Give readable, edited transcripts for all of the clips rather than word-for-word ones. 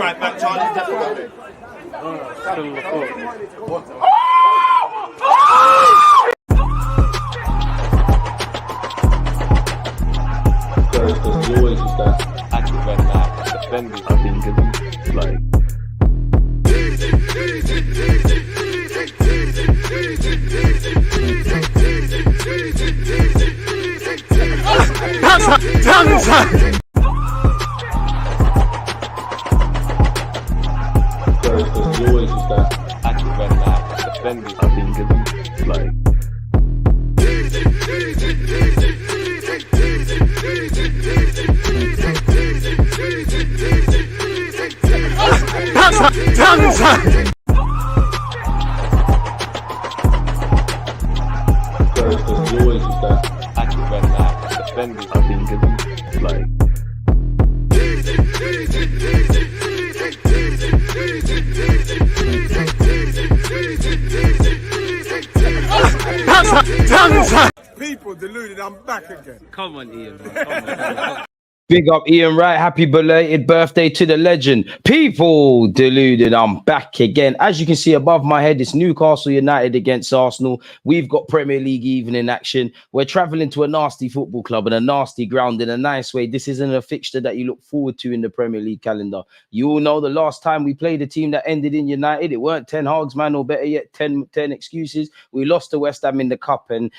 right back, Charlie. There's always just that active and that defending. I think it's like. There's always just that active and that defending. I think it's like. There's always just that active and that defending. I think it's like. People deluded, I'm back again. Come on, Ian, bro. Come on. Big up Ian Wright, happy belated birthday to the legend. People deluded, I'm back again. As you can see above my head, it's Newcastle United against Arsenal. We've got Premier League evening action. We're travelling to a nasty football club and a nasty ground in a nice way. This isn't a fixture that you look forward to in the Premier League calendar. You all know the last time we played a team that ended in United, it weren't 10 hogs, man, or better yet, 10 excuses. We lost to West Ham in the Cup and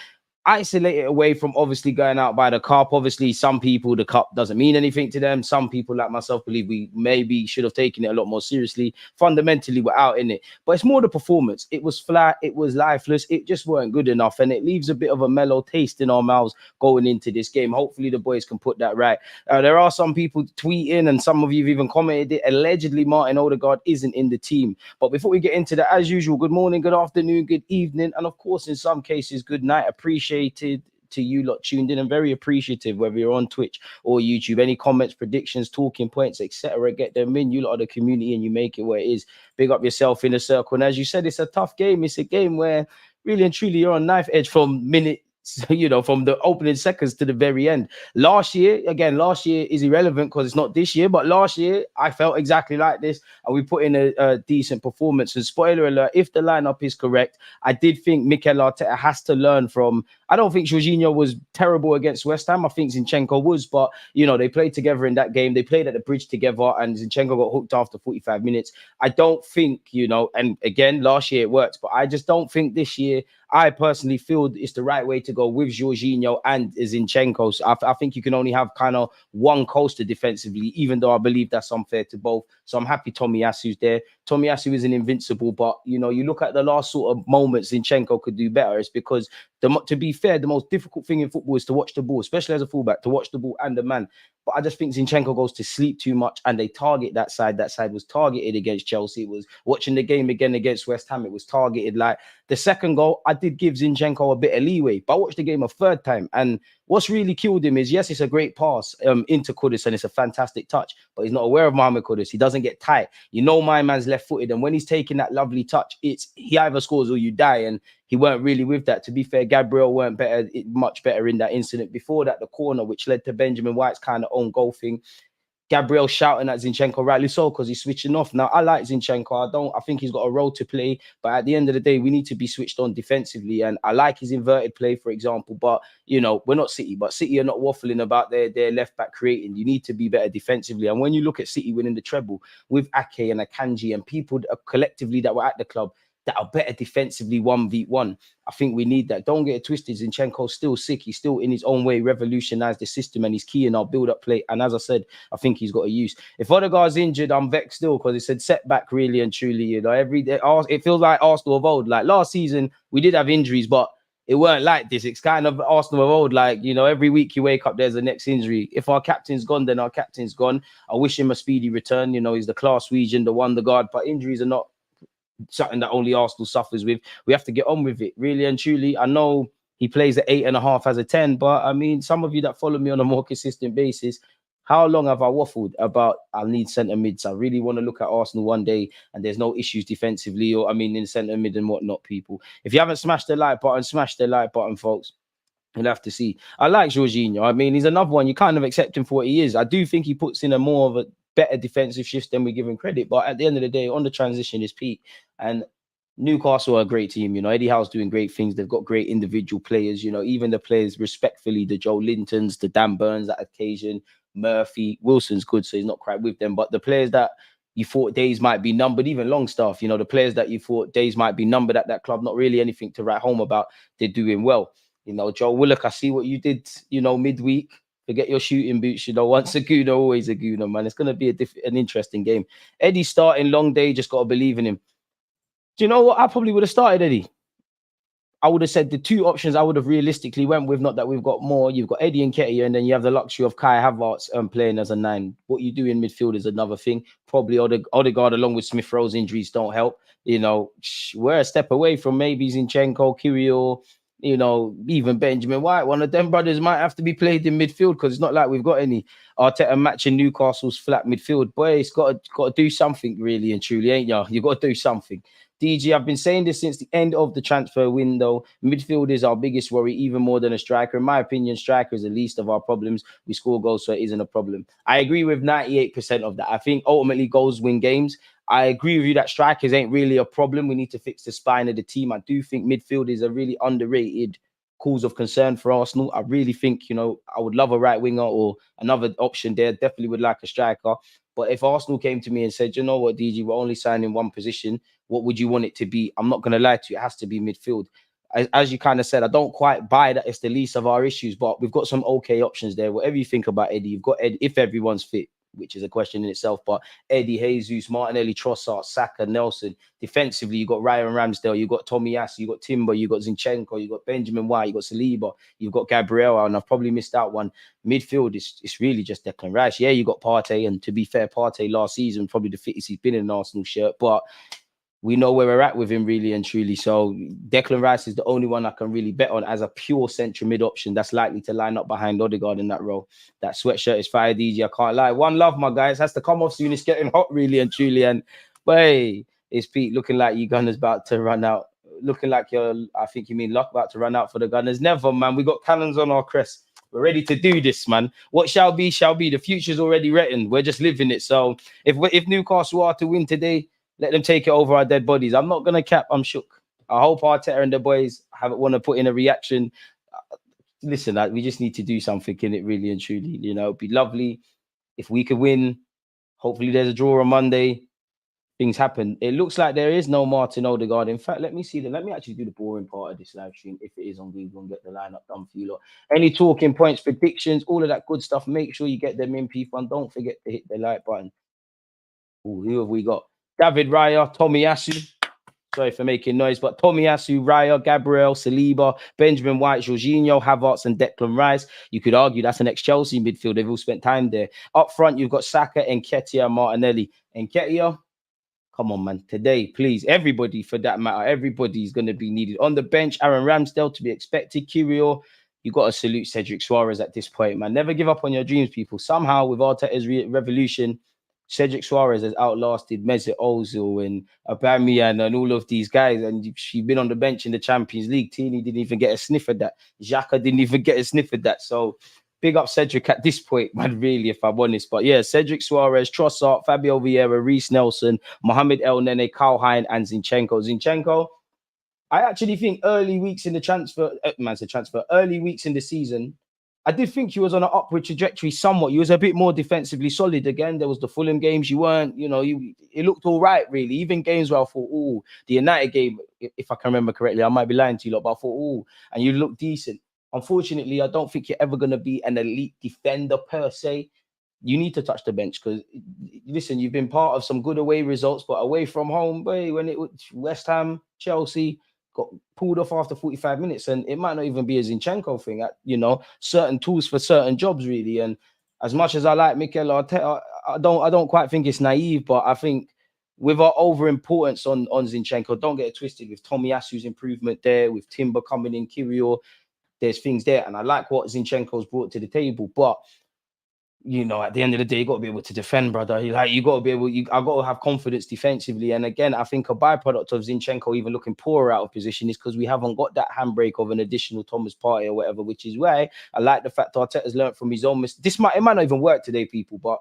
isolated away from obviously going out by the cup. Obviously, some people, the cup doesn't mean anything to them. Some people like myself believe we maybe should have taken it a lot more seriously. Fundamentally, we're out in it. But it's more the performance. It was flat. It was lifeless. It just weren't good enough. And it leaves a bit of a mellow taste in our mouths going into this game. Hopefully, the boys can put that right. There are some people tweeting and some of you have even commented it. Allegedly, Martin Odegaard isn't in the team. But before we get into that, as usual, good morning, good afternoon, good evening. And of course, in some cases, good night. Appreciated to you lot tuned in and very appreciative whether you're on Twitch or YouTube. Any comments, predictions, talking points, etc., get them in. You lot are the community and you make it where it is. Big up yourself in a circle. And as you said, it's a tough game. It's a game where really and truly you're on knife edge from minute, you know, from the opening seconds to the very end. Last year is irrelevant because it's not this year, but last year I felt exactly like this and we put in a decent performance. And spoiler alert, if the lineup is correct, I did think Mikel Arteta has to learn from. I don't think Jorginho was terrible against West Ham. I think Zinchenko was, but you know, they played together in that game. They played at the bridge together and Zinchenko got hooked after 45 minutes. I don't think, you know, and again, last year it worked, but I just don't think this year, I personally feel it's the right way to go with Jorginho and Zinchenko. So I think you can only have kind of one coaster defensively, even though I believe that's unfair to both. So I'm happy Tomiyasu's there. Tomiyasu isn't invincible, but you know, you look at the last sort of moments Zinchenko could do better. It's because to be fair, the most difficult thing in football is to watch the ball, especially as a fullback, to watch the ball and the man. But I just think Zinchenko goes to sleep too much and they target that side. That side was targeted against Chelsea. It was watching the game again against West Ham. It was targeted. Like the second goal, I did give Zinchenko a bit of leeway, but I watched the game a third time. And what's really killed him is, yes, it's a great pass into Kudus and it's a fantastic touch, but he's not aware of Mohamed Kudus. He doesn't get tight. You know, my man's left-footed. And when he's taking that lovely touch, he either scores or you die. And he weren't really with that. To be fair, Gabriel weren't much better in that incident. Before that, the corner, which led to Benjamin White's kind of own goal thing. Gabriel shouting at Zinchenko, rightly so, because he's switching off. Now, I like Zinchenko. I think he's got a role to play. But at the end of the day, we need to be switched on defensively. And I like his inverted play, for example. But, you know, we're not City. But City are not waffling about their left-back creating. You need to be better defensively. And when you look at City winning the treble with Ake and Akanji and people collectively that were at the club, that are better defensively 1v1. I think we need that. Don't get it twisted. Zinchenko's still sick. He's still in his own way revolutionized the system and he's key in our build-up play. And as I said, I think he's got a use. If Odegaard's injured, I'm vexed still because it said setback really and truly. You know, every day it feels like Arsenal of old. Like last season, we did have injuries, but it weren't like this. It's kind of Arsenal of old. Like, you know, every week you wake up, there's the next injury. If our captain's gone, then our captain's gone. I wish him a speedy return. You know, he's the class region, the wonder guard, but injuries are not something that only Arsenal suffers with. We have to get on with it, really and truly. I know he plays at 8.5 as a 10, but I mean, some of you that follow me on a more consistent basis, how long have I waffled about I need centre mids? I really want to look at Arsenal one day and there's no issues defensively or, I mean, in centre mid and whatnot, people. If you haven't smashed the like button, smash the like button, folks. You'll have to see. I like Jorginho. I mean, he's another one. You kind of accept him for what he is. I do think he puts in a more of a better defensive shifts than we give him credit. But at the end of the day, on the transition is Pete. And Newcastle are a great team. You know, Eddie Howe's doing great things. They've got great individual players. You know, even the players respectfully, the Joe Lintons, the Dan Burns at occasion, Murphy, Wilson's good, so he's not quite with them. But the players that you thought days might be numbered, even Longstaff, you know, the players that you thought days might be numbered at that club, not really anything to write home about, they're doing well. You know, Joe Willock, I see what you did, you know, midweek. Forget your shooting boots, you know, once a Gooner, always a Gooner, man. It's going to be an interesting game. Eddie starting, long day, just got to believe in him. Do you know what? I probably would have started Eddie. I would have said the two options I would have realistically went with, not that we've got more. You've got Eddie and Ketia, and then you have the luxury of Kai Havertz playing as a 9. What you do in midfield is another thing. Probably Odegaard along with Smith Rowe's injuries don't help. You know, we're a step away from maybe Zinchenko, Kirill, you know, even Benjamin White. One of them brothers might have to be played in midfield because it's not like we've got any Arteta matching Newcastle's flat midfield. Boy, it's got to do something really and truly, ain't ya? You got to do something. DG, I've been saying this since the end of the transfer window. Midfield is our biggest worry, even more than a striker. In my opinion, striker is the least of our problems. We score goals, so it isn't a problem. I agree with 98% of that. I think ultimately goals win games. I agree with you that strikers ain't really a problem. We need to fix the spine of the team. I do think midfield is a really underrated cause of concern for Arsenal. I really think, you know, I would love a right winger or another option there. Definitely would like a striker. But if Arsenal came to me and said, you know what, DG, we're only signing one position, what would you want it to be? I'm not going to lie to you. It has to be midfield. As you kind of said, I don't quite buy that it's the least of our issues, but we've got some okay options there. Whatever you think about Eddie, you've got Eddie, if everyone's fit, which is a question in itself, but Eddie, Jesus, Martinelli, Trossard, Saka, Nelson. Defensively, you got Ryan Ramsdale, you got Tomiyasu, you got Timber, you got Zinchenko, you got Benjamin White, you got Saliba, you've got Gabriel, and I've probably missed out one. Midfield it's really just Declan Rice. Yeah, you got Partey, and to be fair, Partey last season probably the fittest he's been in an Arsenal shirt, but we know where we're at with him really and truly. So Declan Rice is the only one I can really bet on as a pure central mid option that's likely to line up behind Odegaard in that role. That sweatshirt is fire, DJ. I can't lie. One love, my guys. Has to come off soon. It's getting hot really and truly. And hey, it's Pete looking like you Gunners about to run out. Looking like I think you mean Luck about to run out for the Gunners. Never, man. We got cannons on our crest. We're ready to do this, man. What shall be, shall be. The future's already written. We're just living it. So if Newcastle are to win today, let them take it over our dead bodies. I'm not going to cap. I'm shook. I hope Arteta and the boys want to put in a reaction. Listen, we just need to do something in it, really and truly. You know, it'd be lovely if we could win. Hopefully there's a draw on Monday. Things happen. It looks like there is no Martin Odegaard. In fact, let me actually do the boring part of this live stream, if it is on Google, and get the lineup done for you lot. Any talking points, predictions, all of that good stuff, make sure you get them in, people. And don't forget to hit the like button. Ooh, who have we got? David Raya, Tomiyasu. Sorry for making noise, but Tomiyasu, Raya, Gabriel, Saliba, Benjamin White, Jorginho, Havertz, and Declan Rice. You could argue that's an ex-Chelsea midfield. They've all spent time there. Up front, you've got Saka, Nketiah, Martinelli. Nketiah, come on, man. Today, please, everybody for that matter, everybody's going to be needed. On the bench, Aaron Ramsdale to be expected. Kirill, you got to salute Cedric Suarez at this point, man. Never give up on your dreams, people. Somehow, with Arteta's revolution, Cedric Suarez has outlasted Mesut Ozil and Aubameyang and all of these guys. And she's been on the bench in the Champions League. Tini didn't even get a sniff at that. Xhaka didn't even get a sniff at that. So big up Cedric at this point, man, really, if I'm honest. But yeah, Cedric Suarez, Trossard, Fabio Vieira, Reece Nelson, Mohamed El Nene, Kyle Hein, and Zinchenko. Zinchenko, I actually think early weeks in the early weeks in the season, I did think he was on an upward trajectory somewhat. He was a bit more defensively solid again. There was the Fulham games. You weren't, you know, it looked all right, really. Even games where I thought, oh, the United game, if I can remember correctly, I might be lying to you lot, but I thought, oh, and you look decent. Unfortunately, I don't think you're ever going to be an elite defender per se. You need to touch the bench because, listen, you've been part of some good away results, but away from home, boy, when it was West Ham, Chelsea, got pulled off after 45 minutes, and it might not even be a Zinchenko thing. You know, certain tools for certain jobs, really. And as much as I like Mikel Arteta, I don't quite think it's naive, but I think with our overimportance on Zinchenko, don't get it twisted. With Tomiyasu's improvement there, with Timber coming in, Kirill, there's things there, and I like what Zinchenko's brought to the table, but you know, at the end of the day, you got to be able to defend, brother. You got to be able. I got to have confidence defensively. And again, I think a byproduct of Zinchenko even looking poorer out of position is because we haven't got that handbrake of an additional Thomas Partey or whatever. Which is why I like the fact Arteta's learned from his own mistakes. It might not even work today, people, but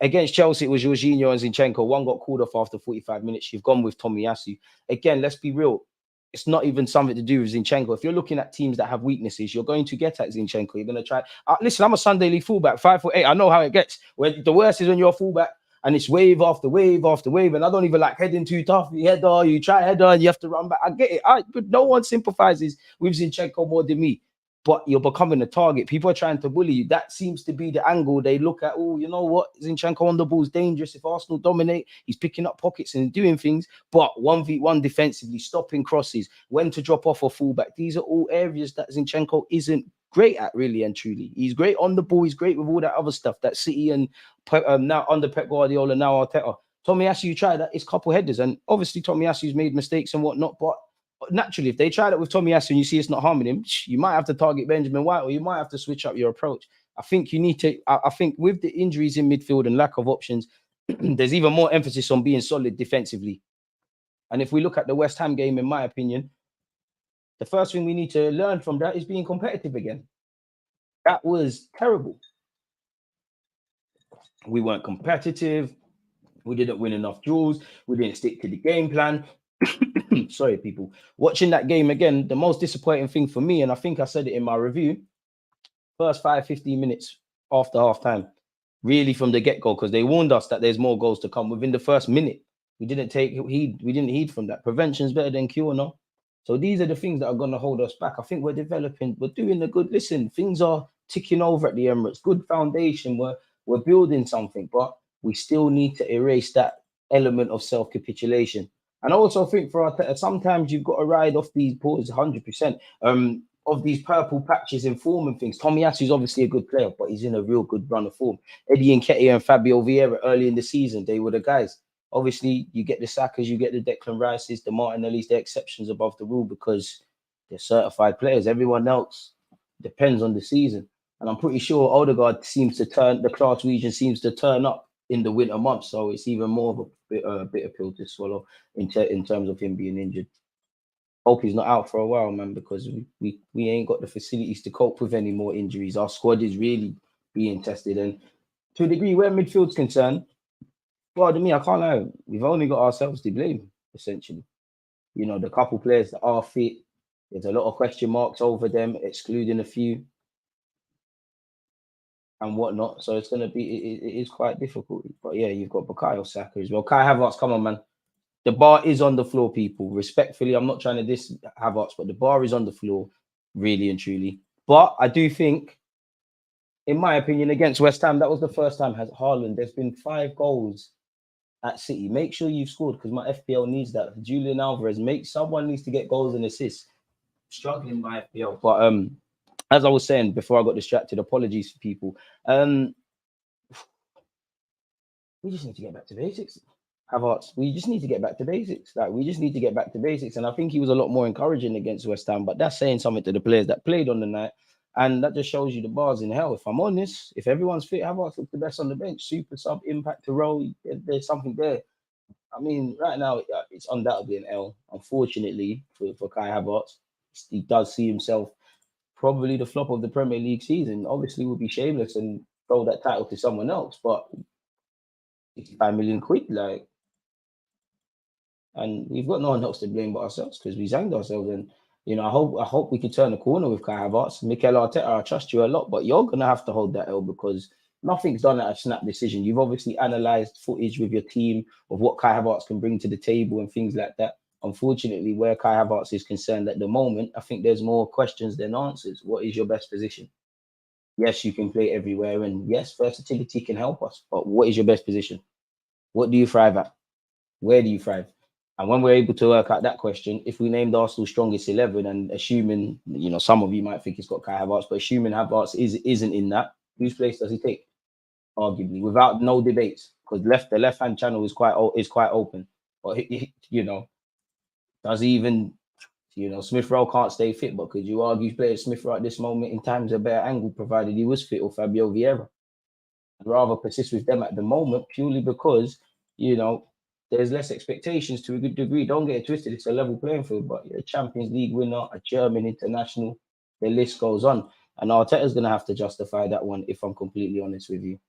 Against Chelsea, it was Jorginho and Zinchenko. One got called off after 45 minutes. You've gone with Tomiyasu. Again, let's be real. It's not even something to do with Zinchenko. If you're looking at teams that have weaknesses, you're going to get at Zinchenko. You're going to try. Listen, I'm a Sunday League fullback, 5'8". I know how it gets. When the worst is when you're a fullback and it's wave after wave after wave. And I don't even like heading too tough. You header, you try header, and you have to run back. I get it. But no one sympathizes with Zinchenko more than me. But you're becoming a target. People are trying to bully you. That seems to be the angle they look at. Oh, you know what? Zinchenko on the ball is dangerous. If Arsenal dominate, he's picking up pockets and doing things. But 1v1 defensively, stopping crosses, when to drop off a fullback. These are all areas that Zinchenko isn't great at, really and truly. He's great on the ball. He's great with all that other stuff. That City and now under Pep Guardiola, now Arteta. Tomiyasu, you try that. It's couple headers. And obviously, Tomiyasu's made mistakes and whatnot. But naturally, if they try that with Tomiyasu and you see it's not harming him, you might have to target Benjamin White, or you might have to switch up your approach. I think you need to. I think with the injuries in midfield and lack of options, there's even more emphasis on being solid defensively. And if we look at the West Ham game, in my opinion, the first thing we need to learn from that is being competitive again. That was terrible. We weren't competitive. We didn't win enough duels. We didn't stick to the game plan. Sorry, people. Watching that game again, the most disappointing thing for me, and I think I said it in my review, first 15 minutes after half time, really from the get-go, because they warned us that there's more goals to come within the first minute. We didn't take heed. We didn't heed from that. Prevention's better than cure, no? So these are the things that are going to hold us back. I think we're developing. We're doing the good. Listen, things are ticking over at the Emirates. Good foundation. We're building something, but we still need to erase that element of self-capitulation. And I also think for Arteta, sometimes you've got to ride off these balls 100%. Of these purple patches in form and things. Tomiyasu is obviously a good player, but he's in a real good run of form. Eddie Nketiah and Fabio Vieira early in the season, they were the guys. Obviously, you get the Sakas, you get the Declan Rices, the Martinellis, they're exceptions above the rule because they're certified players. Everyone else depends on the season. And I'm pretty sure Odegaard seems to turn, the class region seems to turn up in the winter months. So it's even more of a bitter pill to swallow in terms of him being injured. Hope he's not out for a while, man, because we ain't got the facilities to cope with any more injuries. Our squad is really being tested. And to a degree, where midfield's concerned, well, to me, I can't lie. We've only got ourselves to blame, essentially. You know, the couple players that are fit, there's a lot of question marks over them, excluding a few and whatnot. So it's going to be, it is quite difficult. But yeah, you've got Bukayo Saka as well. Kai Havertz, come on, man. The bar is on the floor, people. Respectfully, I'm not trying to diss Havertz, but the bar is on the floor, really and truly. But I do think, in my opinion, against West Ham, that was the first time has Haaland. There's been 5 goals at City. Make sure you've scored because my FPL needs that. Julian Alvarez, someone needs to get goals and assists. Struggling by FPL. But as I was saying before I got distracted, apologies for people. We just need to get back to basics. Havertz, we just need to get back to basics. Like, we just need to get back to basics. And I think he was a lot more encouraging against West Ham, but that's saying something to the players that played on the night. And that just shows you the bars in hell. If I'm honest, if everyone's fit, Havertz looks the best on the bench. Super sub, impact to role. There's something there. I mean, right now, it's undoubtedly an L, unfortunately, for Kai Havertz. He does see himself probably the flop of the Premier League season. Obviously, would be shameless and throw that title to someone else, but 65 million quid, like, and we've got no one else to blame but ourselves because we zanged ourselves. And you know, I hope we can turn the corner with Kai Havertz. Mikel Arteta, I trust you a lot, but you're gonna have to hold that L because nothing's done at a snap decision. You've obviously analysed footage with your team of what Kai Havertz can bring to the table and things like that. Unfortunately, where Kai Havertz is concerned at the moment, I think there's more questions than answers. What is your best position? Yes, you can play everywhere, and yes, versatility can help us. But what is your best position? What do you thrive at? Where do you thrive? And when we're able to work out that question, if we named Arsenal's strongest 11 and assuming, you know, some of you might think it's got Kai Havertz, but assuming Havertz isn't in that, whose place does he take? Arguably, without no debates, because the left-hand channel is quite open. But you know, does he even, you know, Smith Rowe can't stay fit, but could you argue play Smith Rowe at this moment in time is a better angle, provided he was fit, or Fabio Vieira? I'd rather persist with them at the moment purely because, you know, there's less expectations to a good degree. Don't get it twisted. It's a level playing field, but you're a Champions League winner, a German international, the list goes on. And Arteta's going to have to justify that one, if I'm completely honest with you.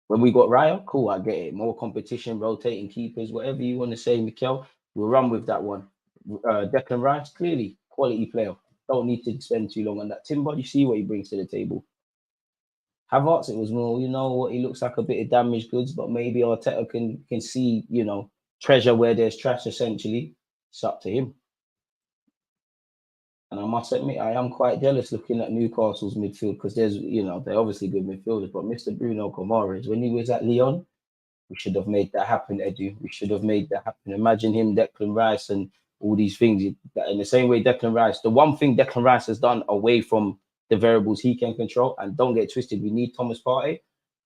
When we got Raya, cool, I get it. More competition, rotating keepers, whatever you want to say, Mikel. We'll run with that one. Declan Rice, clearly quality player. Don't need to spend too long on that. Timber, you see what he brings to the table. Havertz, it was more, you know what, he looks like a bit of damaged goods, but maybe Arteta can see, you know, treasure where there's trash, essentially. It's up to him. And I must admit, I am quite jealous looking at Newcastle's midfield because there's, you know, they're obviously good midfielders, but Mr. Bruno Guimaraes, when he was at Lyon, we should have made that happen, Edu. We should have made that happen. Imagine him, Declan Rice, and all these things. In the same way, Declan Rice, the one thing Declan Rice has done away from the variables he can control, and don't get twisted, we need Thomas Partey. I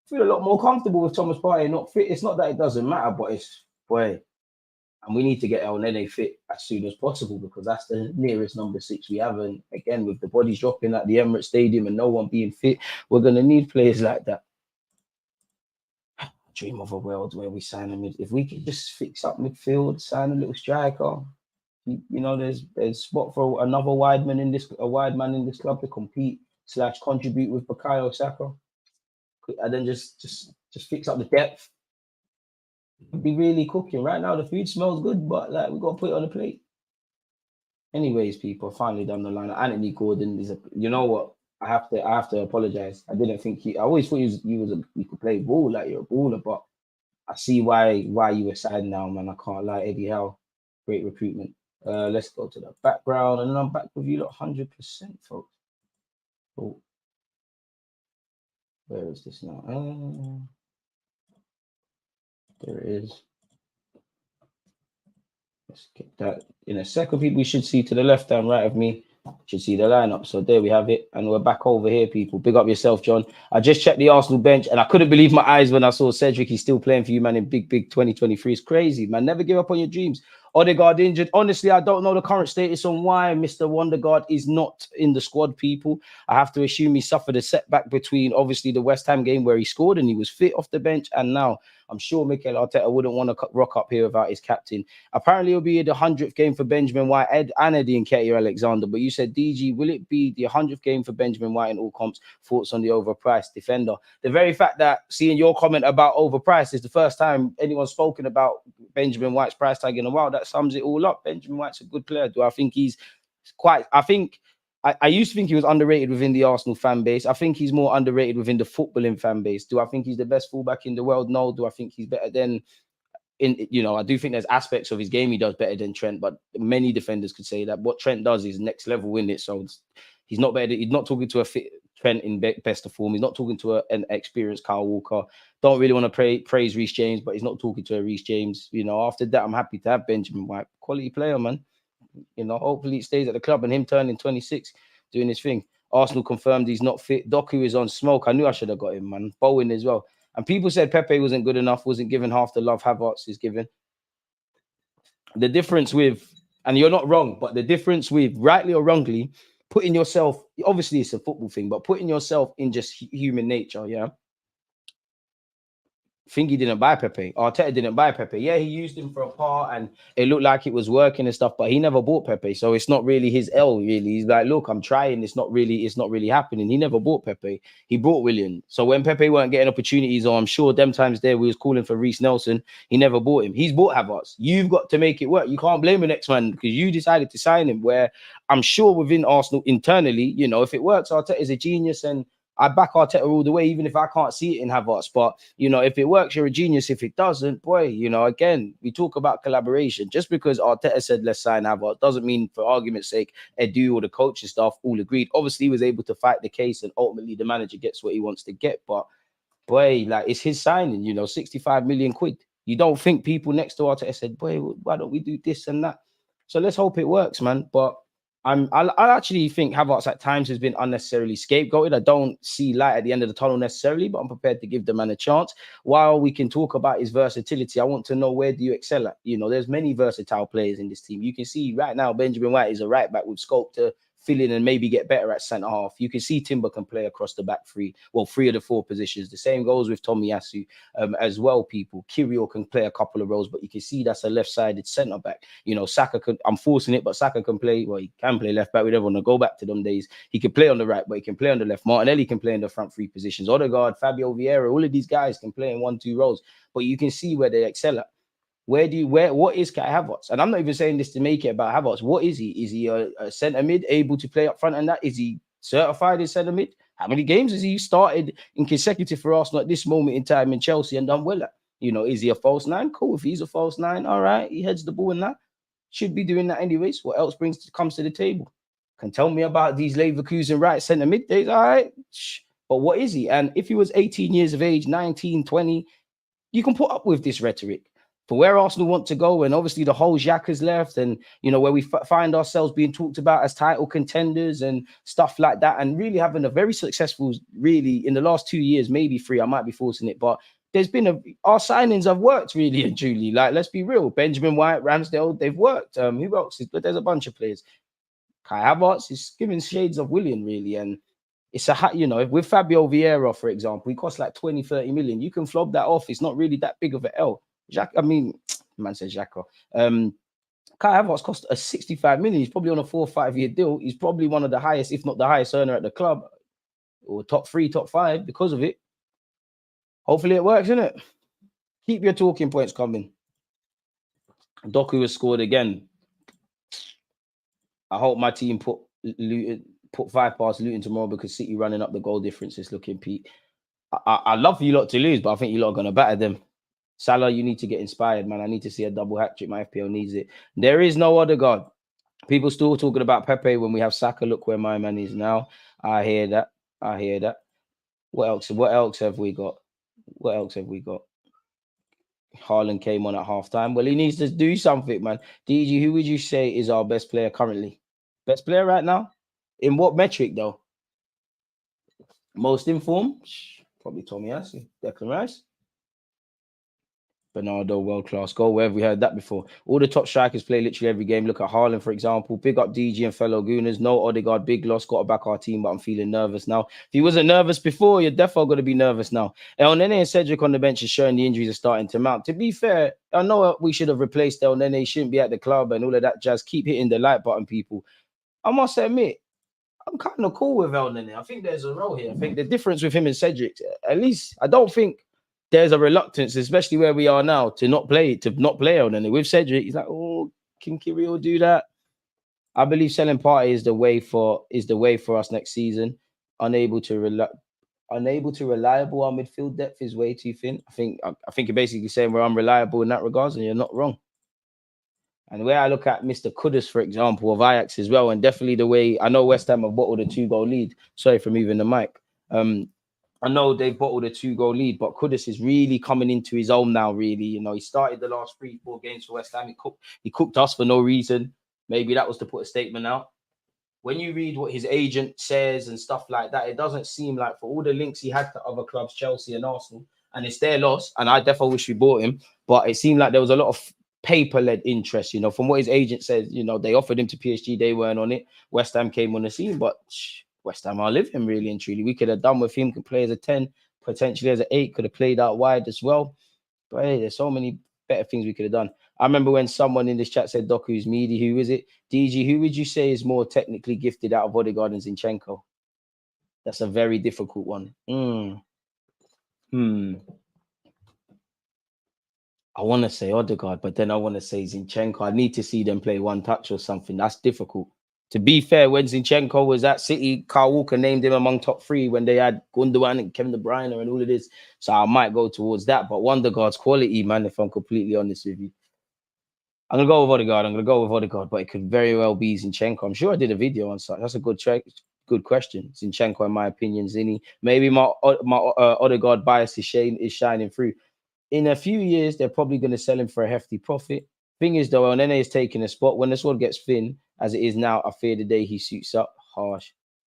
feel a lot more comfortable with Thomas Partey not fit. It's not that it doesn't matter, but it's, boy, and we need to get El Nene fit as soon as possible because that's the nearest number 6 we have. And again, with the bodies dropping at the Emirates Stadium and no one being fit, we're going to need players like that. Dream of a world where we sign a mid. If we could just fix up midfield, sign a little striker, you know, there's spot for another wide man in this club to compete / contribute with Bukayo Saka, and then just fix up the depth. Be really cooking right now. The food smells good, but like we got to put it on the plate. Anyways, people, finally done the line. Anthony Gordon is a. You know what? I have to apologize. I didn't think I always thought he could play ball, like you're a baller, but I see why you were sad now, man. I can't lie. Eddie Howe, great recruitment. Let's go to the background, and then I'm back with you, 100%, folks. Oh, where is this now? There it is. Let's get that in a second. People, we should see to the left and right of me. Should see the lineup. So there we have it. And we're back over here, people. Big up yourself, John. I just checked the Arsenal bench and I couldn't believe my eyes when I saw Cedric. He's still playing for you, man, in big 2023. It's crazy, man. Never give up on your dreams. Odegaard injured. Honestly, I don't know the current status on why Mr. Wondergaard is not in the squad, people. I have to assume he suffered a setback between, obviously, the West Ham game where he scored and he was fit off the bench. And now I'm sure Mikel Arteta wouldn't want to rock up here without his captain. Apparently, it'll be the 100th game for Benjamin White and Eddie Nketiah Alexander. But you said, DG, will it be the 100th game for Benjamin White in all comps? Thoughts on the overpriced defender? The very fact that seeing your comment about overpriced is the first time anyone's spoken about Benjamin White's price tag in a while, that sums it all up. Benjamin White's a good player. Do I think he's quite... I used to think he was underrated within the Arsenal fan base. I think he's more underrated within the footballing fan base. Do I think he's the best fullback in the world? No. Do I think he's better than... I do think there's aspects of his game he does better than Trent, but many defenders could say that what Trent does is next level in it. So he's not better. He's not talking to a fit Trent in best of form. He's not talking to an experienced Kyle Walker. Don't really want to praise Reece James, but he's not talking to a Reece James. After that, I'm happy to have Benjamin White. Quality player, man. Hopefully he stays at the club and him turning 26, doing his thing. Arsenal confirmed he's not fit. Doku is on smoke. I knew I should have got him, man. Bowen as well. And people said Pepe wasn't good enough, wasn't given half the love Havertz is given. The difference with, and you're not wrong, but the difference with, rightly or wrongly, putting yourself, obviously it's a football thing, but putting yourself in just human nature, yeah? Thingy didn't buy Pepe. Arteta didn't buy Pepe. Yeah, he used him for a part and it looked like it was working and stuff, but he never bought Pepe. So it's not really his L, really. He's like, look, I'm trying. It's not really happening. He never bought Pepe. He brought Willian. So when Pepe weren't getting opportunities, or I'm sure them times there we was calling for Reece Nelson, he never bought him. He's bought Havertz. You've got to make it work. You can't blame the next man because you decided to sign him, where I'm sure within Arsenal internally, if it works, Arteta is a genius and I back Arteta all the way, even if I can't see it in Havertz. But, if it works, you're a genius. If it doesn't, boy, again, we talk about collaboration. Just because Arteta said, let's sign Havertz, doesn't mean, for argument's sake, Edu or the coaching staff all agreed. Obviously, he was able to fight the case and ultimately the manager gets what he wants to get. But, boy, it's his signing, 65 million quid. You don't think people next to Arteta said, boy, why don't we do this and that? So let's hope it works, man. But I actually think Havertz at times has been unnecessarily scapegoated. I don't see light at the end of the tunnel necessarily, but I'm prepared to give the man a chance. While we can talk about his versatility, I want to know, where do you excel at? There's many versatile players in this team. You can see right now Benjamin White is a right back with scope to fill in and maybe get better at centre half. You can see Timber can play across the back three of the 4 positions. The same goes with Tomiyasu as well, people. Kyrgios can play a couple of roles, but you can see that's a left-sided centre back. You know, Saka can, I'm forcing it, but Saka can play, well, he can play left back. We never want to go back to them days. He can play on the right, but he can play on the left. Martinelli can play in the front 3 positions. Odegaard, Fabio Vieira, all of these guys can play in 1-2 roles, but you can see where they excel at. What is Kai Havertz? And I'm not even saying this to make it about Havertz. What is he? Is he a centre mid able to play up front and that? Is he certified as centre mid? How many games has he started in consecutive for Arsenal at this moment in time in Chelsea and done well at? You know, is he a false 9? Cool. If he's a false 9, all right, he heads the ball in that. Should be doing that anyways. What else comes to the table? Can tell me about these Leverkusen right centre mid days, all right? But what is he? And if he was 18 years of age, 19, 20, you can put up with this rhetoric. For where Arsenal want to go, and obviously the whole Xhaka's left, and you know where we find ourselves being talked about as title contenders and stuff like that, and really having a very successful, really in the last 2 years, maybe 3. I might be forcing it, but there's been our signings have worked really and truly. Like, let's be real, Benjamin White, Ramsdale, they've worked. Who else? But there's a bunch of players. Kai Havertz is giving shades of Willian really, and it's with Fabio Vieira, for example, he costs like 20-30 million. You can flog that off. It's not really that big of an L. Man says Xhaka. Kai Havertz cost a 65 million. He's probably on a 4 or 5 year deal. He's probably one of the highest, if not the highest earner at the club, or top 3, top 5 because of it. Hopefully it works, innit? Keep your talking points coming. Doku has scored again. I hope my team put 5 past Luton tomorrow because City running up the goal difference is looking peak. I love for you lot to lose, but I think you lot are going to batter them. Salah, you need to get inspired, man. I need to see a double hat trick. My FPL needs it. There is no other God. People still talking about Pepe when we have Saka. Look where my man is now. I hear that. What else have we got? Haaland came on at halftime. Well, he needs to do something, man. DG, who would you say is our best player currently? Best player right now? In what metric, though? Most informed? Probably Tomiyasu. Declan Rice. Bernardo, world-class goal. Where have we heard that before? All the top strikers play literally every game. Look at Haaland, for example. Big up DG and fellow Gooners. No Odegaard, big loss. Got to back our team, but I'm feeling nervous now. If he wasn't nervous before, you're definitely going to be nervous now. El Nene and Cedric on the bench is showing the injuries are starting to mount. To be fair, I know we should have replaced El Nene. He shouldn't be at the club and all of that jazz. Keep hitting the like button, people. I must admit, I'm kind of cool with El Nene. I think there's a role here. I think the difference with him and Cedric, at least, I don't think there's a reluctance, especially where we are now, to not play El Nene. With Cedric, he's like, oh, can Kirill do that? I believe selling Partey is the way for us next season. Unable to reliable. Our midfield depth is way too thin. I think you're basically saying we're unreliable in that regards, and you're not wrong. And where I look at Mr. Kudus, for example, of Ajax as well, and definitely the way I know West Ham have bottled a 2-goal lead. Sorry for moving the mic. I know they've bottled a 2-goal lead, but Kudus is really coming into his own now, really. You know, he started the last 3-4 games for West Ham. He cooked us for no reason. Maybe that was to put a statement out. When you read what his agent says and stuff like that, it doesn't seem like, for all the links he had to other clubs, Chelsea and Arsenal, and it's their loss, and I definitely wish we bought him, but it seemed like there was a lot of paper-led interest, you know, from what his agent said. You know, they offered him to PSG, they weren't on it. West Ham came on the scene, but West Ham are living really and truly. We could have done with him, could play as a 10, potentially as an 8, could have played out wide as well. But hey, there's so many better things we could have done. I remember when someone in this chat said Doku's meaty. Who is it? DG, who would you say is more technically gifted out of Odegaard and Zinchenko? That's a very difficult one. I want to say Odegaard, but then I want to say Zinchenko. I need to see them play one touch or something. That's difficult. To be fair, when Zinchenko was at City, Kyle Walker named him among top 3 when they had Gundogan and Kevin De Bruyne and all of this. So I might go towards that. But Odegaard's quality, man, if I'm completely honest with you. I'm going to go with Odegaard. But it could very well be Zinchenko. I'm sure I did a video on that. That's a good question. Zinchenko, in my opinion, Zinni. Maybe my Odegaard bias is shining through. In a few years, they're probably going to sell him for a hefty profit. Thing is, though, Nene is taking a spot. When the squad gets thin, as it is now, I fear the day he suits up. Harsh.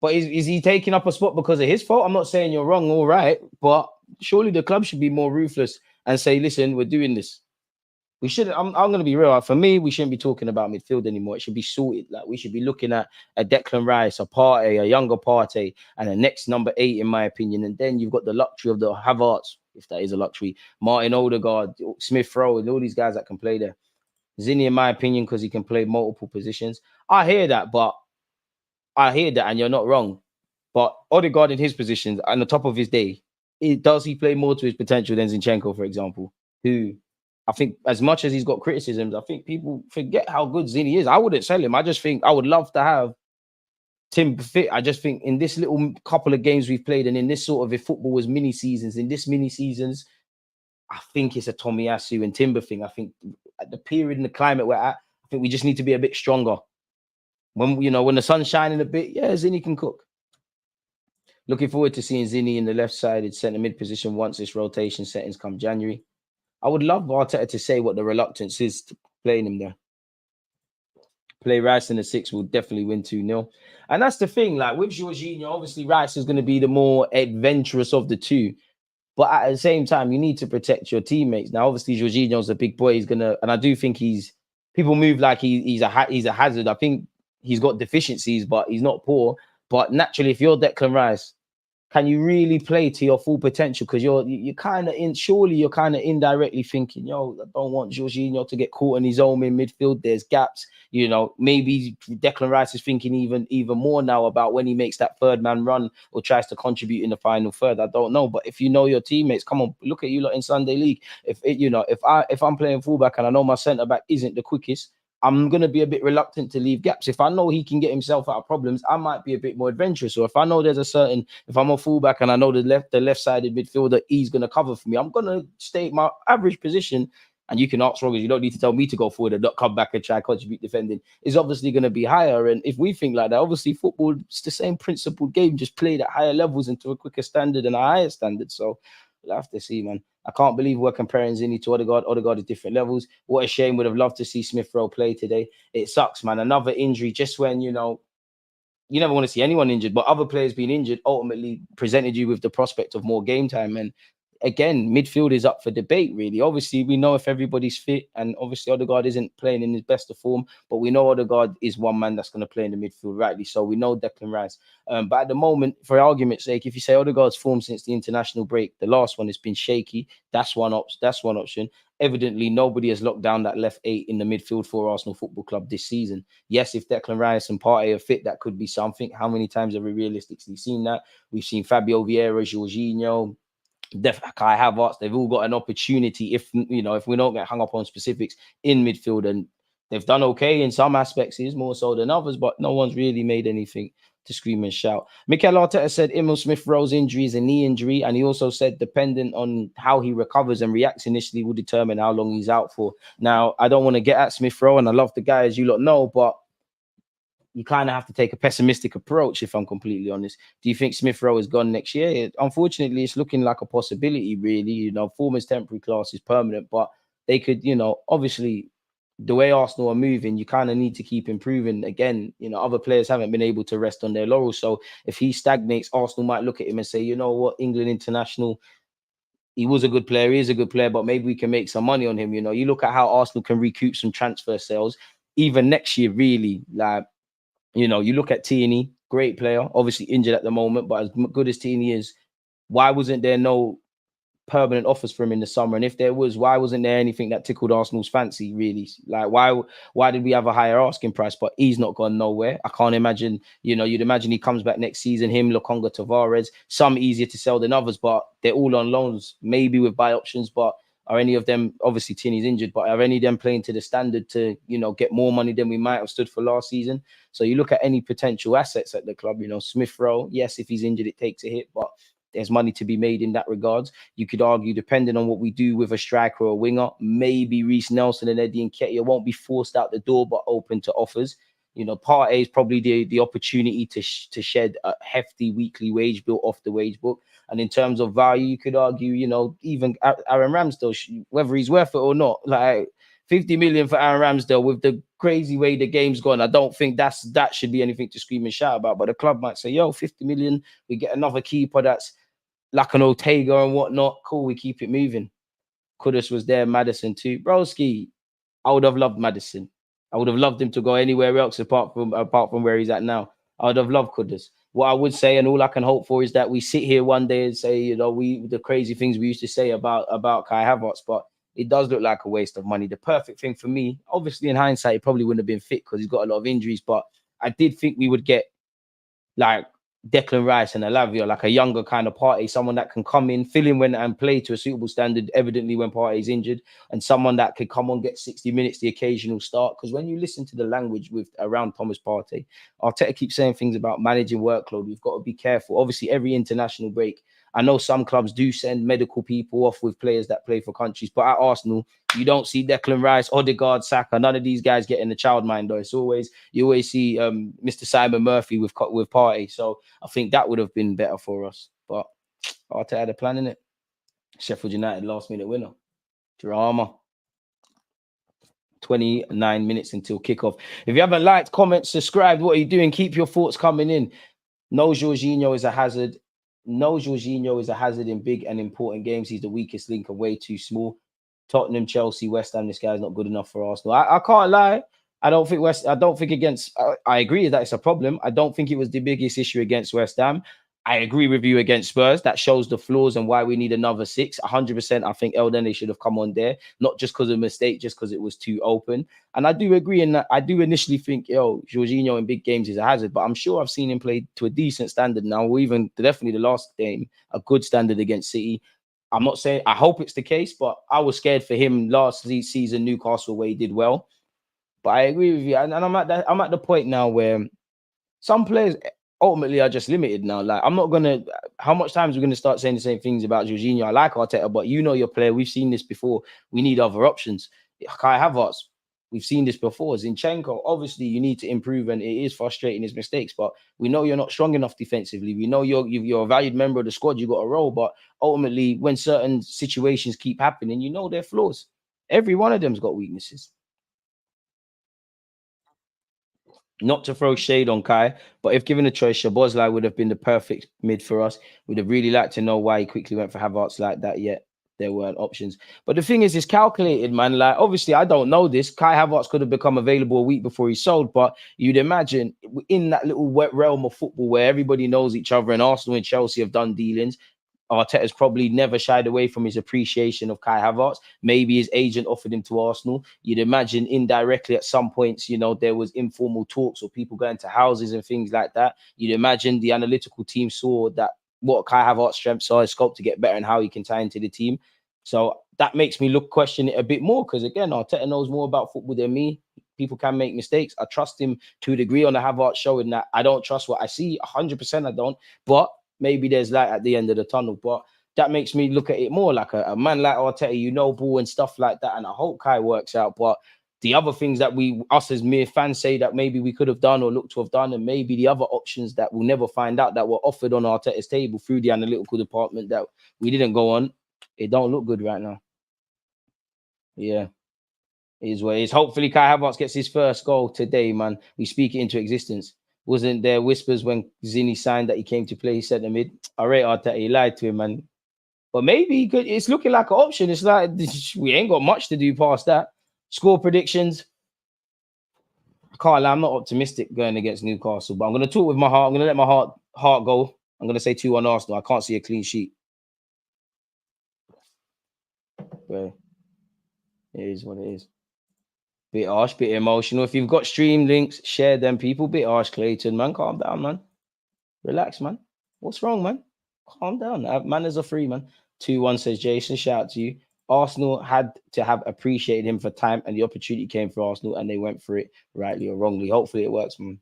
But is he taking up a spot because of his fault? I'm not saying you're wrong, all right. But surely the club should be more ruthless and say, listen, we're doing this. We shouldn't. I'm going to be real. For me, we shouldn't be talking about midfield anymore. It should be sorted. Like we should be looking at a Declan Rice, a Partey, a younger Partey, and a next number 8, in my opinion. And then you've got the luxury of the Havertz, if that is a luxury, Martin Odegaard, Smith Rowe, and all these guys that can play there. Zinni, in my opinion, because he can play multiple positions. I hear that, and you're not wrong. But Odegaard in his positions, on the top of his day, does he play more to his potential than Zinchenko, for example, who I think, as much as he's got criticisms, I think people forget how good Zinni is. I wouldn't sell him. I just think I would love to have Tim fit. I just think in this little couple of games we've played, and in this sort of, if football was mini seasons, in this mini seasons, I think it's a Tomiyasu and Timber thing. I think at the period and the climate we're at, I think we just need to be a bit stronger. When the sun's shining a bit, yeah, Zinni can cook. Looking forward to seeing Zinni in the left-sided centre mid position once this rotation settings come January. I would love Arteta to say what the reluctance is to playing him there. Play Rice in the 6 will definitely win 2-0. And that's the thing, like with Jorginho, obviously Rice is going to be the more adventurous of the two. But at the same time, you need to protect your teammates. Now, obviously, Jorginho's a big boy. He's going to, and I do think people move like he's a hazard. I think he's got deficiencies, but he's not poor. But naturally, if you're Declan Rice, can you really play to your full potential? Because you're kind of indirectly thinking, yo, I don't want Jorginho to get caught in his own in midfield. There's gaps. Maybe Declan Rice is thinking even more now about when he makes that third man run or tries to contribute in the final third. I don't know. But if you know your teammates, come on, look at you lot in Sunday League. If I'm playing fullback and I know my centre back isn't the quickest, I'm going to be a bit reluctant to leave gaps. If I know he can get himself out of problems, I might be a bit more adventurous. Or if I know if I'm a fullback and I know the left-sided midfielder, he's going to cover for me, I'm going to stay my average position. And you can ask wrong, you don't need to tell me to go forward and not come back and try and contribute defending. Is obviously going to be higher. And if we think like that, obviously football, it's the same principled game, just played at higher levels and to a quicker standard and a higher standard. So we'll have to see, man. I can't believe we're comparing Zinni to Odegaard. Odegaard is different levels. What a shame. Would have loved to see Smith Rowe play today. It sucks, man. Another injury just when, you never want to see anyone injured, but other players being injured ultimately presented you with the prospect of more game time. And again, midfield is up for debate, really. Obviously, we know if everybody's fit, and obviously Odegaard isn't playing in his best of form, but we know Odegaard is one man that's going to play in the midfield, rightly so. We know Declan Rice. But at the moment, for argument's sake, if you say Odegaard's form since the international break, the last one has been shaky, that's one option. Evidently, nobody has locked down that left 8 in the midfield for Arsenal Football Club this season. Yes, if Declan Rice and Partey are fit, that could be something. How many times have we realistically seen that? We've seen Fabio Vieira, Jorginho, Kai Havertz. They've all got an opportunity if we don't get hung up on specifics in midfield, and they've done okay in some aspects, is more so than others, but no one's really made anything to scream and shout. Mikel Arteta said Emil Smith Rowe's injury is a knee injury, and he also said dependent on how he recovers and reacts initially will determine how long he's out for. Now, I don't want to get at Smith Rowe, and I love the guy, as you lot know, but you kind of have to take a pessimistic approach, if I'm completely honest. Do you think Smith Rowe is gone next year? Unfortunately, it's looking like a possibility, really. Form is temporary, class is permanent, but they could, obviously, the way Arsenal are moving, you kind of need to keep improving. Again, other players haven't been able to rest on their laurels. So if he stagnates, Arsenal might look at him and say, you know what, England international, he was a good player, he is a good player, but maybe we can make some money on him. You look at how Arsenal can recoup some transfer sales, even next year, really. Like, you look at Tierney, great player, obviously injured at the moment, but as good as Tierney is, why wasn't there no permanent offers for him in the summer? And if there was, why wasn't there anything that tickled Arsenal's fancy, really? Like, why did we have a higher asking price? But he's not gone nowhere. I can't imagine, you'd imagine he comes back next season, him, Lokonga, Tavares, some easier to sell than others, but they're all on loans, maybe with buy options. But are any of them, obviously Tierney's injured, but are any of them playing to the standard to, get more money than we might have stood for last season? So you look at any potential assets at the club, Smith Rowe, yes, if he's injured, it takes a hit, but there's money to be made in that regards. You could argue, depending on what we do with a striker or a winger, maybe Reece Nelson and Eddie Nketiah won't be forced out the door, but open to offers. Partey is probably the opportunity to shed a hefty weekly wage bill off the wage book. And in terms of value, you could argue, even Aaron Ramsdale, whether he's worth it or not, like 50 million for Aaron Ramsdale with the crazy way the game's gone, I don't think that should be anything to scream and shout about. But the club might say, 50 million, we get another keeper that's like an Ortega and whatnot. Cool, we keep it moving. Kudus was there, Madison too. Broski, I would have loved Madison. I would have loved him to go anywhere else apart from where he's at now. I would have loved Kudus. What I would say, and all I can hope for, is that we sit here one day and say, you know, the crazy things we used to say about Kai Havertz, but it does look like a waste of money. The perfect thing for me, obviously in hindsight, he probably wouldn't have been fit because he's got a lot of injuries, but I did think we would get like Declan Rice and Alavia, like a younger kind of Partey, someone that can come in, fill in when and play to a suitable standard, evidently when Partey's injured, and someone that could come on, get 60 minutes, the occasional start. Because when you listen to the language with around Thomas Partey, Arteta keeps saying things about managing workload. We've got to be careful. Obviously, every international break, I know some clubs do send medical people off with players that play for countries, but at Arsenal, you don't see Declan Rice, Odegaard, Saka, none of these guys getting the childminder. It's always, you always see Mr. Simon Murphy with Partey. So I think that would have been better for us. But Arteta had a plan in it. Sheffield United last minute winner. Drama. 29 minutes until kickoff. If you haven't liked, comment, subscribed, what are you doing? Keep your thoughts coming in. No, Jorginho is a hazard. No, Jorginho is a hazard in big and important games. He's the weakest link and way too small. Tottenham, Chelsea, West Ham. This guy's not good enough for Arsenal. I can't lie. I don't think against. I agree that it's a problem. I don't think it was the biggest issue against West Ham. I agree with you against Spurs. That shows the flaws and why we need another 6. 100%. I think Eldene should have come on there, not just because of a mistake, just because it was too open. And I do agree in that. I do initially think, Jorginho in big games is a hazard, but I'm sure I've seen him play to a decent standard now, or even definitely the last game, a good standard against City. I'm not saying, I hope it's the case, but I was scared for him last season, Newcastle, where he did well. But I agree with you. And I'm at the point now where some players ultimately are just limited now. Like, I'm not gonna. How much times we're gonna start saying the same things about Jorginho? I like Arteta, but you know your player. We've seen this before. We need other options. Kai Havertz, we've seen this before. Zinchenko, obviously you need to improve, and it is frustrating his mistakes. But we know you're not strong enough defensively. We know you're a valued member of the squad. You got a role, but ultimately, when certain situations keep happening, you know their flaws. Every one of them's got weaknesses. Not to throw shade on Kai, but if given a choice, Szoboszlai would have been the perfect mid for us. We'd have really liked to know why he quickly went for Havertz like that, yet there weren't options. But the thing is, it's calculated, man. Like, obviously, I don't know this. Kai Havertz could have become available a week before he sold, but you'd imagine in that little wet realm of football where everybody knows each other, and Arsenal and Chelsea have done dealings, Arteta's probably never shied away from his appreciation of Kai Havertz. Maybe his agent offered him to Arsenal. You'd imagine indirectly at some points, there was informal talks or people going to houses and things like that. You'd imagine the analytical team saw that what Kai Havertz's strengths are, his scope to get better and how he can tie into the team. So that makes me question it a bit more because, again, Arteta knows more about football than me. People can make mistakes. I trust him to a degree on the Havertz show in that I don't trust what I see. 100% I don't. But maybe there's light at the end of the tunnel, but that makes me look at it more like a man like Arteta, ball and stuff like that. And I hope Kai works out. But the other things that us as mere fans say that maybe we could have done or looked to have done, and maybe the other options that we'll never find out that were offered on Arteta's table through the analytical department that we didn't go on, it don't look good right now. Yeah. It is what it is. Hopefully Kai Havertz gets his first goal today, man. We speak it into existence. Wasn't there whispers when Zinni signed that he came to play? He said to mid. All right, Arteta, he lied to him, man. But maybe he could. It's looking like an option. It's like we ain't got much to do past that. Score predictions. I can't lie, I'm not optimistic going against Newcastle, but I'm going to talk with my heart. I'm going to let my heart go. I'm going to say 2-1 Arsenal. I can't see a clean sheet. Well, it is what it is. Bit harsh, bit emotional. If you've got stream links, share them, people. Bit harsh, Clayton, man. Calm down, man. Relax, man. What's wrong, man? Calm down. Manners are free, man. 2-1 says Jason. Shout out to you. Arsenal had to have appreciated him for time, and the opportunity came for Arsenal, and they went for it, rightly or wrongly. Hopefully it works, man.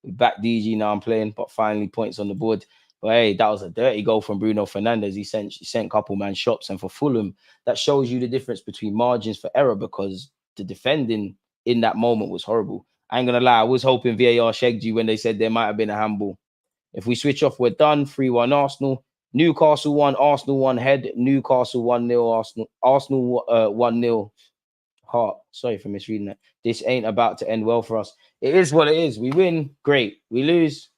We back DG now. I'm playing, but finally points on the board. But hey, that was a dirty goal from Bruno Fernandes. He sent couple man shots, and for Fulham, that shows you the difference between margins for error because the defending in that moment was horrible. I ain't gonna lie, I was hoping VAR shagged you when they said there might have been a handball. If we switch off, we're done. 3-1 Arsenal. Newcastle 1, Arsenal 1 head. Newcastle 1-0 Arsenal 1-0 Heart. Sorry for misreading that. This ain't about to end well for us. It is what it is. We win, great. We lose,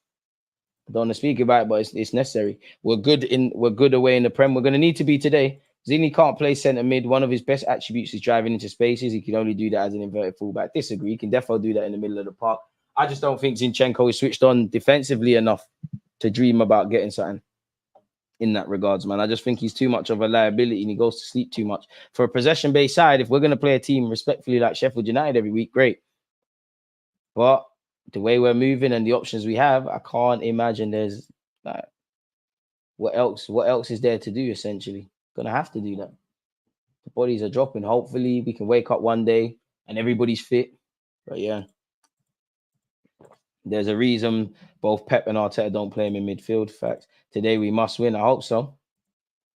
I don't want to speak about it, but it's necessary. We're good away in the Prem. We're going to need to be today. Zini can't play centre mid. One of his best attributes is driving into spaces. He can only do that as an inverted fullback. Disagree. He can definitely do that in the middle of the park. I just don't think Zinchenko is switched on defensively enough to dream about getting something in that regards, man. I just think he's too much of a liability and he goes to sleep too much. For a possession-based side, if we're going to play a team respectfully like Sheffield United every week, great. But the way we're moving and the options we have, I can't imagine there's like what else is there to do, essentially. Gonna have to do that. The bodies are dropping. Hopefully we can wake up one day and everybody's fit. But yeah. There's a reason both Pep and Arteta don't play him in midfield. Fact. Today we must win. I hope so.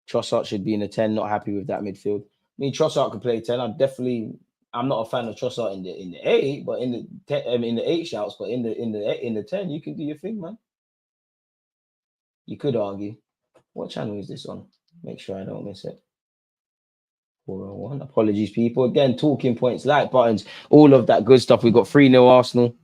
Trossard should be in the 10. Not happy with that midfield. I mean, Trossard could play 10. I'm not a fan of Trossard in the 8, but in the 8 shouts, but in the 10, you can do your thing, man. You could argue. What channel is this on? Make sure I don't miss it. 401. Apologies, people. Again, talking points, like buttons, all of that good stuff. We got 3-0 Arsenal.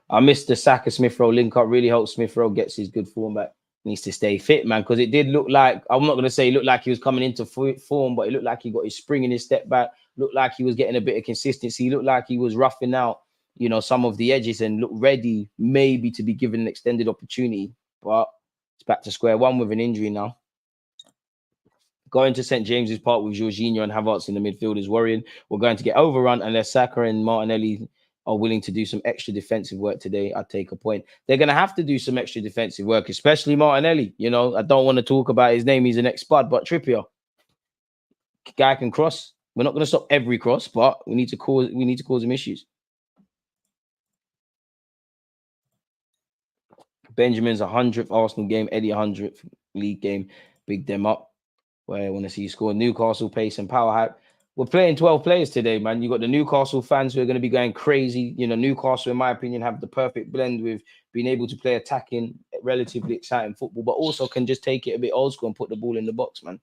I missed the Saka Smith Rowe link up. Really hope Smith Rowe gets his good form back. Needs to stay fit, man, because it did look like, I'm not going to say it looked like he was coming into form, but it looked like he got his spring in his step back. Looked like he was getting a bit of consistency. Looked like he was roughing out, some of the edges and looked ready maybe to be given an extended opportunity. But it's back to square one with an injury now. Going to St. James's Park with Jorginho and Havertz in the midfield is worrying. We're going to get overrun unless Saka and Martinelli are willing to do some extra defensive work today. I take a point. They're going to have to do some extra defensive work, especially Martinelli. I don't want to talk about his name. He's an ex-spud, but Trippier. Guy can cross. We're not going to stop every cross, but we need to cause him issues. Benjamin's 100th Arsenal game, Eddie 100th league game. Big them up. Where I want to see you score. Newcastle pace and power hype. We're playing 12 players today, man. You got the Newcastle fans who are going to be going crazy. Newcastle, in my opinion, have the perfect blend with being able to play attacking, relatively exciting football, but also can just take it a bit old school and put the ball in the box, man.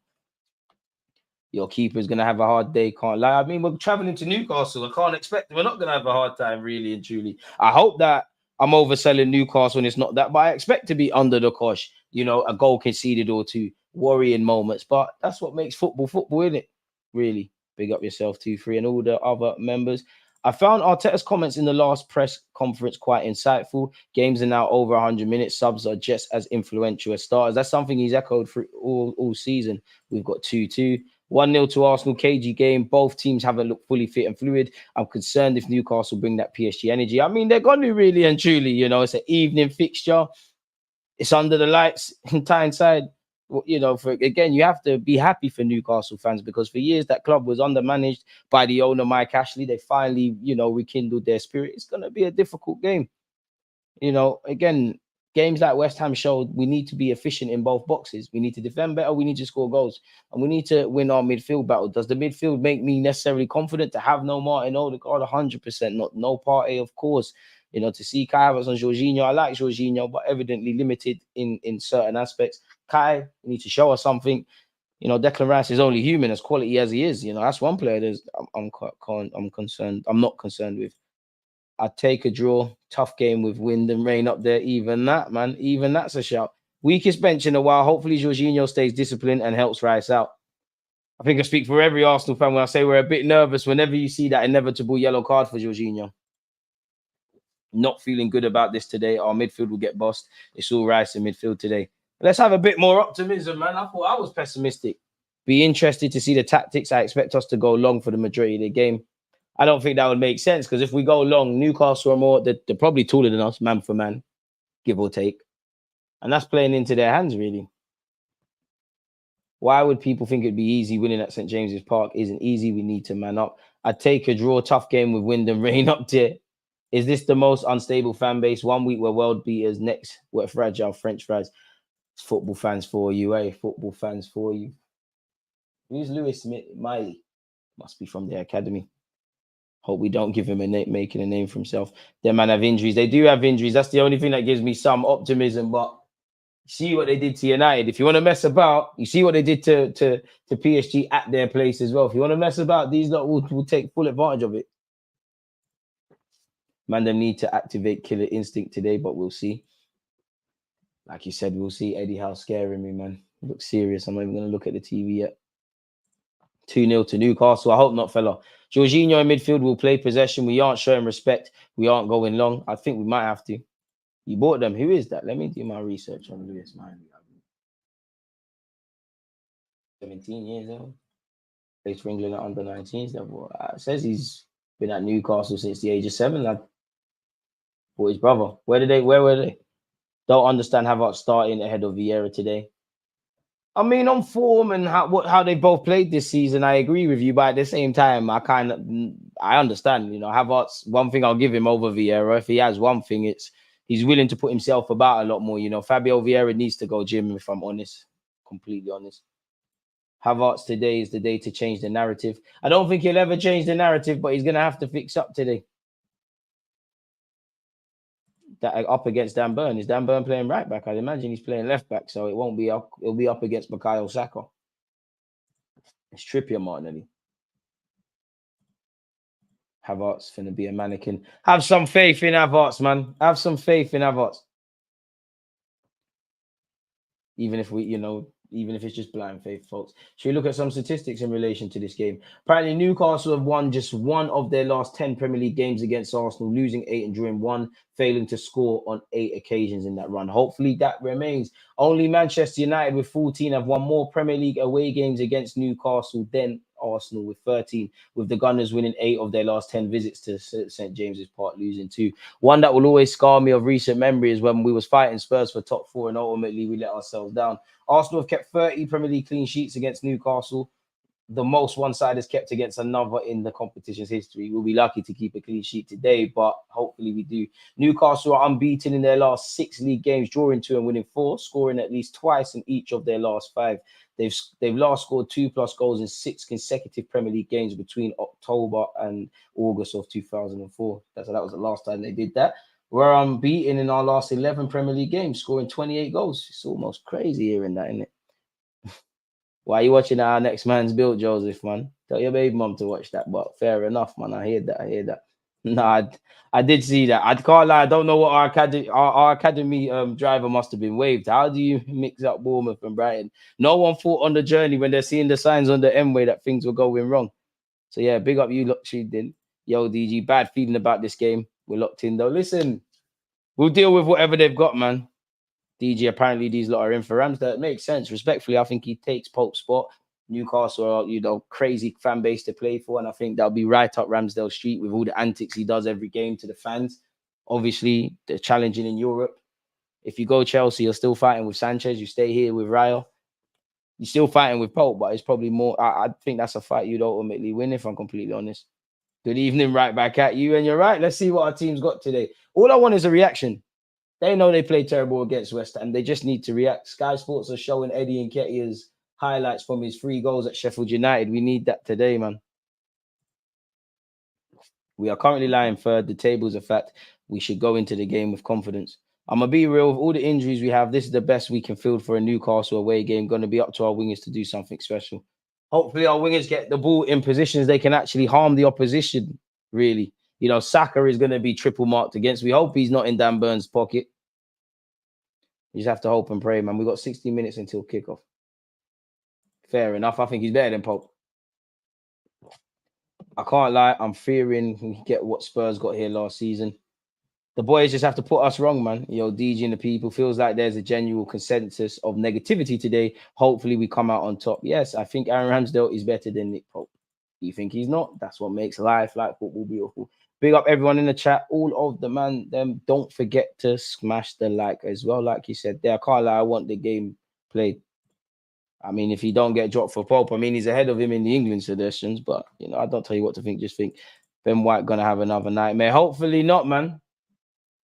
Your keeper's going to have a hard day, can't lie. I mean, we're traveling to Newcastle. I can't expect we're not going to have a hard time, really and truly. I hope that I'm overselling Newcastle and it's not that, but I expect to be under the cosh, a goal conceded or two, worrying moments. But that's what makes football, isn't it? Really. Big up yourself, 2-3, and all the other members. I found Arteta's comments in the last press conference quite insightful. Games are now over 100 minutes. Subs are just as influential as starters. That's something he's echoed through all season. We've got 2-2. 1-0 to Arsenal, cagey game. Both teams haven't looked fully fit and fluid. I'm concerned if Newcastle bring that PSG energy. I mean, they're going to really and truly, it's an evening fixture. It's under the lights in Tyneside. You have to be happy for Newcastle fans because for years that club was undermanaged by the owner, Mike Ashley. They finally, rekindled their spirit. It's going to be a difficult game. Again, games like West Ham showed we need to be efficient in both boxes. We need to defend better. We need to score goals. And we need to win our midfield battle. Does the midfield make me necessarily confident to have no Martin Odegaard? 100%. Not no Partey, of course. To see Kai Havertz on Jorginho. I like Jorginho, but evidently limited in certain aspects. Kai, you need to show us something. Declan Rice is only human, as quality as he is. That's one player I'm concerned. I'm not concerned with. I'd take a draw. Tough game with wind and rain up there. Even that, man. Even that's a shout. Weakest bench in a while. Hopefully Jorginho stays disciplined and helps Rice out. I think I speak for every Arsenal fan when I say we're a bit nervous whenever you see that inevitable yellow card for Jorginho. Not feeling good about this today. Our midfield will get bossed. It's all Rice in midfield today. Let's have a bit more optimism, man. I thought I was pessimistic. Be interested to see the tactics. I expect us to go long for the majority of the game. I don't think that would make sense because if we go long, Newcastle are more, they're probably taller than us, man for man, give or take. And that's playing into their hands, really. Why would people think it'd be easy winning at St. James's Park? Isn't easy. We need to man up. I'd take a draw. Tough game with wind and rain up there. Is this the most unstable fan base? 1 week we're world beaters. Next, we're fragile French fries. It's football fans for you, eh? Football fans for you. Who's Lewis Smith? Miley. Must be from the academy. Hope we don't give him a name, making a name for himself. Them man have injuries. They do have injuries. That's the only thing that gives me some optimism. But see what they did to United. If you want to mess about, you see what they did to PSG at their place as well. If you want to mess about, these lot will take full advantage of it. Man, them need to activate killer instinct today, but we'll see. Like you said, we'll see. Eddie Howe scaring me, man. He looks serious. I'm not even going to look at the TV yet. 2-0 to Newcastle. I hope not, fella. Jorginho in midfield will play possession. We aren't showing respect. We aren't going long. I think we might have to. You bought them. Who is that? Let me do my research on Lewis. 17 years old. Plays for England at under 19s level. It says he's been at Newcastle since the age of 7, lad. Bought his brother. Where were they? Don't understand Havertz starting ahead of Vieira today. I mean, on form and how they both played this season, I agree with you. But at the same time, I understand. You know, Havertz. One thing I'll give him over Vieira, if he has one thing, it's he's willing to put himself about a lot more. You know, Fabio Vieira needs to go gym. If I'm honest, completely honest. Havertz today is the day to change the narrative. I don't think he'll ever change the narrative, but he's gonna have to fix up today. That up against Dan Burn. Is Dan Burn playing right back? I'd imagine he's playing left back, so it won't be up. It'll be up against Bukayo Saka. It's Trippier, Martinelli. Havertz finna be a mannequin. Have some faith in Havertz, man. Have some faith in Havertz. Even if even if it's just blind faith, folks. Should we look at some statistics in relation to this game? Apparently, Newcastle have won just one of their last 10 Premier League games against Arsenal, losing 8 and drawing 1, failing to score on 8 occasions in that run. Hopefully, that remains. Only Manchester United with 14 have won more Premier League away games against Newcastle than Arsenal with 13, with the Gunners winning 8 of their last 10 visits to St James's Park, losing 2. One that will always scar me of recent memory is when we was fighting Spurs for top 4 and ultimately we let ourselves down. Arsenal have kept 30 Premier League clean sheets against Newcastle, the most one side has kept against another in the competition's history. We'll be lucky to keep a clean sheet today, but hopefully we do. Newcastle are unbeaten in their last 6 league games, drawing 2 and winning 4, scoring at least twice in each of their last 5. They've last scored 2+ goals in 6 consecutive Premier League games between October and August of 2004. That was the last time they did that. We're unbeaten in our last 11 Premier League games, scoring 28 goals. It's almost crazy hearing that, isn't it? Why are you watching Our Next Man's Built, Joseph, man? Tell your baby mum to watch that, but fair enough, man. I hear that. No, I did see that. I can't lie. I don't know what our academy driver must have been waved. How do you mix up Bournemouth and Brighton? No one thought on the journey when they're seeing the signs on the M-way that things were going wrong. So, yeah, big up you, she did. Yo, DG, bad feeling about this game. We're locked in, though. Listen, we'll deal with whatever they've got, man. DG, apparently these lot are in for Ramsdale. It makes sense. Respectfully, I think he takes Pope's spot. Newcastle are, crazy fan base to play for, and I think that'll be right up Ramsdale Street with all the antics he does every game to the fans. Obviously, they're challenging in Europe. If you go Chelsea, you're still fighting with Sanchez. You stay here with Raya. You're still fighting with Pope, but it's probably more. I think that's a fight you'd ultimately win, if I'm completely honest. Good evening, right back at you. And you're right. Let's see what our team's got today. All I want is a reaction. They know they played terrible against West Ham. They just need to react. Sky Sports are showing Eddie Nketiah's highlights from his 3 goals at Sheffield United. We need that today, man. We are currently lying third. The table's a fact. We should go into the game with confidence. I'm going to be real. With all the injuries we have, this is the best we can field for a Newcastle away game. Going to be up to our wingers to do something special. Hopefully our wingers get the ball in positions they can actually harm the opposition, really. Saka is going to be triple marked against. We hope he's not in Dan Burns' pocket. You just have to hope and pray, man. We've got 60 minutes until kickoff. Fair enough. I think he's better than Pope. I can't lie. I'm fearing we get what Spurs got here last season. The boys just have to put us wrong, man. DG and the people. Feels like there's a genuine consensus of negativity today. Hopefully we come out on top. Yes, I think Aaron Ramsdale is better than Nick Pope. You think he's not? That's what makes life like football beautiful. Big up everyone in the chat. All of them. Don't forget to smash the like as well. Like you said there, I can't lie. I want the game played. I mean, if he don't get dropped for Pope, I mean, he's ahead of him in the England suggestions. But, I don't tell you what to think. Just think Ben White going to have another nightmare. Hopefully not, man.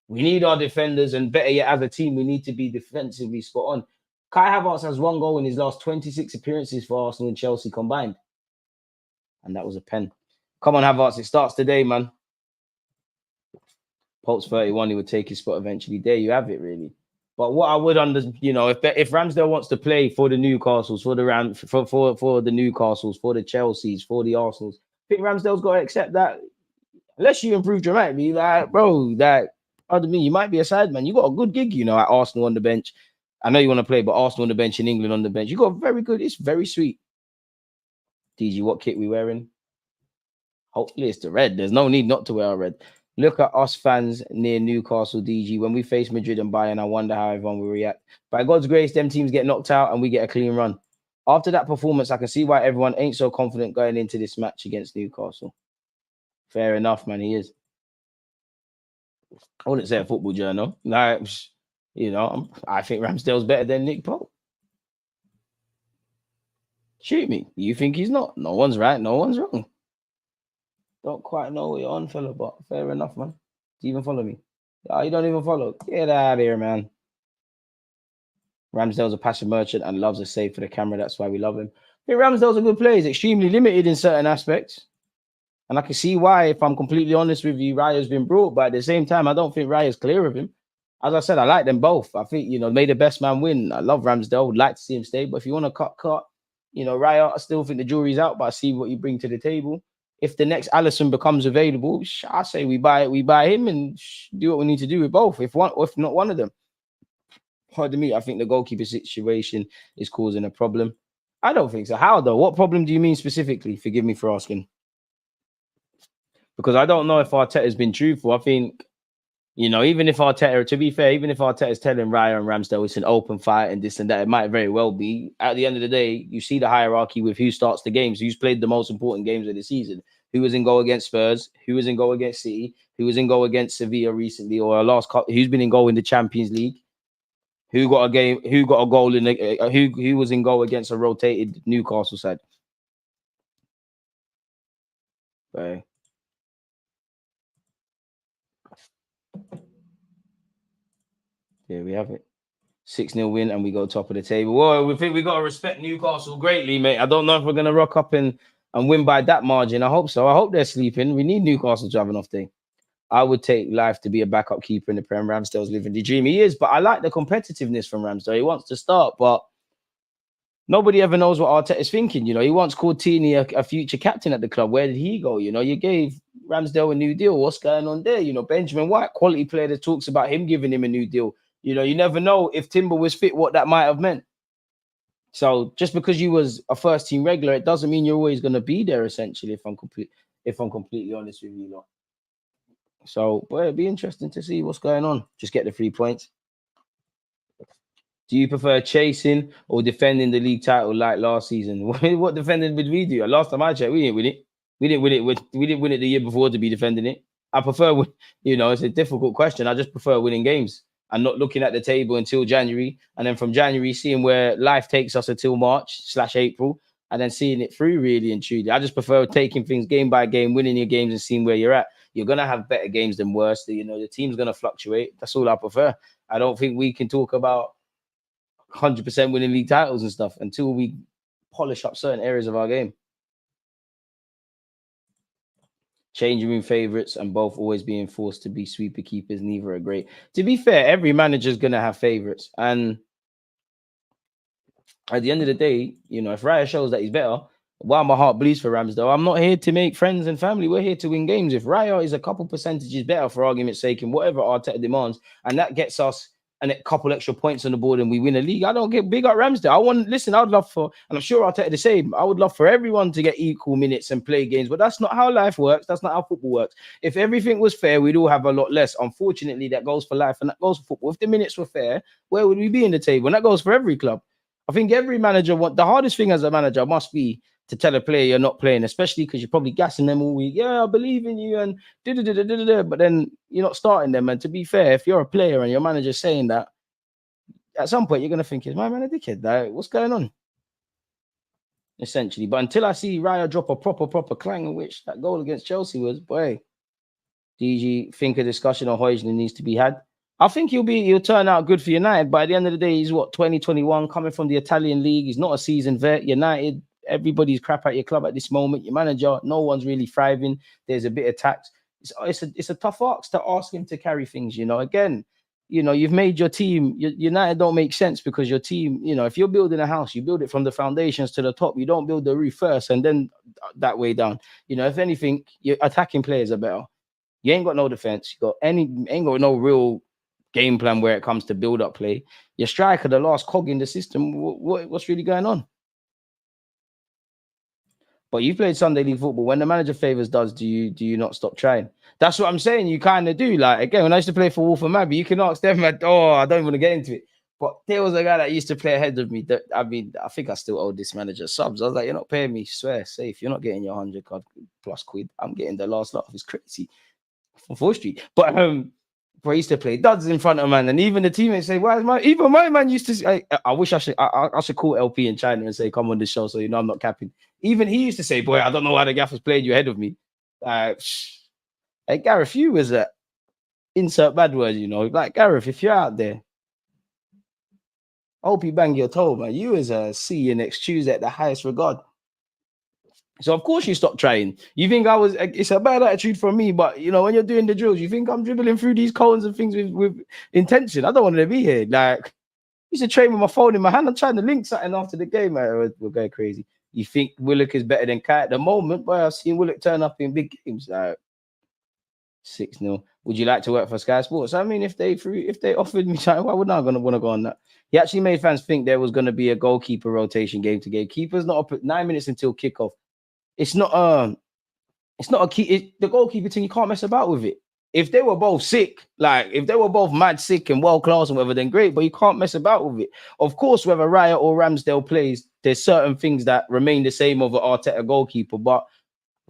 We need our defenders. And better yet, as a team, we need to be defensively spot on. Kai Havertz has 1 goal in his last 26 appearances for Arsenal and Chelsea combined. And that was a pen. Come on, Havertz. It starts today, man. Pope's 31. He would take his spot eventually. There you have it, really. But what I would if Ramsdale wants to play for the Newcastles, for the Newcastles, for the Chelseas, for the Arsenals, I think Ramsdale's got to accept that. Unless you improve dramatically, pardon me, you might be a side man. You got a good gig, at Arsenal on the bench. I know you want to play, but Arsenal on the bench in England on the bench, you got very good. It's very sweet. DG, what kit we wearing? Hopefully it's the red. There's no need not to wear a red. Look at us fans near Newcastle, DG. When we face Madrid and Bayern, I wonder how everyone will react. By God's grace, them teams get knocked out and we get a clean run. After that performance, I can see why everyone ain't so confident going into this match against Newcastle. Fair enough, man. He is. I wouldn't say a football journal. Like, you know, I think Ramsdale's better than Nick Pope. Shoot me. You think he's not? No one's right. No one's wrong. Don't quite know what you're on, fella, but fair enough, man. Do you even follow me? Oh, you don't even follow. Get out of here, man. Ramsdale's a passion merchant and loves a save for the camera. That's why we love him. I think Ramsdale's a good player. He's extremely limited in certain aspects. And I can see why, if I'm completely honest with you, Raya's been brought. But at the same time, I don't think Raya's clear of him. As I said, I like them both. I think, you know, may the best man win. I love Ramsdale. Would like to see him stay. But if you want to cut, you know, Raya, I still think the jury's out. But I see what you bring to the table. If the next Alisson becomes available, I say we buy him and do what we need to do with both. If not one of them. Pardon me, I think the goalkeeper situation is causing a problem. I don't think so. How though? What problem do you mean specifically? Forgive me for asking. Because I don't know if Arteta's been truthful. I think, you know, even if Arteta, to be fair, even if Arteta's telling Raya and Ramsdale it's an open fight and this and that, it might very well be. At the end of the day, you see the hierarchy with who starts the games, who's played the most important games of the season, who was in goal against Spurs, who was in goal against City, who was in goal against Sevilla recently, or who's been in goal in the Champions League, who got a goal in the, who was in goal against a rotated Newcastle side. Right. Here we have it. 6-0 win and we go top of the table. Well, we think we got to respect Newcastle greatly, mate. I don't know if we're going to rock up and win by that margin. I hope so. I hope they're sleeping. We need Newcastle to have an off day. I would take life to be a backup keeper in the Prem. Ramsdale's living the dream. He is, but I like the competitiveness from Ramsdale. He wants to start, but nobody ever knows what Arteta is thinking. You know, he once called Tierney a future captain at the club. Where did he go? You know, you gave Ramsdale a new deal. What's going on there? You know, Benjamin White, quality player that talks about him giving him a new deal. You know, you never know if Timber was fit, what that might have meant. So just because you was a first team regular, it doesn't mean you're always going to be there, essentially, if I'm completely honest with you lot. So, well, it'd be interesting to see what's going on. Just get the 3 points. Do you prefer chasing or defending the league title like last season? What defending did we do? Last time I checked, we didn't win it. We didn't win it the year before to be defending it. I prefer, you know, it's a difficult question. I just prefer winning games and not looking at the table until January. And then from January, seeing where life takes us until March/April, and then seeing it through really and truly. I just prefer taking things game by game, winning your games and seeing where you're at. You're going to have better games than worse. You know, the team's going to fluctuate. That's all I prefer. I don't think we can talk about 100% winning league titles and stuff until we polish up certain areas of our game. Changing room favourites and both always being forced to be sweeper keepers. Neither are great. To be fair, every manager's going to have favourites. And at the end of the day, you know, if Raya shows that he's better, while my heart bleeds for Ramsdale, I'm not here to make friends and family. We're here to win games. If Raya is a couple percentages better, for argument's sake, in whatever Arteta demands, and that gets us a couple extra points on the board and we win a league, I don't get big up Ramsdale. I'd love for, and I'm sure Arteta the same, I would love for everyone to get equal minutes and play games, but that's not how life works. That's not how football works. If everything was fair, we'd all have a lot less. Unfortunately, that goes for life and that goes for football. If the minutes were fair, where would we be in the table? And that goes for every club. I think every manager, the hardest thing as a manager must be to tell a player you're not playing, especially because you're probably gassing them all week. Yeah, I believe in you and but then you're not starting them. And to be fair, if you're a player and your manager's saying that, at some point you're going to think, is my man a dickhead? Like, what's going on? Essentially. But until I see Raya drop a proper clang, which that goal against Chelsea was, boy, DG, think a discussion on Højlund needs to be had. I think he'll turn out good for United, but at the end of the day, he's 2021, coming from the Italian league. He's not a seasoned vet. United, everybody's crap at your club at this moment. Your manager, no one's really thriving. There's a bit of tax. It's a tough ask to ask him to carry things, you know. Again, you know, you've made your team, United don't make sense because your team, you know, if you're building a house, you build it from the foundations to the top. You don't build the roof first and then that way down. You know, if anything, your attacking players are better. You ain't got no defense. Ain't got no real game plan where it comes to build up play. Your striker, the last cog in the system. What's really going on? But you played Sunday League football. When the manager favours do you not stop trying? That's what I'm saying. You kind of do. Like, again, when I used to play for Wolf and Abbey, you can ask them, I don't want to get into it. But there was a guy that used to play ahead of me. I think I still owe this manager subs. I was like, you're not paying me, swear, safe. You're not getting your 100 plus quid. I'm getting the last lot. It's crazy. From 4th Street. But I used to play duds in front of man. And even the teammates say, why is my man used to say, I wish I should call LP in China and say, come on this show so you know I'm not capping. Even he used to say, boy, I don't know why the gaffers played you ahead of me. Hey, Gareth, you was a insert bad word, you know. Like, Gareth, if you're out there, I hope you bang your toe, man. You as a see you next Tuesday at the highest regard. So, of course, you stop trying. You think it's a bad attitude from me, but, you know, when you're doing the drills, you think I'm dribbling through these cones and things with intention. I don't want to be here. Like, I used to train with my phone in my hand. I'm trying to link something after the game, man. We're going crazy. You think Willock is better than Kai at the moment? But I've seen Willock turn up in big games. Like 6-0. Would you like to work for Sky Sports? I mean, if they offered me something, why would I want to go on that? He actually made fans think there was going to be a goalkeeper rotation game to game. Keeper's not up at 9 minutes until kickoff. It's not a key. The goalkeeper thing, you can't mess about with it. If they were both sick, like if they were both mad sick and world class and whatever, then great, but you can't mess about with it. Of course, whether Raya or Ramsdale plays, there's certain things that remain the same over Arteta goalkeeper, but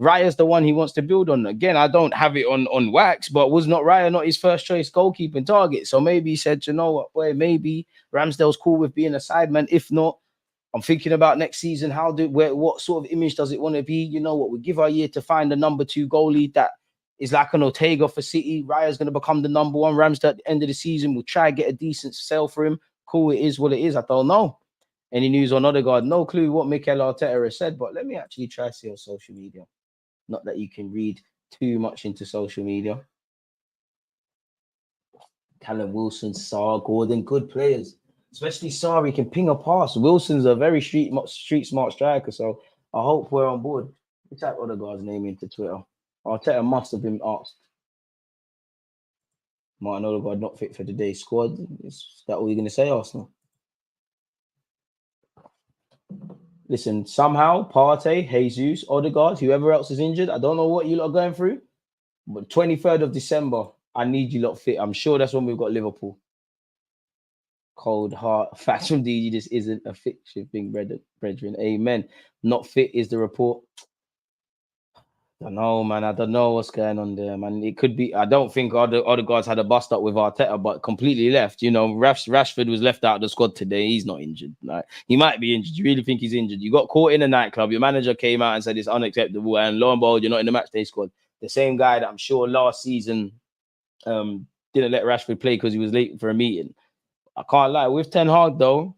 Raya's the one he wants to build on. Again, I don't have it on wax, but was not Raya not his first choice goalkeeping target? So maybe he said, you know what, boy, maybe Ramsdale's cool with being a sideman. If not, I'm thinking about next season. What sort of image does it want to be? You know what? We give our year to find the number 2 goalie that is like an Ortega for City. Raya's going to become the number 1. Ramsdale at the end of the season, we'll try and get a decent sale for him. Cool, it is what it is. I don't know. Any news on Odegaard? No clue what Mikel Arteta has said, but let me actually try to see on social media. Not that you can read too much into social media. Callum Wilson, Sarr, Gordon, good players. Especially Sarr, he can ping a pass. Wilson's a very street smart striker, so I hope we're on board. We type Odegaard's name into Twitter. Arteta must have been asked. Martin Odegaard not fit for today's squad. Is that all you're going to say, Arsenal? Listen, somehow, Partey, Jesus, Odegaard, whoever else is injured, I don't know what you lot are going through, but 23rd of December, I need you lot fit. I'm sure that's when we've got Liverpool. Cold heart. Facts from DG, this isn't a fiction thing, brethren. Amen. Not fit is the report. I don't know, man. I don't know what's going on there, man. It could be. I don't think Odegaard's had a bust up with Arteta, but completely left. You know, Rashford was left out of the squad today. He's not injured. Like, he might be injured. You really think he's injured? You got caught in a nightclub. Your manager came out and said it's unacceptable, and lo and behold, you're not in the matchday squad. The same guy that I'm sure last season didn't let Rashford play because he was late for a meeting. I can't lie. With Ten Hag, though,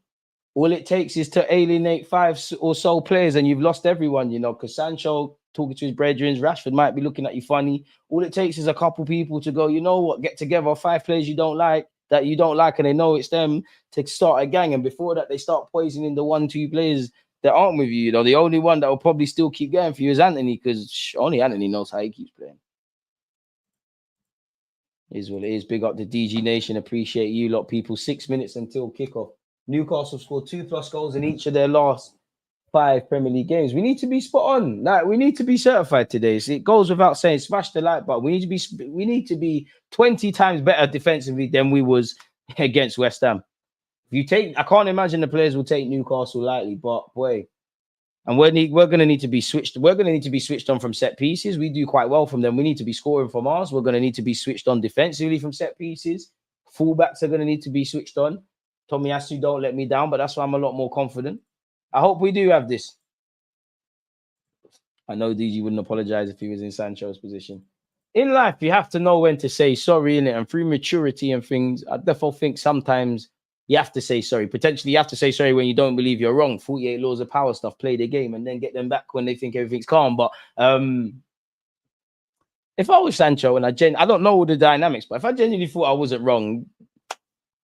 all it takes is to alienate 5 or so players, and you've lost everyone. You know, because Sancho talking to his brethren, Rashford might be looking at you funny. All it takes is a couple people to go, you know what, get together, 5 players you don't like, and they know it's them, to start a gang. And before that, they start poisoning the 1-2 players that aren't with you. You know, the only one that will probably still keep going for you is Anthony, because only Anthony knows how he keeps playing. Is what it is. Big up the DG Nation. Appreciate you lot, people. 6 minutes until kickoff. Newcastle scored 2+ goals in each of their last 5 Premier League games. We need to be spot on. Like, we need to be certified today. So it goes without saying. Smash the like button. We need to be 20 times better defensively than we was against West Ham. I can't imagine the players will take Newcastle lightly, but boy. And we're going to need to be switched. We're going to need to be switched on from set pieces. We do quite well from them. We need to be scoring from ours. We're going to need to be switched on defensively from set pieces. Fullbacks are going to need to be switched on. Tomiyasu, don't let me down, but that's why I'm a lot more confident. I hope we do have this. I know DG wouldn't apologize if he was in Sancho's position. In life, you have to know when to say sorry, innit? And through maturity and things, I definitely think sometimes you have to say sorry. Potentially, you have to say sorry when you don't believe you're wrong. 48 laws of power stuff, play the game and then get them back when they think everything's calm. But if I was Sancho and I don't know all the dynamics, but if I genuinely thought I wasn't wrong,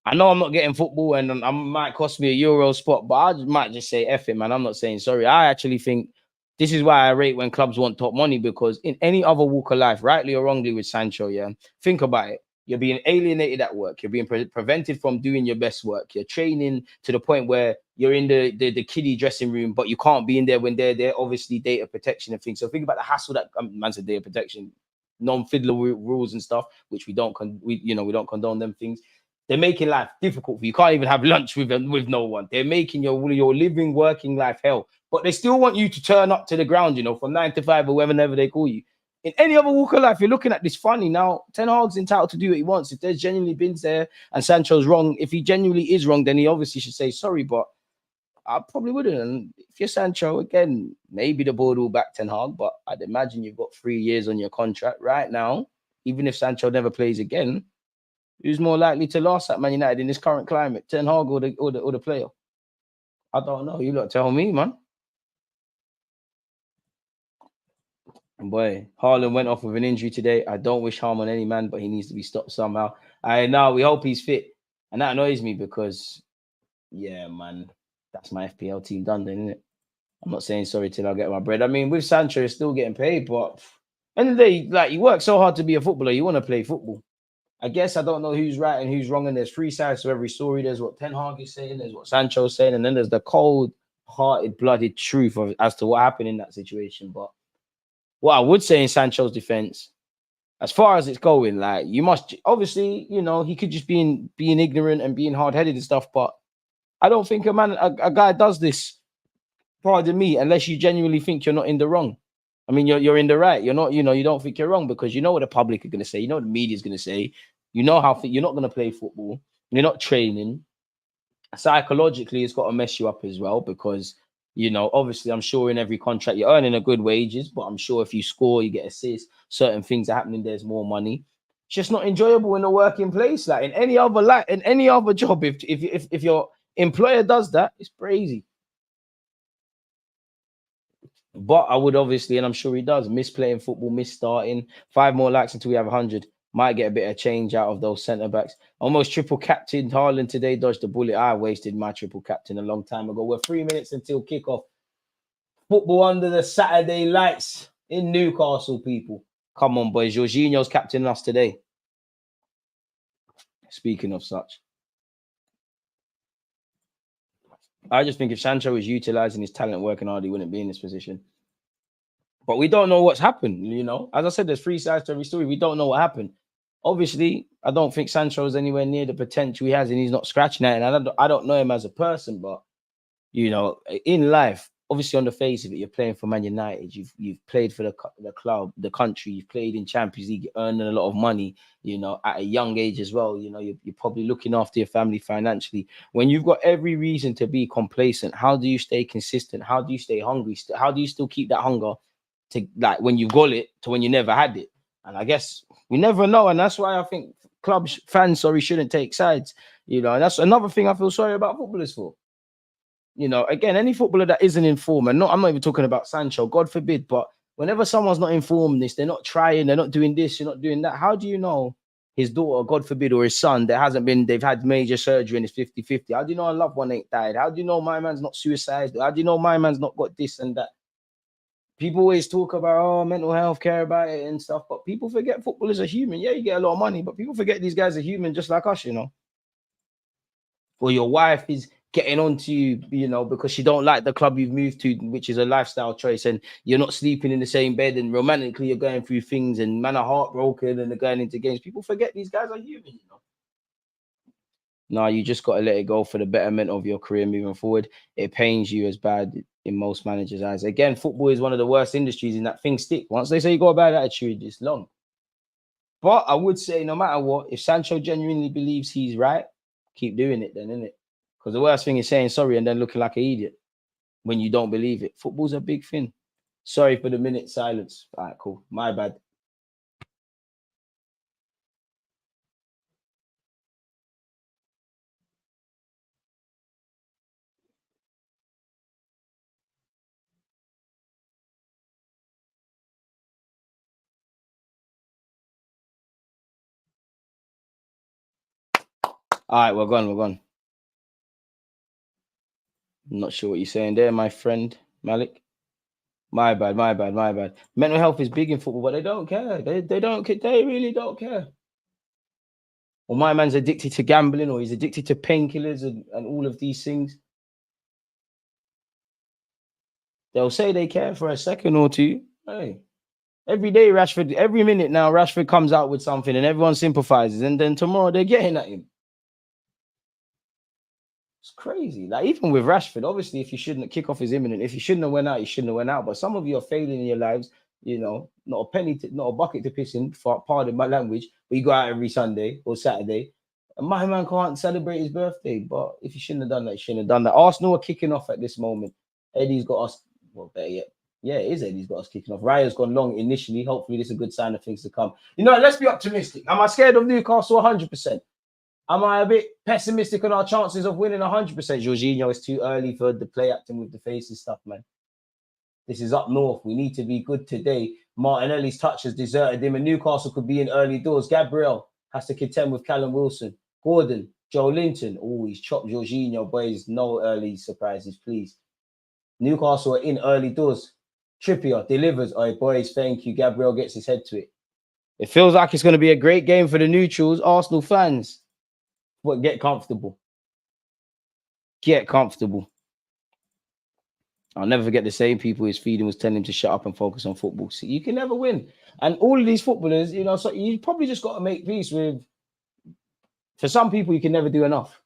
I know I'm not getting football and I might cost me a Euro spot, but I might just say F it, man. I'm not saying sorry. I actually think this is why I rate when clubs want top money, because in any other walk of life, rightly or wrongly with Sancho, yeah, think about it. You're being alienated at work. You're being prevented from doing your best work. You're training to the point where you're in the kiddie dressing room, but you can't be in there when they're there. Obviously, data protection and things. So think about the hassle that man said data protection, non-fiddler rules and stuff, which we don't condone them things. They're making life difficult for you. You can't even have lunch with no one. They're making your living, working life hell. But they still want you to turn up to the ground, from 9 to 5 or whenever they call you. In any other walk of life, you're looking at this funny. Now, Ten Hag's entitled to do what he wants. If there's genuinely bins there and Sancho's wrong, if he genuinely is wrong, then he obviously should say sorry. But I probably wouldn't. And if you're Sancho, again, maybe the board will back Ten Hag, but I'd imagine you've got 3 years on your contract right now. Even if Sancho never plays again, who's more likely to last at Man United in this current climate, Ten Hag or the player? I don't know. You lot tell me, man. Boy, Haaland went off with an injury today. I don't wish harm on any man, but he needs to be stopped somehow. We hope he's fit. And that annoys me because, yeah, man, that's my FPL team done then, isn't it? I'm not saying sorry till I get my bread. I mean, with Sancho, he's still getting paid, but end of the day, like, you work so hard to be a footballer, you want to play football. I guess I don't know who's right and who's wrong, and there's 3 sides to every story. There's what Ten Hag is saying, there's what Sancho's saying, and then there's the cold-hearted, blooded truth as to what happened in that situation. But what I would say in Sancho's defense, as far as it's going, like, you must obviously, he could just be being ignorant and being hard-headed and stuff, but I don't think a guy does this, pardon me, unless you genuinely think you're not in the wrong. I mean, you're in the right. You're not, you don't think you're wrong because you know what the public are going to say. You know what the media is going to say. You know how you're not going to play football. You're not training. Psychologically, it's got to mess you up as well because, obviously, I'm sure in every contract you're earning a good wages, but I'm sure if you score, you get assists, certain things are happening, there's more money. It's just not enjoyable in a working place. Like in any other job, if your employer does that, it's crazy. But I would obviously, and I'm sure he does, miss playing football, miss starting. 5 more likes until we have 100. Might get a bit of change out of those centre backs. Almost triple captain Haaland today, dodged the bullet. I wasted my triple captain a long time ago. We're 3 minutes until kickoff. Football under the Saturday lights in Newcastle, people. Come on, boys. Jorginho's captaining us today. Speaking of such, I just think if Sancho was utilising his talent working hard, he wouldn't be in this position. But we don't know what's happened, As I said, there's 3 sides to every story. We don't know what happened. Obviously, I don't think Sancho is anywhere near the potential he has, and he's not scratching at it. And I don't know him as a person, but, in life, obviously on the face of it, you're playing for Man United. You've played for the club, the country. You've played in Champions League, earning a lot of money, at a young age as well. You're probably looking after your family financially. When you've got every reason to be complacent, how do you stay consistent? How do you stay hungry? How do you still keep that hunger to, like, when you've got it to when you never had it? And I guess we never know. And that's why I think fans shouldn't take sides, and that's another thing I feel sorry about footballers for. Again, any footballer that isn't informed, and I'm not even talking about Sancho, God forbid, but whenever someone's not informed they're not trying, they're not doing this, you're not doing that. How do you know his daughter, God forbid, or his son, they've had major surgery and it's 50-50? How do you know a loved one ain't died? How do you know my man's not suicidal? How do you know my man's not got this and that? People always talk about, mental health, care about it and stuff, but people forget footballers are human. Yeah, you get a lot of money, but people forget these guys are human just like us, Or your wife is getting on to you, because she don't like the club you've moved to, which is a lifestyle choice, and you're not sleeping in the same bed, and romantically you're going through things, and man are heartbroken, and they're going into games. People forget these guys are human, No, you just got to let it go for the betterment of your career moving forward. It pains you as bad in most managers' eyes. Again, football is one of the worst industries in that things stick. Once they say you got a bad attitude, it's long. But I would say no matter what, if Sancho genuinely believes he's right, keep doing it then, innit? Because the worst thing is saying sorry and then looking like an idiot when you don't believe it. Football's a big thing. Sorry for the minute silence. All right, cool. My bad. All right, we're gone. I'm not sure what you're saying there, my friend Malik. My bad. Mental health is big in football, but they don't care. They really don't care. or my man's addicted to gambling, or he's addicted to painkillers and all of these things. They'll say they care for a second or two. Hey, every day Rashford, every minute now, Rashford comes out with something and everyone sympathizes, and then tomorrow they're getting at him. It's crazy. Like, even with Rashford, obviously, if you shouldn't, kick off is imminent. If you shouldn't have went out, you shouldn't have went out. But some of you are failing in your lives, you know, not a penny, not a bucket to piss in, pardon my language, but you go out every Sunday or Saturday. And my man can't celebrate his birthday. But if you shouldn't have done that, you shouldn't have done that. Arsenal are kicking off at this moment. Eddie's got us, well, better yet. Yeah, it is Eddie's got us kicking off. Raya's gone long initially. Hopefully, this is a good sign of things to come. You know, let's be optimistic. Am I scared of Newcastle? 100%. Am I a bit pessimistic on our chances of winning? 100%. Jorginho, it's too early for the play acting with the faces stuff, man. This is up north. We need to be good today. Martinelli's touch has deserted him, and Newcastle could be in early doors. Gabriel has to contend with Callum Wilson. Gordon, Joe Linton. Oh, he's chopped Jorginho, boys. No early surprises, please. Newcastle are in early doors. Trippier delivers. Oh, boys, thank you. Gabriel gets his head to it. It feels like it's going to be a great game for the neutrals. Arsenal fans, but get comfortable. Get comfortable. I'll never forget the same people his feeding was telling him to shut up and focus on football. See, you can never win. And all of these footballers, you know, so you probably just got to make peace with, for some people, you can never do enough.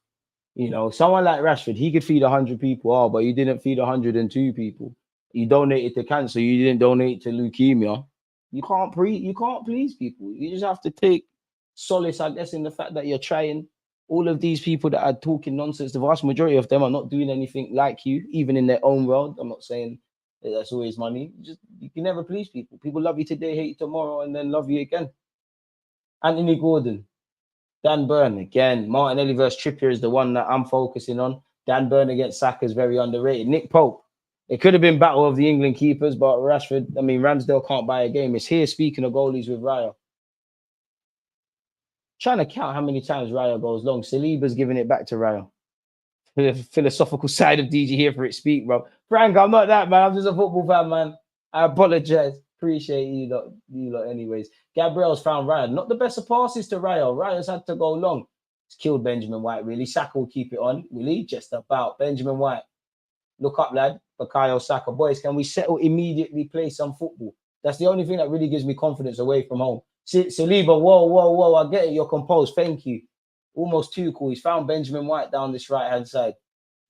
You know, someone like Rashford, he could feed 100 people. Oh, but you didn't feed 102 people. You donated to cancer. You didn't donate to leukemia. You can't please people. You just have to take solace, I guess, in the fact that you're trying. All of these people that are talking nonsense, the vast majority of them are not doing anything like you, even in their own world. I'm not saying that that's always money. You can never please people. People love you today, hate you tomorrow, and then love you again. Anthony Gordon, Dan Burn again. Martinelli versus Trippier is the one that I'm focusing on. Dan Burn against Saka is very underrated. Nick Pope. It could have been battle of the England keepers, but Ramsdale can't buy a game. It's here, speaking of goalies with Raya. Trying to count how many times Raya goes long. Saliba's giving it back to Raya. The philosophical side of DG here for it speak, bro. Frank, I'm not that, man. I'm just a football fan, man. I apologize. Appreciate you lot anyways. Gabriel's found Raya. Not the best of passes to Raya. Raya's had to go long. It's killed Benjamin White, really. Saka will keep it on. Will he? Just about. Benjamin White. Look up, lad. Bukayo Saka. Boys, can we settle immediately, play some football? That's the only thing that really gives me confidence away from home. Saliba, whoa, I get it. You're composed. Thank you. Almost too cool. He's found Benjamin White down this right-hand side.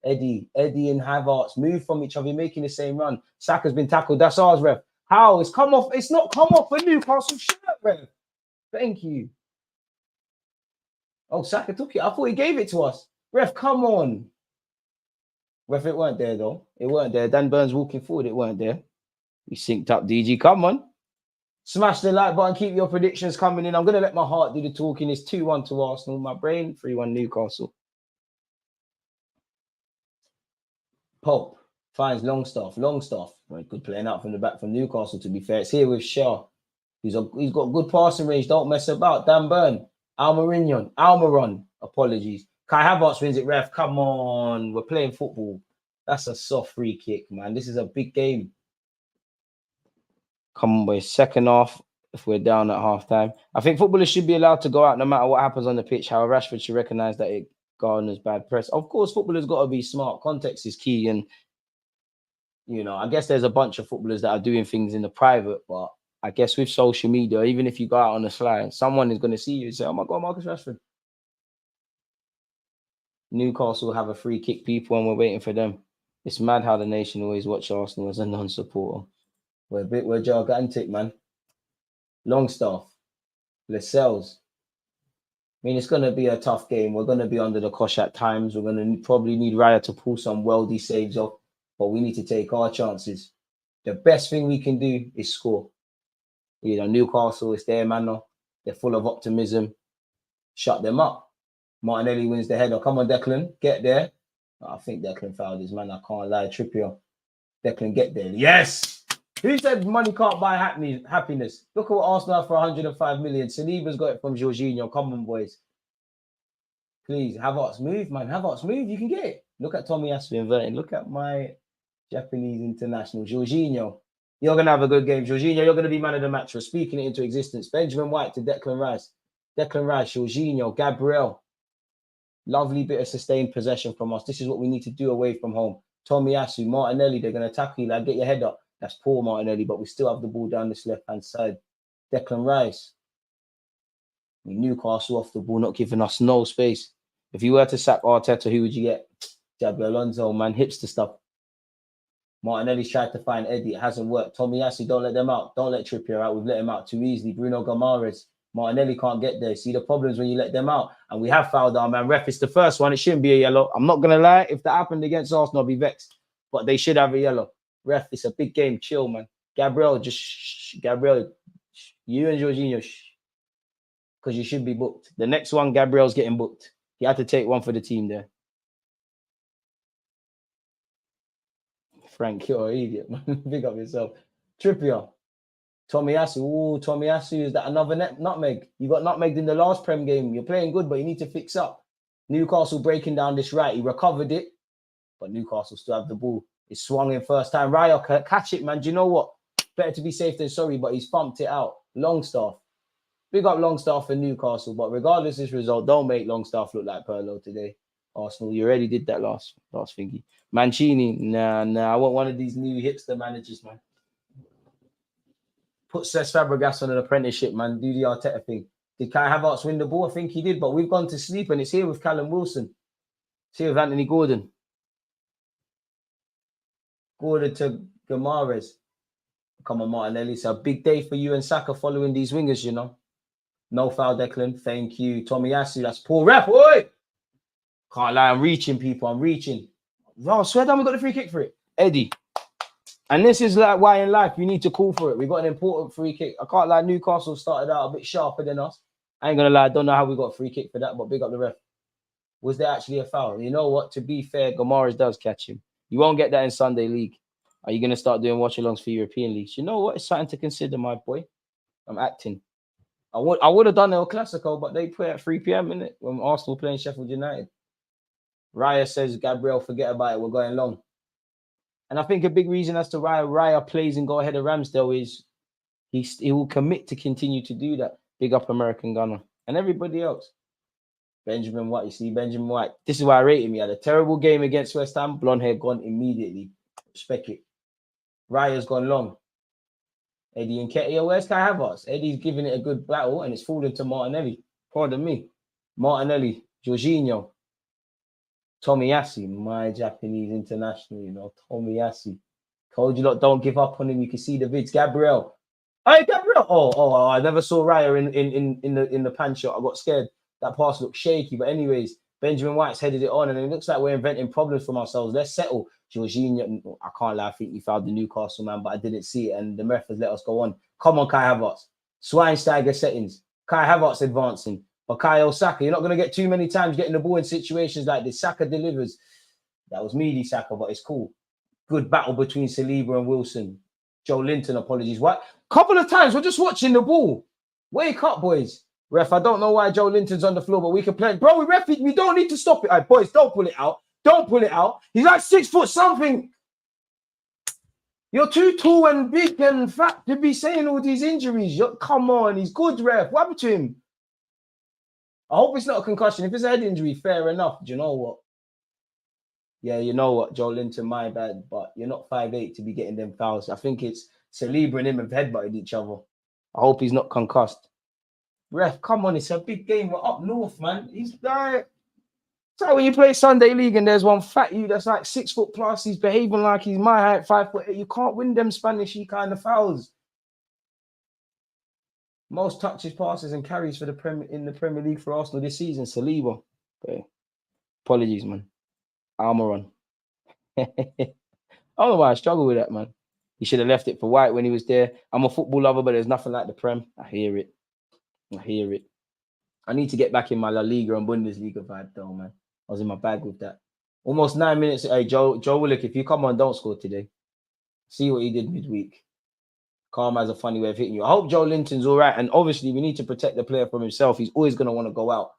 Eddie and Havertz move from each other, making the same run. Saka's been tackled. That's ours, ref. How? It's come off. It's not come off a Newcastle shirt, ref. Thank you. Oh, Saka took it. I thought he gave it to us. Ref, come on. Ref, it weren't there, though. It weren't there. Dan Burns walking forward. It weren't there. We synced up, DG. Come on. Smash the like button. Keep your predictions coming in. I'm going to let my heart do the talking. It's 2-1 to Arsenal. My brain, 3-1 Newcastle. Pope finds Longstaff. Well, good playing out from the back from Newcastle, to be fair. It's here with Shaw. He's got good passing range. Don't mess about. Dan Burn. Almiron. Apologies. Kai Havertz wins it, ref. Come on. We're playing football. That's a soft free kick, man. This is a big game. Come on, boys. Second half, if we're down at halftime. I think footballers should be allowed to go out no matter what happens on the pitch. However, Rashford should recognise that it garners bad press. Of course, footballers got to be smart. Context is key. And, you know, I guess there's a bunch of footballers that are doing things in the private. But I guess with social media, even if you go out on the sly, someone is going to see you and say, oh, my God, Marcus Rashford. Newcastle have a free kick, people, and we're waiting for them. It's mad how the nation always watch Arsenal as a non-supporter. We're gigantic, man. Longstaff, Lascelles. I mean, it's going to be a tough game. We're going to be under the cosh at times. We're going to probably need Raya to pull some worldy saves off, but we need to take our chances. The best thing we can do is score. You know, Newcastle, it's their manner. They're full of optimism. Shut them up. Martinelli wins the header. Come on, Declan, get there. I think Declan fouled his man. I can't lie. Trippier. Declan, get there. Yes! Who said money can't buy happiness? Look at what Arsenal have for 105 million. Saliba's got it from Jorginho. Come on, boys. Please, Havertz, move, man. Havertz, move. You can get it. Look at Tommy Asu inverting. Look at my Japanese international. Jorginho. You're going to have a good game. Jorginho, you're going to be man of the match. We're speaking it into existence. Benjamin White to Declan Rice. Declan Rice, Jorginho, Gabriel. Lovely bit of sustained possession from us. This is what we need to do away from home. Tomiyasu, Martinelli, they're going to tackle you. Like, get your head up. That's poor Martinelli, but we still have the ball down this left-hand side. Declan Rice. Newcastle off the ball, not giving us no space. If you were to sack Arteta, who would you get? Jabi Alonso, man, hipster stuff. Martinelli's tried to find Eddie. It hasn't worked. Tomiyasu, don't let them out. Don't let Trippier out. We've let him out too easily. Bruno Gomares. Martinelli can't get there. See the problems when you let them out. And we have fouled our man. Ref, it's the first one. It shouldn't be a yellow. I'm not going to lie. If that happened against Arsenal, I'll be vexed. But they should have a yellow. Ref, it's a big game. Chill, man. Gabriel, just shh. Gabriel, shh. You and Jorginho, shh. Because you should be booked. The next one, Gabriel's getting booked. He had to take one for the team there. Frank, you're an idiot, man. Big up yourself. Trippier. Tomiyasu. Ooh, Tomiyasu. Is that another nutmeg? You got nutmegged in the last Prem game. You're playing good, but you need to fix up. Newcastle breaking down this right. He recovered it, but Newcastle still have the ball. It swung in first time. Raya, catch it, man. Do you know what? Better to be safe than sorry, but he's pumped it out. Longstaff. Big up Longstaff for Newcastle, but regardless of this result, don't make Longstaff look like Pirlo today. Arsenal, you already did that last thingy. Mancini, nah. I want one of these new hipster managers, man. Put Cesc Fabregas on an apprenticeship, man. Do the Arteta thing. Did Kai Havertz win the ball? I think he did, but we've gone to sleep, and it's here with Callum Wilson. It's here with Anthony Gordon. Gordon to Gomares. Come on, Martinelli. It's a big day for you and Saka following these wingers, you know. No foul, Declan. Thank you. Tomiyasu, that's poor ref. Oi! Can't lie, I'm reaching, people. I'm reaching. Oh, swear down, we got the free kick for it. Eddie. And this is like why in life you need to call for it. We got an important free kick. I can't lie, Newcastle started out a bit sharper than us. I ain't going to lie, I don't know how we got a free kick for that, but big up the ref. Was there actually a foul? You know what? To be fair, Gomares does catch him. You won't get that in Sunday League. Are you going to start doing watch-alongs for European leagues? You know what? It's something to consider, my boy. I'm acting. I would have done El Clasico, but they play at 3 p.m. innit? When Arsenal playing Sheffield United. Raya says, Gabriel, forget about it. We're going long. And I think a big reason as to why Raya plays and go ahead of Ramsdale is he will commit to continue to do that. Big up American Gunner. And everybody else. Benjamin White, you see, Benjamin White. This is why I rate him. He had a terrible game against West Ham. Blonde hair gone immediately. Respect it. Raya's gone long. Eddie Nketiah, where's Kai Havertz? Eddie's giving it a good battle and it's falling to Martinelli. Pardon me. Martinelli, Jorginho, Tomiyasu, my Japanese international, you know, Tomiyasu. Told you lot, don't give up on him. You can see the vids. Gabriel. Hey, Gabriel. Oh, I never saw Raya in the pan shot. I got scared. That pass looked shaky. But anyways, Benjamin White's headed it on and it looks like we're inventing problems for ourselves. Let's settle. Jorginho, I can't lie, I think he fouled the Newcastle man, but I didn't see it, and the ref has let us go on. Come on, Kai Havertz. Schweinsteiger settings. Kai Havertz advancing. Bukayo Saka, you're not going to get too many times getting the ball in situations like this. Saka delivers. That was meaty Saka, but it's cool. Good battle between Saliba and Wilson. Joe Linton, apologies. What? Couple of times, we're just watching the ball. Wake up, boys. Ref, I don't know why Joe Linton's on the floor, but we can play. Bro, we don't need to stop it. All right, boys, don't pull it out. Don't pull it out. He's like 6 foot something. You're too tall and big and fat to be saying all these injuries. Come on, he's good, ref. What happened to him? I hope it's not a concussion. If it's a head injury, fair enough. Do you know what? Yeah, you know what, Joe Linton, my bad. But you're not 5'8" to be getting them fouls. I think it's Saliba and him have headbutted each other. I hope he's not concussed. Ref, come on, it's a big game. We're up north, man. He's like... It's like when you play Sunday League and there's one fat you that's like 6 foot plus, he's behaving like he's my height, 5'8". You can't win them Spanishy kind of fouls. Most touches, passes, and carries for in the Premier League for Arsenal this season, Saliba. Okay. Apologies, man. Almiron. I don't know why I struggle with that, man. He should have left it for White when he was there. I'm a football lover, but there's nothing like the Prem. I hear it. I need to get back in my La Liga and Bundesliga vibe, though, man. I was in my bag with that. Almost 9 minutes. Hey, Joe Willock, if you come on, don't score today. See what he did midweek. Karma has a funny way of hitting you. I hope Joe Linton's all right. And obviously, we need to protect the player from himself. He's always going to want to go out.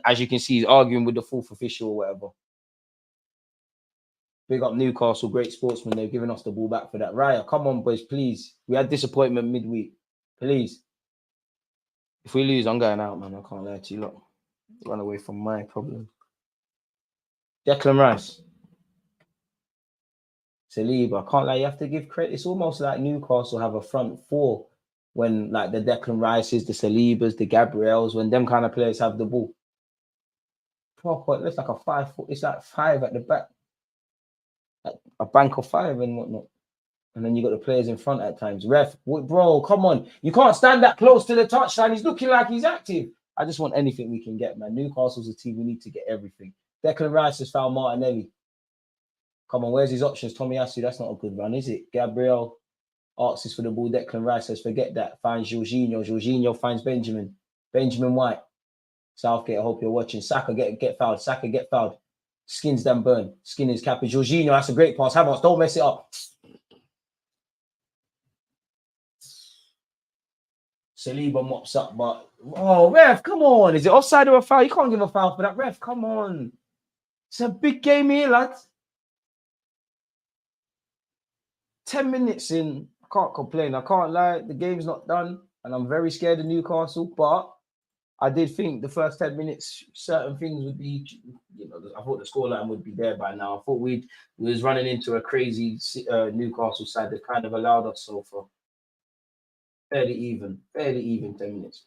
As you can see, he's arguing with the fourth official or whatever. Big up Newcastle, great sportsman. They've given us the ball back for that. Raya, come on, boys, please. We had disappointment midweek. Please. If we lose, I'm going out, man. I can't lie to you. Look, run away from my problem. Declan Rice. Saliba. I can't lie, you have to give credit. It's almost like Newcastle have a front four when like the Declan Rices, the Salibas, the Gabriels, when them kind of players have the ball. Proper, it's like a 5-4. It's like 5 at the back. Like a bank of 5 and whatnot. And then you got the players in front at times. Ref, bro, come on. You can't stand that close to the touchline. He's looking like he's active. I just want anything we can get, man. Newcastle's a team. We need to get everything. Declan Rice has found Martinelli. Come on, where's his options? Tomiyasu, that's not a good run, is it? Gabriel asks for the ball. Declan Rice says, forget that. Finds Jorginho. Jorginho finds Benjamin. Benjamin White. Southgate, I hope you're watching. Saka, get fouled. Saka, get fouled. Skins Dan Burn. Skin his cap. Jorginho, that's a great pass. Havertz, don't mess it up. Saliba mops up, but... Oh, ref, come on. Is it offside or a foul? You can't give a foul for that, ref. Come on. It's a big game here, lads. 10 minutes in, I can't complain. I can't lie. The game's not done, and I'm very scared of Newcastle, but I did think the first 10 minutes, certain things would be, you know, I thought the scoreline would be there by now. I thought we was running into a crazy Newcastle side that kind of allowed us so far. Fairly even 10 minutes.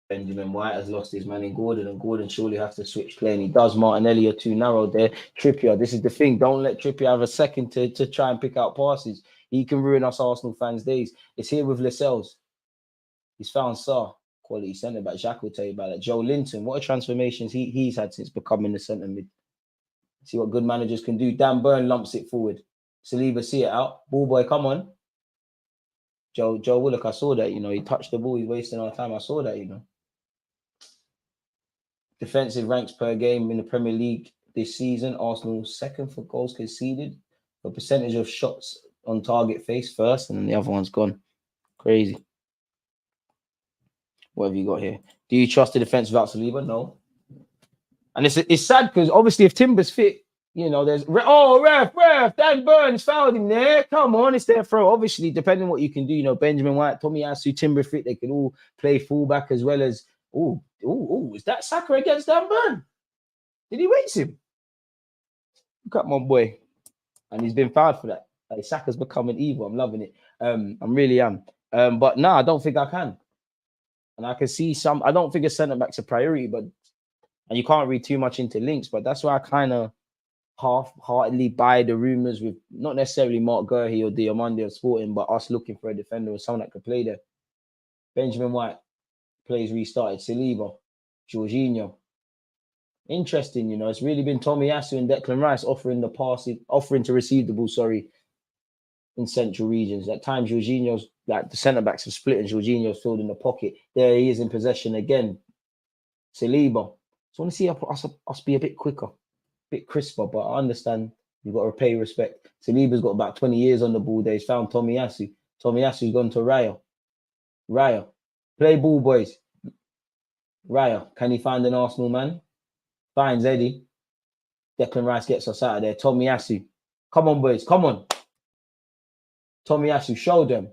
Benjamin White has lost his man in Gordon, and Gordon surely has to switch play, and he does. Martinelli are too narrow there. Trippier, this is the thing. Don't let Trippier have a second to try and pick out passes. He can ruin us Arsenal fans' days. It's here with Lascelles. He's found Sarr, quality centre back. Jacques will tell you about that. Joe Linton, what a transformations he's had since becoming the centre mid. See what good managers can do. Dan Burn lumps it forward. Saliba, see it out. Ball boy, come on. Joe Willock, I saw that, you know, he touched the ball. He's wasting our time. I saw that, you know. Defensive ranks per game in the Premier League this season. Arsenal second for goals conceded. The percentage of shots on target face first, and then the other one's gone. Crazy. What have you got here? Do you trust the defense without Saliba? No. And it's sad because obviously if Timber's fit, you know, there's ref, Dan Burns fouled him there. Come on, it's their throw. Obviously, depending on what you can do, you know, Benjamin White, Tomiyasu, Timber fit, they can all play fullback as well as is that Saka against Dan Burn? Did he race him? Look at my boy. And he's been fouled for that. Like, Saka's becoming evil. I'm loving it. I'm really am. But no, I don't think I can. And I can see some. I don't think a centre back's a priority, but and you can't read too much into links. But that's why I kind of half-heartedly buy the rumours with not necessarily Mark Gurhey or Diomande of Sporting, but us looking for a defender or someone that could play there. Benjamin White plays restarted. Saliba, Jorginho. Interesting, you know. It's really been Tomiyasu and Declan Rice offering to receive the ball. In central regions. At times, Jorginho's like the centre backs have split and Jorginho's filled in the pocket. There he is in possession again. Saliba. So I want to see us be a bit quicker, a bit crisper, but I understand you've got to pay respect. Saliba's got about 20 years on the ball there. He's found Tomiyasu. Tomiyasu's gone to Raya. Raya. Play ball, boys. Raya. Can he find an Arsenal man? Finds Eddie. Declan Rice gets us out of there. Tomiyasu. Come on, boys. Come on. Tomiyasu, show them.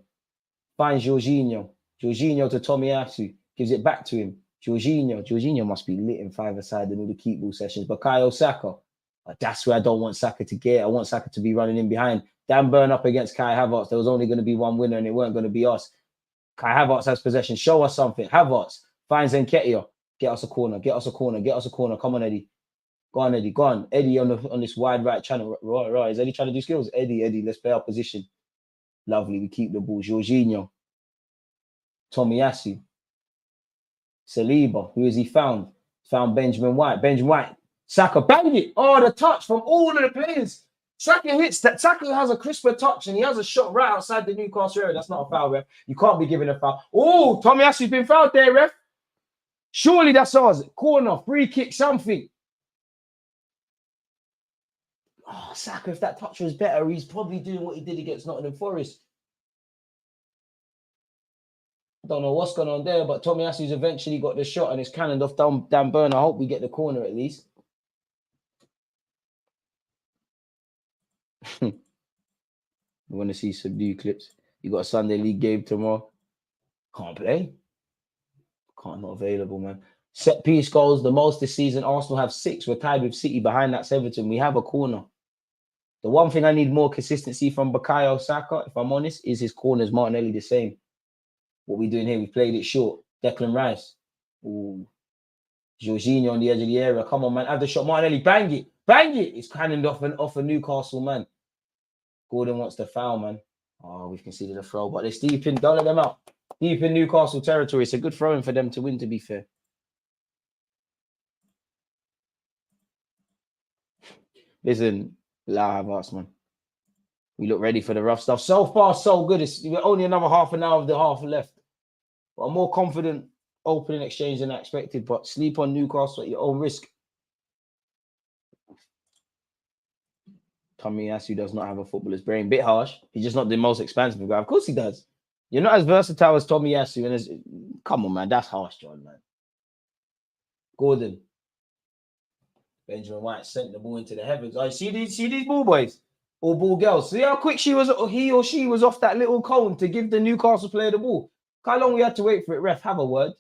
Finds Jorginho. Jorginho to Tomiyasu. Gives it back to him. Jorginho must be lit in five-a-side in all the keep ball sessions. Bukayo Saka. That's where I don't want Saka to get. I want Saka to be running in behind. Dan Burn up against Kai Havertz. There was only going to be one winner and it weren't going to be us. Kai Havertz has possession. Show us something. Havertz finds Nketiah. Get us a corner. Come on, Eddie. Go on, Eddie. Go on. Eddie on this wide right channel. Right. Is Eddie trying to do skills? Eddie, let's play our position. Lovely. We keep the ball. Jorginho. Tomiyasu. Saliba. Who has he found? Found Benjamin White. Saka. Bang it. Oh, the touch from all of the players. Saka hits that. Saka has a crisper touch and he has a shot right outside the Newcastle area. That's not a foul, ref. You can't be giving a foul. Oh, Tomiyasu's been fouled there, ref. Surely that's ours. Corner, free kick, something. Oh, Saka, if that touch was better, he's probably doing what he did against Nottingham Forest. I don't know what's going on there, but Tomiyasu's eventually got the shot and it's cannoned off Dan Burn. I hope we get the corner at least. We want to see some new clips. You got a Sunday League game tomorrow. Can't play. Not available, man. Set piece goals, the most this season. Arsenal have 6. We're tied with City. Behind that's Everton. We have a corner. The one thing I need more consistency from Bukayo Saka, if I'm honest, is his corners. Martinelli the same. What we doing here? We played it short. Declan Rice. Ooh. Jorginho on the edge of the area. Come on, man. Have the shot. Martinelli, bang it. Bang it. It's cannoned off a Newcastle, man. Gordon wants the foul, man. Oh, we've conceded a throw, but it's deep in. Don't let them out. Deep in Newcastle territory. It's a good throw-in for them to win, to be fair. Listen, Havertz, man. We look ready for the rough stuff. So far, so good. We're only another half an hour of the half left. But I'm more confident opening exchange than I expected. But sleep on Newcastle at your own risk. Tomiyasu does not have a footballer's brain. Bit harsh. He's just not the most expansive guy. Of course he does. You're not as versatile as Tomiyasu. Come on, man. That's harsh, John, man. Gordon. Benjamin White sent the ball into the heavens. Oh, see these ball boys or ball girls. See how quick he or she was off that little cone to give the Newcastle player the ball. How long we had to wait for it? Ref, have a word.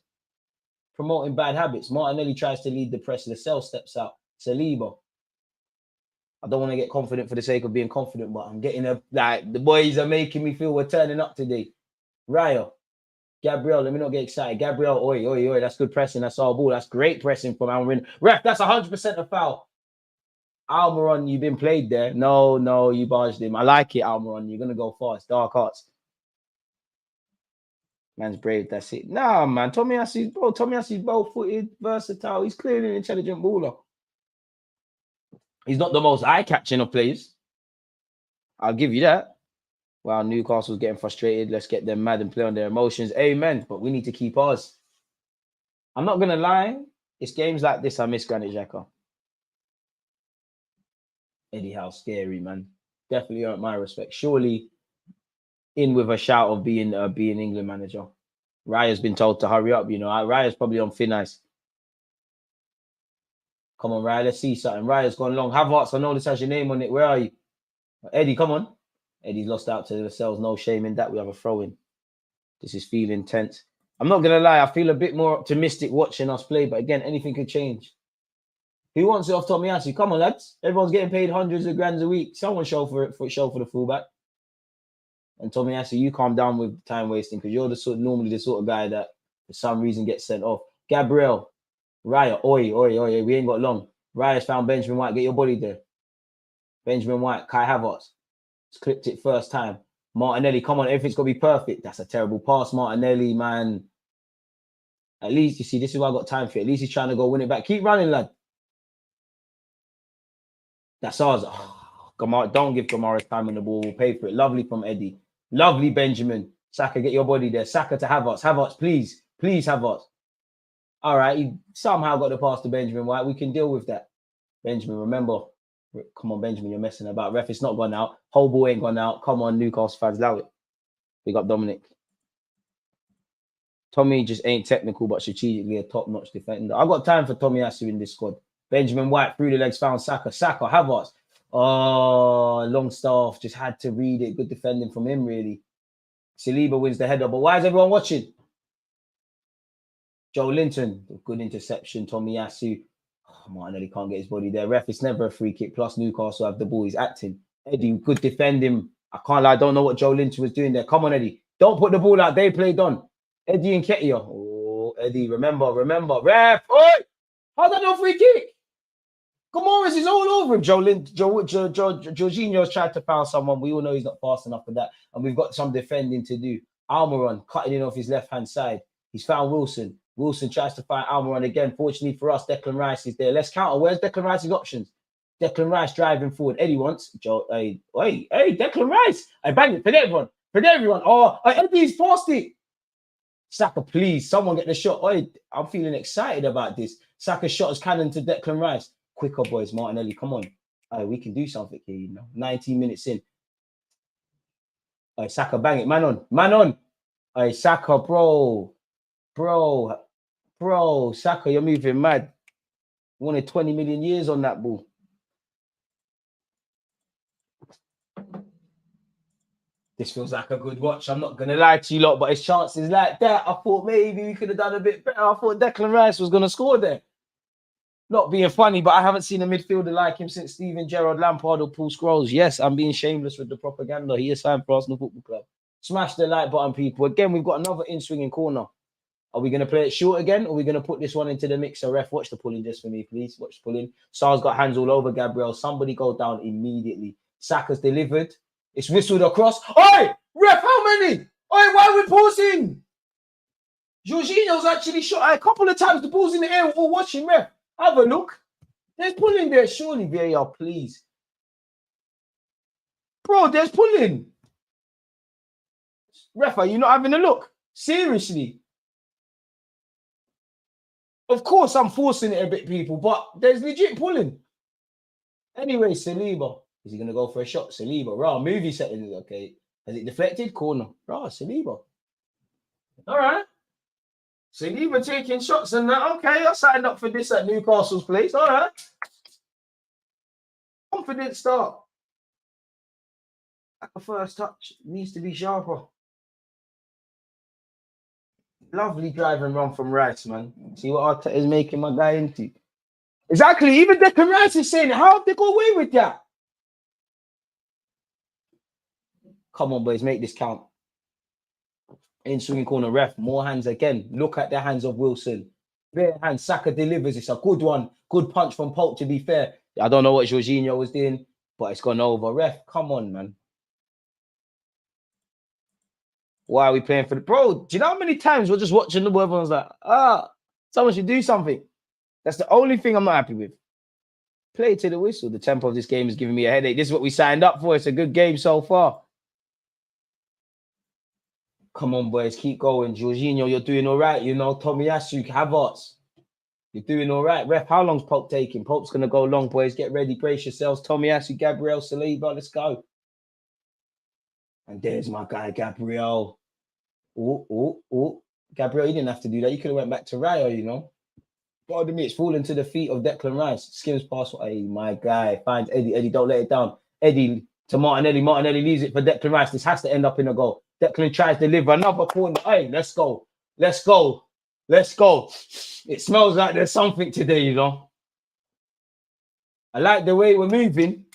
Promoting bad habits. Martinelli tries to lead the press. Lascelles steps out. Saliba. I don't want to get confident for the sake of being confident, but I'm getting the boys are making me feel we're turning up today. Raya. Gabriel, let me not get excited. Gabriel, oi. That's good pressing. That's our ball. That's great pressing from Almiron. Ref, that's 100% a foul. Almiron, you've been played there. No, you barged him. I like it, Almiron. You're going to go fast. Dark arts. Man's brave. That's it. Nah, man. Tomiyasu's bow-footed, versatile. He's clearly an intelligent baller. He's not the most eye-catching of players. I'll give you that. Wow, Newcastle's getting frustrated. Let's get them mad and play on their emotions. Amen. But we need to keep ours. I'm not going to lie. It's games like this I miss Granit Xhaka. Eddie Howe, scary, man. Definitely earned my respect. Surely in with a shout of being England manager. Raya's been told to hurry up, you know. Raya's probably on thin ice. Come on, Raya, let's see something. Raya's gone long. Havertz, I know this has your name on it. Where are you? Eddie, come on. Eddie's lost out to the cells. No shame in that. We have a throw-in. This is feeling tense. I'm not going to lie. I feel a bit more optimistic watching us play. But again, anything could change. Who wants it off Tomiyasu? Come on, lads. Everyone's getting paid hundreds of grand a week. Someone show for the fullback. And Tomiyasu, you calm down with time wasting because you're normally the sort of guy that for some reason gets sent off. Gabriel, Raya, oi. We ain't got long. Raya's found Benjamin White. Get your body there. Benjamin White, Kai Havertz. Clipped it first time. Martinelli, come on, everything's got to be perfect. That's a terrible pass, Martinelli, man. At least, you see, this is why I got time for it. At least he's trying to go win it back. Keep running, lad. That's ours. Oh, don't give Kamara's time on the ball. We'll pay for it. Lovely from Eddie. Lovely, Benjamin. Saka, get your body there. Saka to Havertz. Havertz, please. Please, Havertz. All right, he somehow got the pass to Benjamin White. We can deal with that. Benjamin, remember. Come on, Benjamin, you're messing about. Ref, it's not gone out. Whole ball ain't gone out. Come on, Newcastle fans, allow it. Big up Dominic. Tommy just ain't technical, but strategically a top-notch defender. I've got time for Tomiyasu in this squad. Benjamin White, through the legs, found Saka. Saka, Havertz. Oh, Longstaff just had to read it. Good defending from him, really. Saliba wins the header. But why is everyone watching? Joe Linton, good interception. Tomiyasu. Oh, Martinelli can't get his body there. Ref, it's never a free kick. Plus, Newcastle have the ball. He's acting. Eddie, good defending. I can't lie. I don't know what Joe Linton was doing there. Come on, Eddie. Don't put the ball out. They played on. Eddie and Ketia. Oh, Eddie, remember. Ref, oi! How's that no free kick? Morris is all over him. Jorginho's tried to foul someone. We all know he's not fast enough for that. And we've got some defending to do. Almiron cutting in off his left-hand side. He's found Wilson. Wilson tries to find Almiron again. Fortunately for us, Declan Rice is there. Let's counter. Where's Declan Rice's options? Declan Rice driving forward. Eddie wants Joe. Hey, Declan Rice. I bang it for everyone. Oh, Eddie's past it. Saka, please, someone get the shot. Oi, I'm feeling excited about this. Saka's shot is cannon to Declan Rice. Quicker, boys. Martinelli, come on. We can do something here, you know. 19 minutes in. Saka, bang it. Man on. Saka, bro, Saka, you're moving mad. Wanted 20 million years on that ball. This feels like a good watch. I'm not gonna lie to you lot, but it's chances like that. I thought maybe we could have done a bit better. I thought Declan Rice was gonna score there. Not being funny, but I haven't seen a midfielder like him since Steven Gerrard, Lampard, or Paul Scholes. Yes, I'm being shameless with the propaganda. He is signed for Arsenal Football Club. Smash the like button, people. Again, we've got another in-swinging corner. Are we going to play it short again? Or are we going to put this one into the mixer? Ref, watch the pulling just for me, please. Watch the pulling. Sar's got hands all over Gabriel. Somebody go down immediately. Saka's delivered. It's whistled across. Oi! Ref, how many? Oi, why are we pausing? Jorginho's actually shot a couple of times. The ball's in the air. We're all watching, ref. Have a look. There's pulling there. Surely, VAR, please. Bro, there's pulling. Ref, are you not having a look? Seriously. Of course, I'm forcing it a bit, people, but there's legit pulling. Anyway, Saliba. Is he going to go for a shot? Saliba. Raw, movie setting is okay. Has it deflected? Corner. Raw, Saliba. All right. Saliba taking shots and that. Okay, I signed up for this at Newcastle's place. All right. Confident start. At the first touch, needs to be sharper. Lovely drive and run from Rice, man. See what Arteta is making my guy into. Exactly. Even Declan Rice is saying, how have they got away with that? Come on, boys, make this count. In swinging corner, ref, more hands again. Look at the hands of Wilson. Bare hands. Saka delivers. It's a good one. Good punch from Pope, to be fair. I don't know what Jorginho was doing, but it's gone over. Ref, come on, man. Why are we playing for the bro? Do you know how many times we're just watching the ball? Everyone's like, someone should do something. That's the only thing I'm not happy with. Play to the whistle. The tempo of this game is giving me a headache. This is what we signed up for. It's a good game so far. Come on, boys, keep going. Jorginho, you're doing all right. You know, Tomiyasu, Havertz, you're doing all right. Ref, how long's Pope taking? Pope's going to go long, boys. Get ready, brace yourselves. Tomiyasu, Gabriel, Saliba, let's go. And there's my guy, Gabriel. Oh. Gabriel, you didn't have to do that. You could have went back to Raya, you know. Pardon me, it's falling to the feet of Declan Rice. Skims past. Hey, my guy. Finds Eddie. Eddie, don't let it down. Eddie to Martinelli. Martinelli leaves it for Declan Rice. This has to end up in a goal. Declan tries to deliver another corner. Hey, let's go. Let's go. Let's go. It smells like there's something today, you know. I like the way we're moving.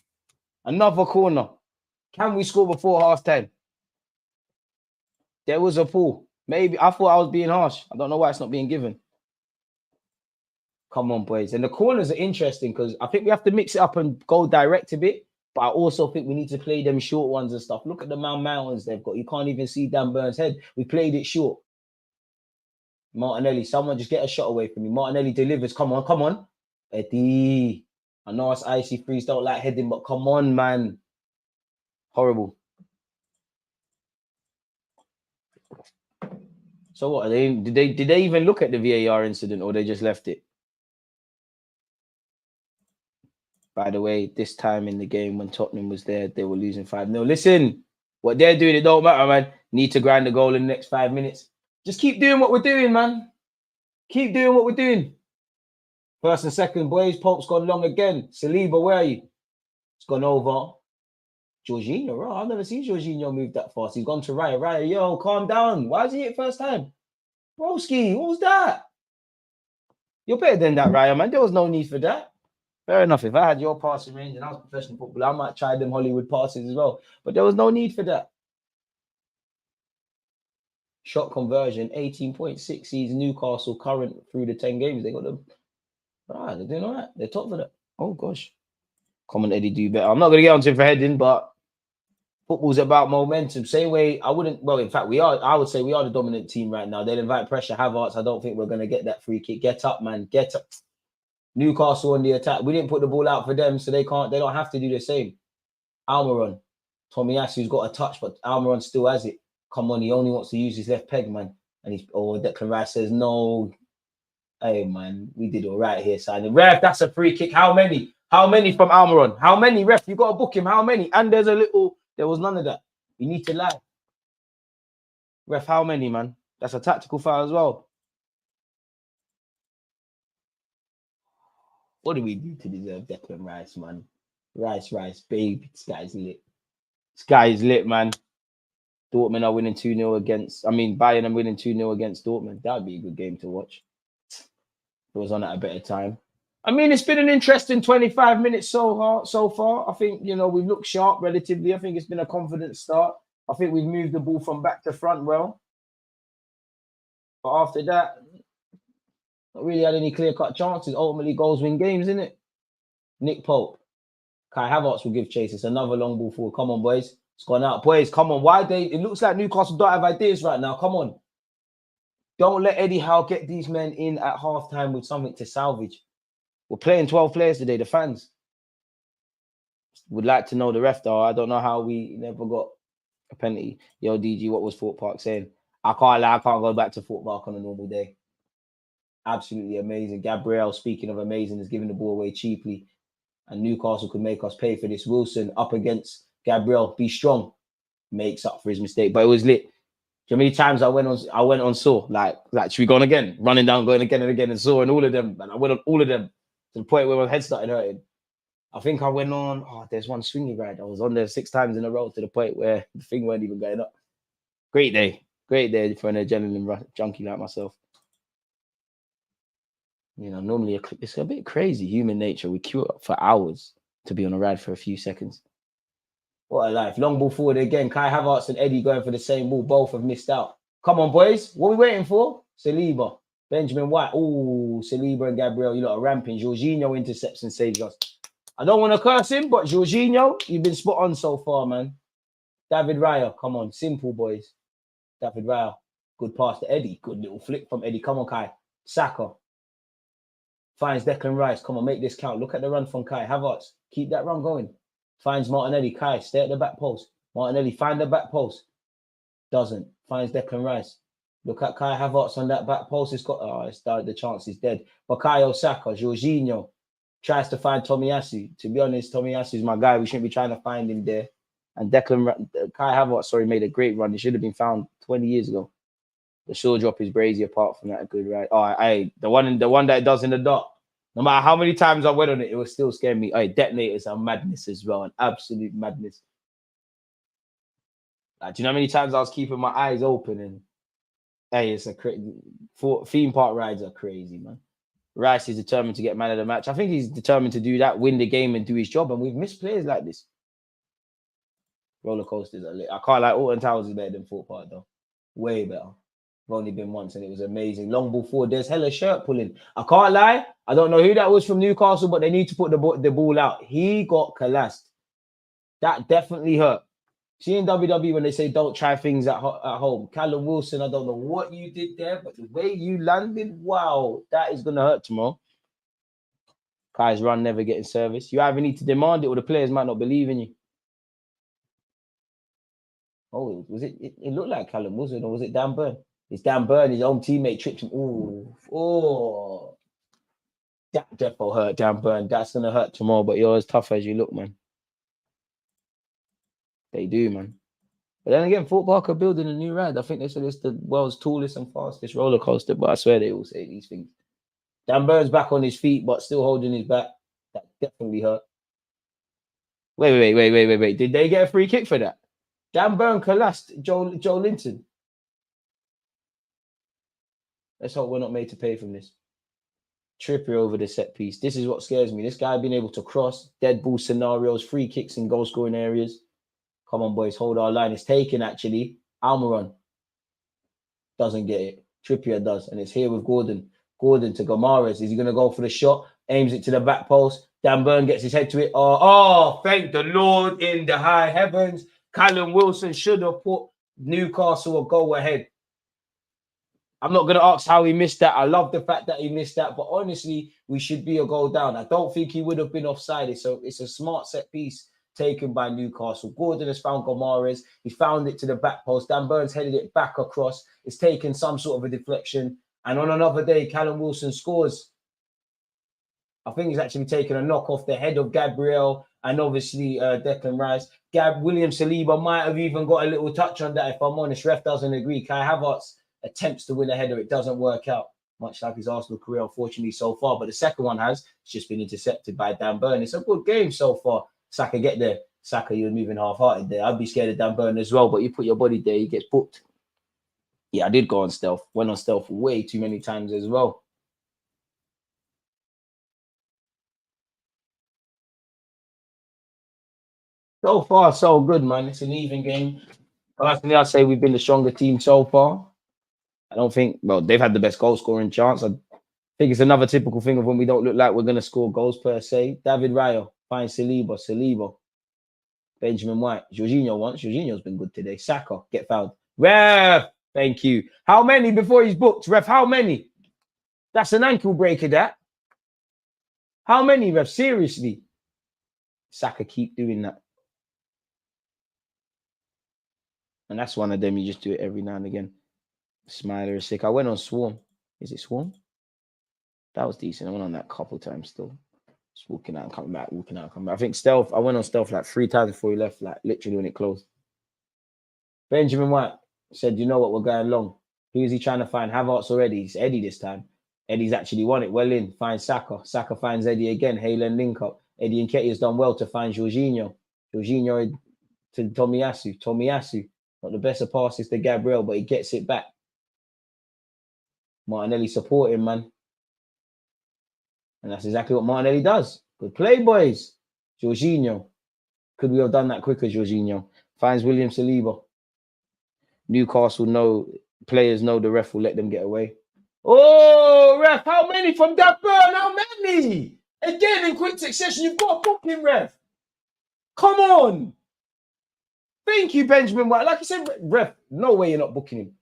Another corner. Can we score before half time? There was a pull. Maybe I thought I was being harsh. I don't know why it's not being given. Come on, boys. And the corners are interesting because I think we have to mix it up and go direct a bit. But I also think we need to play them short ones and stuff. Look at the mountains they've got. You can't even see Dan Burns' head. We played it short. Martinelli, someone just get a shot away from me. Martinelli delivers. Come on, come on. Eddie. I know us icy freeze don't like heading, but come on, man. Horrible. So what? Did they even look at the VAR incident or they just left it? By the way, this time in the game when Tottenham was there, they were losing 5-0. Listen, what they're doing, it don't matter, man. Need to grind the goal in the next 5 minutes. Just keep doing what we're doing, man. Keep doing what we're doing. First and second, boys. Pope's gone long again. Saliba, where are you? It's gone over. Jorginho, bro. I've never seen Jorginho move that fast. He's gone to Raya. Raya, yo, calm down. Why is he hit first time? Broski, what was that? You're better than that, Raya, man. There was no need for that. Fair enough. If I had your passing range and I was a professional footballer, I might try them Hollywood passes as well. But there was no need for that. Shot conversion, 18.6 sees Newcastle current through the 10 games. They got them. Right, they're doing all right. They're top for that. Oh, gosh. Come on, Eddie, do better. I'm not going to get onto it for heading, but football's about momentum. Same way, I wouldn't, well, in fact, we are. I would say we are the dominant team right now. They'll invite pressure. Havertz, I don't think we're going to get that free kick. Get up, man. Get up. Newcastle on the attack. We didn't put the ball out for them, so they don't have to do the same. Almiron. Tomiyasu's got a touch, but Almiron still has it. Come on, he only wants to use his left peg, man. And Declan Rice says, no. Hey, man, we did all right here, signing. Ref, that's a free kick. How many? How many from Almiron? How many, ref? You got to book him. How many? And there was none of that. You need to lie. Ref, how many, man? That's a tactical foul as well. What do we do to deserve Declan Rice, man? Rice, babe. This guy's lit. This guy is lit, man. Dortmund are winning 2-0 against, Bayern are winning 2-0 against Dortmund. That'd be a good game to watch. If it was on at a better time. It's been an interesting 25 minutes so far. I think, we've looked sharp relatively. I think it's been a confident start. I think we've moved the ball from back to front well. But after that, not really had any clear-cut chances. Ultimately, goals win games, isn't it? Nick Pope. Kai Havertz will give chase. It's another long ball forward. Come on, boys. It's gone out. Boys, come on. It looks like Newcastle don't have ideas right now. Come on. Don't let Eddie Howe get these men in at halftime with something to salvage. We're playing 12 players today, the fans. Would like to know the ref, though. I don't know how we never got a penalty. Yo, DG, what was Fort Park saying? I can't lie, I can't go back to Fort Park on a normal day. Absolutely amazing. Gabriel, speaking of amazing, is giving the ball away cheaply. And Newcastle could make us pay for this. Wilson up against Gabriel. Be strong. Makes up for his mistake. But it was lit. How many times I went on Saw? Like, should we go on again? Running down, going again and again and Saw and all of them. And I went on all of them to the point where my head started hurting. I think I went on, there's one swingy ride. I was on there 6 times in a row to the point where the thing weren't even going up. Great day. Great day for an adrenaline junkie like myself. Normally it's a bit crazy, human nature. We queue up for hours to be on a ride for a few seconds. What a life. Long ball forward again. Kai Havertz and Eddie going for the same ball. Both have missed out. Come on, boys. What are we waiting for? Saliba. Benjamin White. Oh, Saliba and Gabriel, you lot are ramping. Jorginho intercepts and saves us. I don't want to curse him, but Jorginho, you've been spot on so far, man. David Raya, come on. Simple, boys. David Raya. Good pass to Eddie. Good little flick from Eddie. Come on, Kai. Saka. Finds Declan Rice. Come on, make this count. Look at the run from Kai Havertz. Keep that run going. Finds Martinelli. Kai, stay at the back post. Martinelli, find the back post. Doesn't. Finds Declan Rice. Look at Kai Havertz on that back post. It's got, the chance is dead. Bukayo Saka, Jorginho tries to find Tomiyasu. To be honest, Tomiyasu is my guy. We shouldn't be trying to find him there. And Kai Havertz, made a great run. He should have been found 20 years ago. The shore drop is brazy apart from that good ride. The one that it does in the dot. No matter how many times I went on it, it was still scaring me. Detonators are madness as well. An absolute madness. Do you know how many times I was keeping my eyes open and it's a crazy theme park rides are crazy, man. Rice is determined to get man of the match. I think he's determined to do that, win the game and do his job. And we've missed players like this. Roller coasters are lit. I can't lie, Alton Towers is better than Fort Park though. Way better. I've only been once and it was amazing. Long ball forward. There's hella shirt pulling. I can't lie. I don't know who that was from Newcastle, but they need to put the ball out. He got collapsed. That definitely hurt. See in WWE when they say don't try things at home. Callum Wilson, I don't know what you did there, but the way you landed, wow, that is going to hurt tomorrow. Kai's run never getting service. You either need to demand it or the players might not believe in you. Oh, was it? It looked like Callum Wilson, or was it Dan Burn? It's Dan Burn, his own teammate tripped him. Oh. That defo hurt, Dan Burn. That's going to hurt tomorrow, but you're as tough as you look, man. They do, man. But then again, Fort Park are building a new ride. I think they said it's the world's tallest and fastest roller coaster, but I swear they all say these things. Dan Burn's back on his feet, but still holding his back. That definitely hurt. Wait. Did they get a free kick for that? Dan Burn collapsed Joe Linton. Let's hope we're not made to pay from this. Trippier over the set piece. This is what scares me. This guy being able to cross, dead ball scenarios, free kicks in goal scoring areas. Come on, boys, hold our line. It's taken, actually. Almiron doesn't get it. Trippier does, and it's here with Gordon. Gordon to Gomares. Is he going to go for the shot? Aims it to the back post. Dan Burn gets his head to it. Oh, thank the Lord in the high heavens. Callum Wilson should have put Newcastle a goal ahead. I'm not going to ask how he missed that. I love the fact that he missed that, but honestly, we should be a goal down. I don't think he would have been offside. So it's a smart set piece taken by Newcastle. Gordon has found Gomares. He found it to the back post. Dan Burns headed it back across. It's taken some sort of a deflection. And on another day, Callum Wilson scores. I think he's actually taken a knock off the head of Gabriel and obviously Declan Rice. William Saliba might have even got a little touch on that, if I'm honest. Ref doesn't agree. Kai Havertz attempts to win a header. It doesn't work out, much like his Arsenal career, unfortunately, so far. But the second one has. It's just been intercepted by Dan Burn. It's a good game so far. Saka get there. Saka, you're moving half-hearted there. I'd be scared of Dan Burn as well, but you put your body there, he gets booked. Yeah, I did go on stealth. Went on stealth way too many times as well. So far, so good, man. It's an even game. Personally, I'd say we've been the stronger team so far. I don't think, well, they've had the best goal scoring chance. I think it's another typical thing of when we don't look like we're going to score goals per se. David Raya, fine Saliba. Benjamin White, Jorginho once. Jorginho's been good today. Saka, get fouled. Ref, thank you. How many before he's booked? Ref, how many? That's an ankle breaker, that. How many, ref? Seriously. Saka, keep doing that. And that's one of them. You just do it every now and again. Smiler is sick. I went on Swarm. Is it Swarm? That was decent. I went on that a couple times still. Just walking out and coming back, walking out and coming back. I think stealth, I went on stealth like 3 times before he left, like literally when it closed. Benjamin White said, you know what, we're going long. Who is he trying to find? Havertz already. It's Eddie this time. Eddie's actually won it. Well in. Finds Saka. Saka finds Eddie again. Haaland link up. Eddie and Nketiah's done well to find Jorginho. Jorginho to Tomiyasu. Tomiyasu. Not the best of passes to Gabriel, but he gets it back. Martinelli supporting, man. And that's exactly what Martinelli does. Good play, boys. Jorginho. Could we have done that quicker, Jorginho? Finds William Saliba. Newcastle players know the ref will let them get away. Oh, ref, how many from that burn? How many? Again, in quick succession, you've got to book him, ref. Come on. Thank you, Benjamin White. Like I said, ref, no way you're not booking him.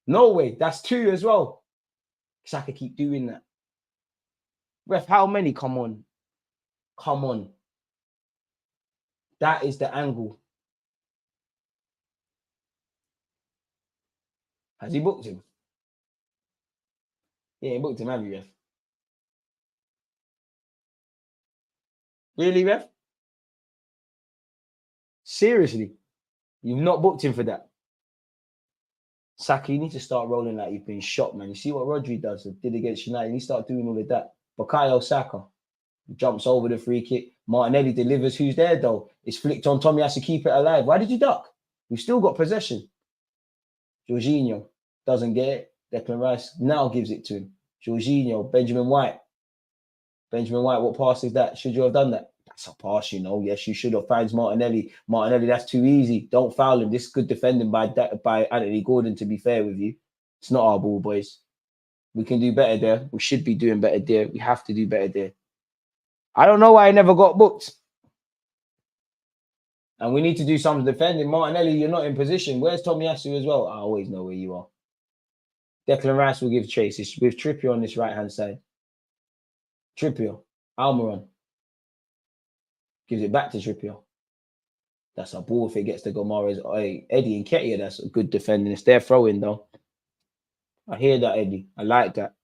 No way. That's 2 as well. Saka keep doing that. Ref, how many? Come on. Come on. That is the angle. Has he booked him? He ain't booked him, have you, ref? Really, ref? Seriously? You've not booked him for that? Saka, you need to start rolling like you've been shot, man. You see what Rodri did against United? You need to start doing all of that. Bukayo Saka jumps over the free kick. Martinelli delivers. Who's there, though? It's flicked on. Tommy has to keep it alive. Why did you duck? We've still got possession. Jorginho doesn't get it. Declan Rice now gives it to him. Jorginho, Benjamin White. Benjamin White, what pass is that? Should you have done that? That's a pass, you know. Yes, you should have. Finds Martinelli. Martinelli, that's too easy. Don't foul him. This is good defending by Anthony Gordon, to be fair with you. It's not our ball, boys. We can do better there. We should be doing better there. We have to do better there. I don't know why I never got booked. And we need to do some defending. Martinelli, you're not in position. Where's Tomiyasu as well? I always know where you are. Declan Rice will give chase. It's with Trippier on this right-hand side. Trippier. Almiron. Gives it back to Trippier. That's a ball if it gets to Gomara's. Eddie and Nketiah, that's a good defending. It's their throw-in, though. I hear that, Eddie. I like that.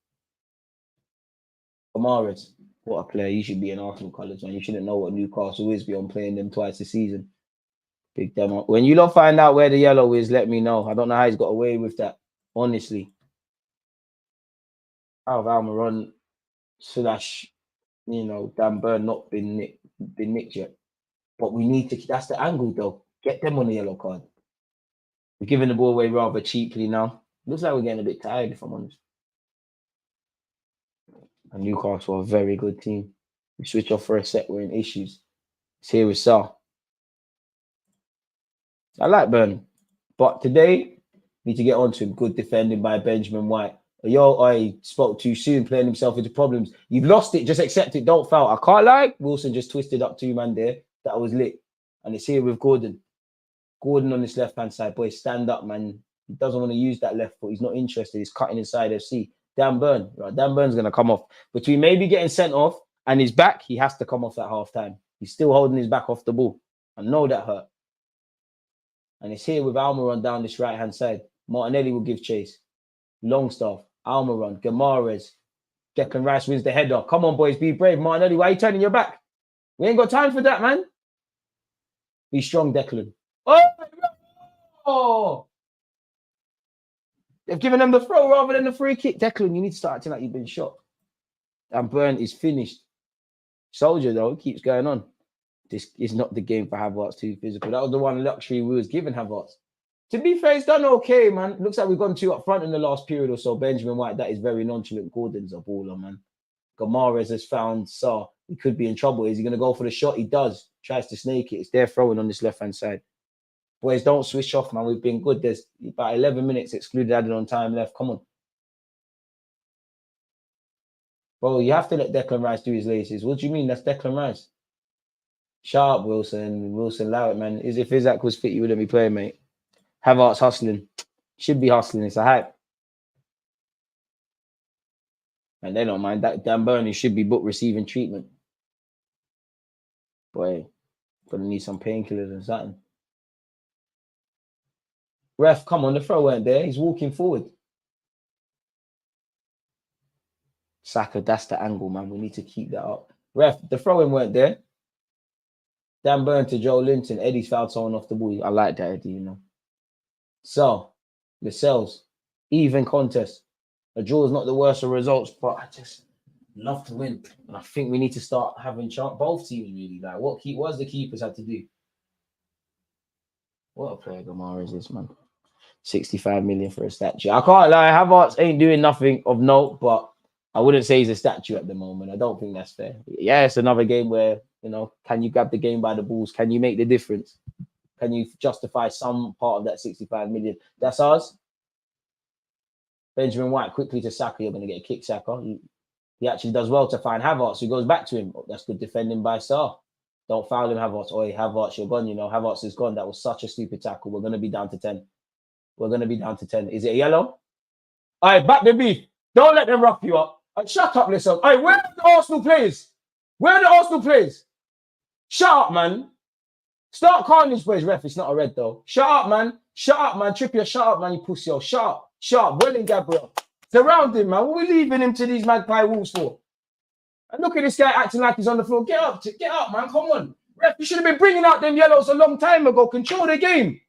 Gomara's. What a player. You should be in Arsenal colours, man. You shouldn't know what Newcastle is beyond playing them twice a season. Big demo. When you lot find out where the yellow is, let me know. I don't know how he's got away with that, honestly. How have Almiron / Dan Burn not been nicked yet? But we need to, that's the angle though. Get them on the yellow card. We're giving the ball away rather cheaply now. Looks like we're getting a bit tired, if I'm honest. And Newcastle are a very good team. We switch off for a set, we're in issues. It's here with Sar. I like Burn. But today, need to get on to him. Good defending by Benjamin White. I spoke too soon, playing himself into problems. You've lost it, just accept it, don't foul. I can't lie. Wilson just twisted up 2 man there. That was lit. And it's here with Gordon. Gordon on this left-hand side. Boy, stand up, man. He doesn't want to use that left foot. He's not interested. He's cutting inside FC. Dan Burn. Right, Dan Burn's going to come off. Between maybe getting sent off and his back, he has to come off at half-time. He's still holding his back off the ball. I know that hurt. And it's here with Almiron down this right-hand side. Martinelli will give chase. Longstaff, Almiron, Gamares. Declan Rice wins the header. Come on, boys, be brave. Martinelli, why are you turning your back? We ain't got time for that, man. Be strong, Declan. Oh! They've given them the throw rather than the free kick. Declan, you need to start acting like you've been shot. And Burn is finished. Soldier, though, keeps going on. this is not the game for Havertz, too physical. That was the one luxury we was giving Havertz. To be fair, he's done okay, man. Looks like we've gone 2 up front in the last period or so. Benjamin White, that is very nonchalant. Gordon's a baller, man. Gomares has found Saar. He could be in trouble. Is he going to go for the shot? He does. Tries to snake it. It's there throwing on this left-hand side. Boys, don't switch off, man. We've been good. There's about 11 minutes excluded added on time left. Come on. Bro, you have to let Declan Rice do his laces. What do you mean? That's Declan Rice. Shut up, Wilson. Wilson, allow it, man. As if Isaac was fit, you wouldn't be playing, mate. Havertz hustling. Should be hustling. It's a hype. And they don't mind that. Dan Burney should be booked receiving treatment. Boy, gonna need some painkillers and something. Ref, come on, the throw weren't there. He's walking forward. Saka, that's the angle, man. We need to keep that up. Ref, the throw-in weren't there. Dan Burn to Joe Linton. Eddie's fouled someone off the ball. I like that, Eddie, you know. So, Lascelles, even contest. A draw is not the worst of results, but I just love to win. And I think we need to start having both teams really. Like, what has the keepers had to do? What a player Gamara is this, man. 65 million for a statue. I can't lie, Havertz ain't doing nothing of note, but I wouldn't say he's a statue at the moment. I don't think that's fair. Yeah, it's another game where, you know, can you grab the game by the balls? Can you make the difference? Can you justify some part of that 65 million? That's ours. Benjamin White quickly to Saka. You're going to get a kick, Saka. He actually does well to find Havertz, who goes back to him. Oh, that's good defending by Saar. Don't foul him, Havertz. Oi, Havertz, you're gone. You know, Havertz is gone. That was such a stupid tackle. We're going to be down to 10. We're going to be down to 10. Is it a yellow? All right, back the beef. Don't let them rough you up. Shut up, listen. All right, where are the Arsenal players? Where are the Arsenal players? Shut up, man. Start calling these boys, ref. It's not a red, though. Shut up, man. Shut up, man. Trippier, shut up, man, you pussy. Shut up. Shut up. Well in, Gabriel. Surround him, man. What are we leaving him to these magpie wolves for? And look at this guy acting like he's on the floor. Get up, man. Come on. Ref, you should have been bringing out them yellows a long time ago. Control the game.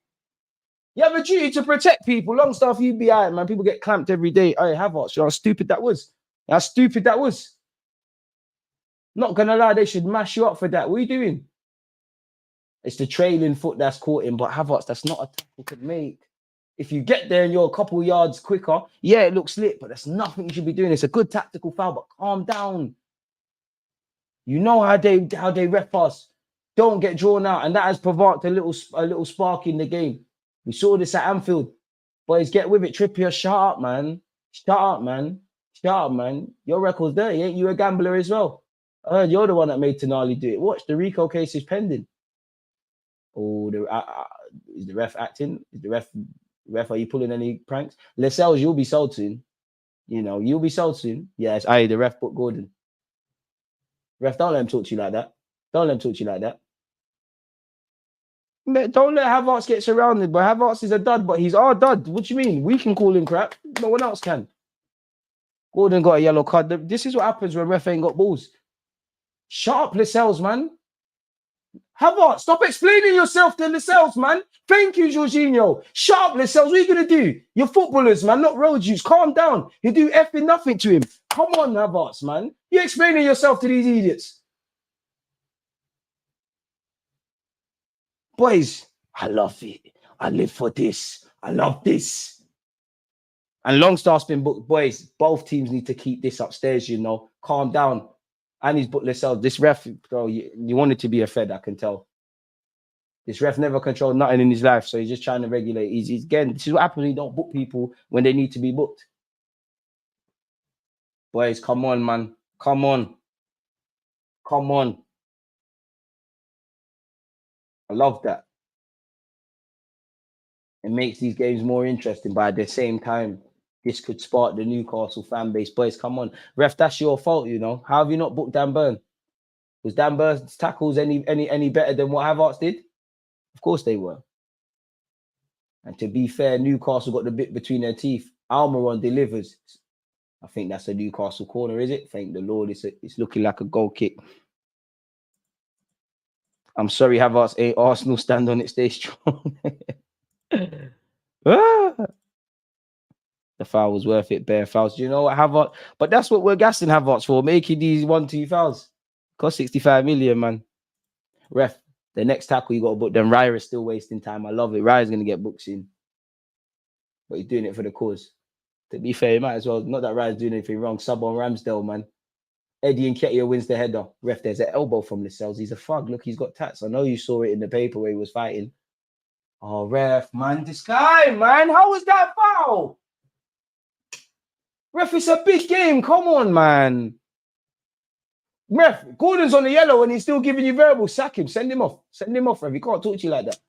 You have a duty to protect people. Long stuff, you be out, man. People get clamped every day. Hey, Havertz, you know how stupid that was. How stupid that was. Not gonna lie, they should mash you up for that. What are you doing? It's the trailing foot that's caught him, but Havertz, that's not a tackle you could make. If you get there and you're a couple yards quicker, yeah, it looks lit, but that's nothing you should be doing. It's a good tactical foul, but calm down. You know how they ref us. Don't get drawn out, and that has provoked a little spark in the game. We saw this at Anfield. Boys, get with it. Trippier, shut up, man. Shut up, man. Shut up, man. Your record's dirty. Ain't you a gambler as well? I heard you're the one that made Tonali do it. Watch, the Rico case is pending. Oh, is the ref acting? Is the ref, are you pulling any pranks? Lascelles, you'll be sold soon. You know, you'll be sold soon. Yes, the ref put Gordon. Ref, don't let him talk to you like that. Don't let him talk to you like that. Don't let Havertz get surrounded, but Havertz is a dud, but he's our dud. What do you mean? We can call him crap. No one else can. Gordon got a yellow card. This is what happens when ref ain't got balls. Shut up, Lascelles, man. Havertz, stop explaining yourself to Lascelles, man. Thank you, Jorginho. Shut up, Lascelles. What are you going to do? You're footballers, man, not road juice. Calm down. You do effing nothing to him. Come on, Havertz, man. You're explaining yourself to these idiots. Boys, I love it. I live for this. I love this. And Longstaff's been booked. Boys, both teams need to keep this upstairs, you know. Calm down. And he's booked Lascelles. This ref, bro, you wanted to be a Fed, I can tell. This ref never controlled nothing in his life, so he's just trying to regulate. He's again, this is what happens when you don't book people when they need to be booked. Boys, come on, man. Come on. Come on. I love that. It makes these games more interesting, but at the same time, this could spark the Newcastle fan base. Boys, come on. Ref, that's your fault, you know. How have you not booked Dan Burn? Was Dan Burn's tackles any better than what Havertz did? Of course they were. And to be fair, Newcastle got the bit between their teeth. Almiron delivers. I think that's a Newcastle corner, is it? Thank the Lord. It's looking like a goal kick. I'm sorry, Havertz ain't Arsenal. Stand on it, stay strong. The foul was worth it, bare fouls. Do you know what, Havertz? But that's what we're gassing Havertz for, making these 1-2 fouls. Cost 65 million, man. Ref, the next tackle you got to book them. Raya is still wasting time. I love it. Raya's going to get booked in. But he's doing it for the cause. To be fair, he might as well. Not that Raya's doing anything wrong. Sub on Ramsdale, man. Eddie Nketiah wins the header. Ref, there's an elbow from Lascelles. He's a thug. Look, he's got tats. I know you saw it in the paper where he was fighting. Oh, ref, man. This guy, man. How was that foul? Ref, it's a big game. Come on, man. Ref, Gordon's on the yellow and he's still giving you verbal. Sack him. Send him off. Send him off, ref. He can't talk to you like that.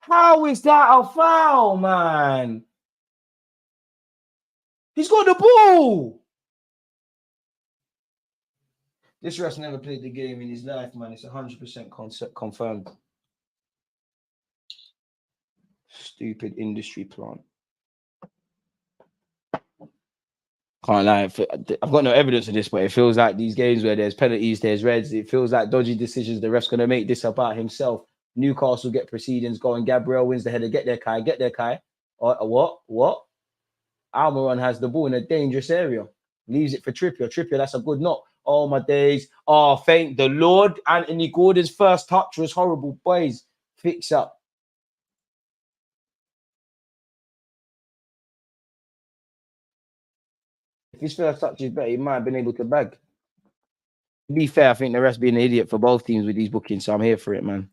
How is that a foul, man? He's got the ball. This ref's never played the game in his life, man. It's 100% confirmed. Stupid industry plant. Can't lie. I've got no evidence of this, but it feels like these games where there's penalties, there's reds, it feels like dodgy decisions. The ref's going to make this about himself. Newcastle get proceedings going. Gabriel wins the header. Get there, Kai. Get there, Kai. What? Almiron has the ball in a dangerous area. Leaves it for Trippier. Trippier, that's a good knock. Oh, my days. Oh, thank the Lord. Anthony Gordon's first touch was horrible. Boys, fix up. If his first touch is better, he might have been able to bag. To be fair, I think the rest being an idiot for both teams with these bookings, so I'm here for it, man.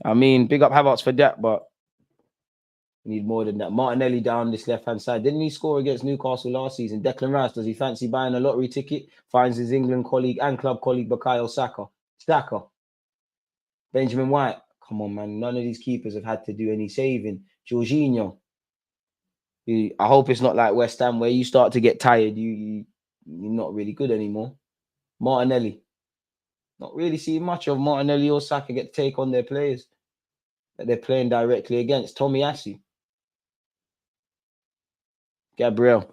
I mean, big up Havertz for that, but we need more than that. Martinelli down this left-hand side. Didn't he score against Newcastle last season? Declan Rice, does he fancy buying a lottery ticket? Finds his England colleague and club colleague, Bukayo Saka. Benjamin White. Come on, man. None of these keepers have had to do any saving. Jorginho. I hope it's not like West Ham where you start to get tired. You're not really good anymore. Martinelli. Not really seeing much of Martinelli or Saka get to take on their players that they're playing directly against. Tomiyasu. Gabriel.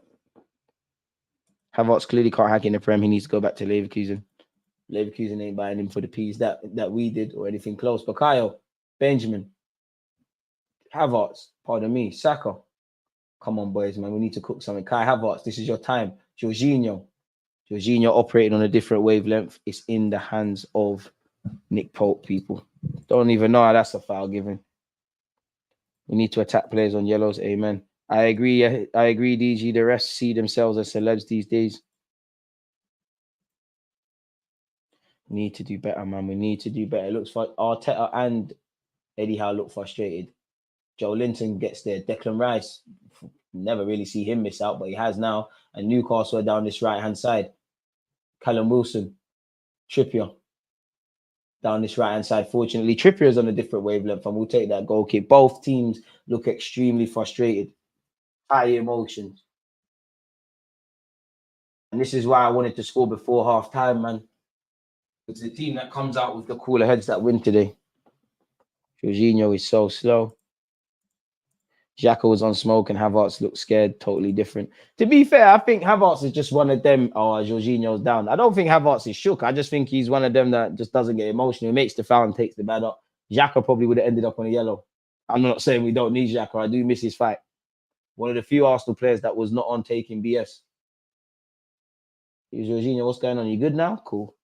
Havertz clearly can't hack in the Prem. He needs to go back to Leverkusen. Leverkusen ain't buying him for the peas that we did or anything close. Bukayo. Benjamin. Havertz. Pardon me. Saka. Come on, boys, man. We need to cook something. Kai Havertz, this is your time. Jorginho operating on a different wavelength. It's in the hands of Nick Pope, people. Don't even know how that's a foul given. We need to attack players on yellows. Amen. I agree, DG. The rest see themselves as celebs these days. We need to do better, man. We need to do better. It looks like Arteta and Eddie Howe look frustrated. Joe Linton gets there. Declan Rice, never really see him miss out, but he has now. And Newcastle are down this right-hand side. Callum Wilson, Trippier, down this right-hand side. Fortunately, Trippier is on a different wavelength, and we'll take that goal kick. Both teams look extremely frustrated. High emotions. And this is why I wanted to score before half-time, man. It's the team that comes out with the cooler heads that win today. Jorginho is so slow. Xhaka was on smoke and Havertz looked scared, totally different. To be fair, I think Havertz is just one of them. Oh, Jorginho's down. I don't think Havertz is shook. I just think he's one of them that just doesn't get emotional. He makes the foul and takes the bad up. Xhaka probably would have ended up on a yellow. I'm not saying we don't need Xhaka. I do miss his fight. One of the few Arsenal players that was not on taking BS. Jorginho, what's going on? You good now? Cool.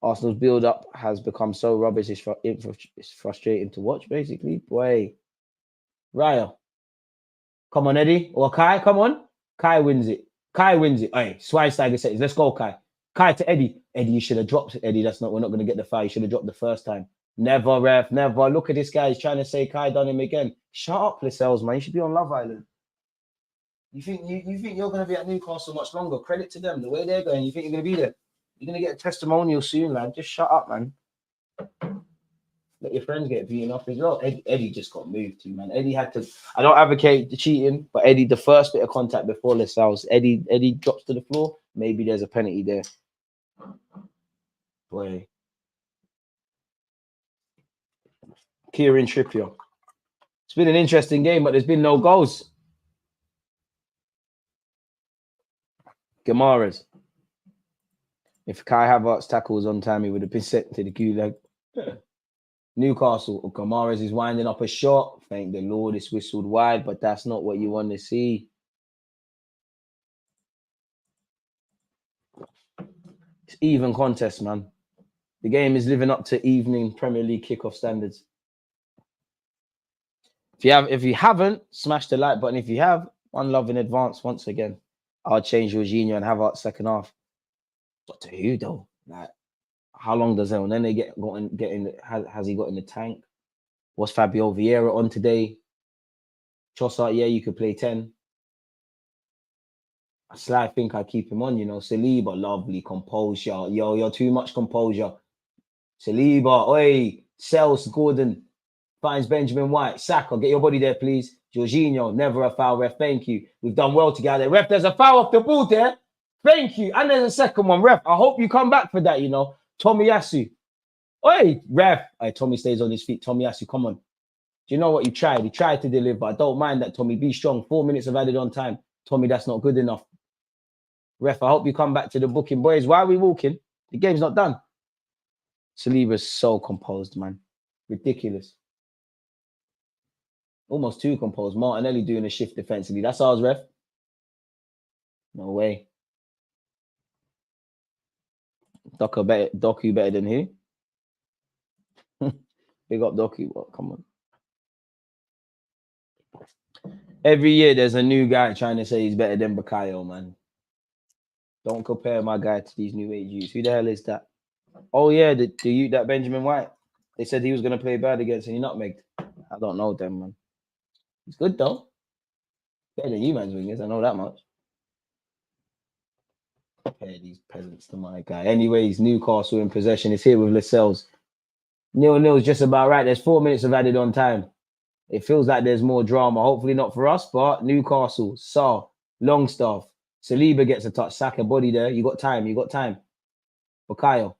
Arsenal's build-up has become so rubbish. It's frustrating to watch, basically. Boy. Raya. Come on, Eddie. Or Kai, come on. Kai wins it. Hey, Schweinsteiger says, let's go, Kai. Kai to Eddie. Eddie, you should have dropped it. Eddie, we're not going to get the foul. You should have dropped the first time. Never, ref, never. Look at this guy. He's trying to say Kai done him again. Shut up, Lascelles, man. You should be on Love Island. You think you're going to be at Newcastle much longer? Credit to them. The way they're going, you think you're going to be there? You're going to get a testimonial soon, man. Just shut up, man. Let your friends get beaten off as well. Eddie just got moved too, man. Eddie had to. I don't advocate the cheating, but Eddie, the first bit of contact before Lascelles, Eddie drops to the floor. Maybe there's a penalty there. Boy. Kieran Trippier. It's been an interesting game, but there's been no goals. Gamara's. If Kai Havertz tackle was on time, he would have been sent to the gulag. Newcastle, Gamara's is winding up a shot. Thank the Lord it's whistled wide, but that's not what you want to see. It's even contest, man. The game is living up to evening Premier League kickoff standards. If you haven't, smash the like button. If you have, one love in advance once again. I'll change Jorginho and have our second half. But to who though? Like, how long does that? And then they get in. Has he got in the tank? Was Fabio Vieira on today? Trossard, yeah, you could play 10. I slightly think I keep him on, you know. Saliba, lovely composure. Yo, you're too much composure. Saliba, oi, Sels, Gordon, finds Benjamin White. Saka, get your body there, please. Jorginho, never a foul, ref. Thank you. We've done well together. Ref, there's a foul off the ball there. Thank you. And there's a second one, ref. I hope you come back for that, you know. Tomiyasu. Oi, ref. Hey, Tommy stays on his feet. Tomiyasu, come on. Do you know what? You tried. He tried to deliver. I don't mind that, Tommy. Be strong. 4 minutes of added on time. Tommy, that's not good enough. Ref, I hope you come back to the booking. Boys, why are we walking? The game's not done. Saliba's so composed, man. Ridiculous. Almost too composed. Martinelli doing a shift defensively. That's ours, ref. No way. Doku better than who? Big up Doku. What? Come on. Every year there's a new guy trying to say he's better than Bukayo, man. Don't compare my guy to these new age youths. Who the hell is that? Oh yeah, the youth that Benjamin White. They said he was going to play bad against and he nutmegged. I don't know them, man. He's good though. Better than you man's wingers, I know that much. Compare these peasants to my guy. Anyways, Newcastle in possession. It's here with Lascelles. 0-0 is just about right. There's 4 minutes of added on time. It feels like there's more drama. Hopefully not for us, but Newcastle, Sarr, Longstaff, Saliba gets a touch. Saka body there. You got time. You got time. Bukayo.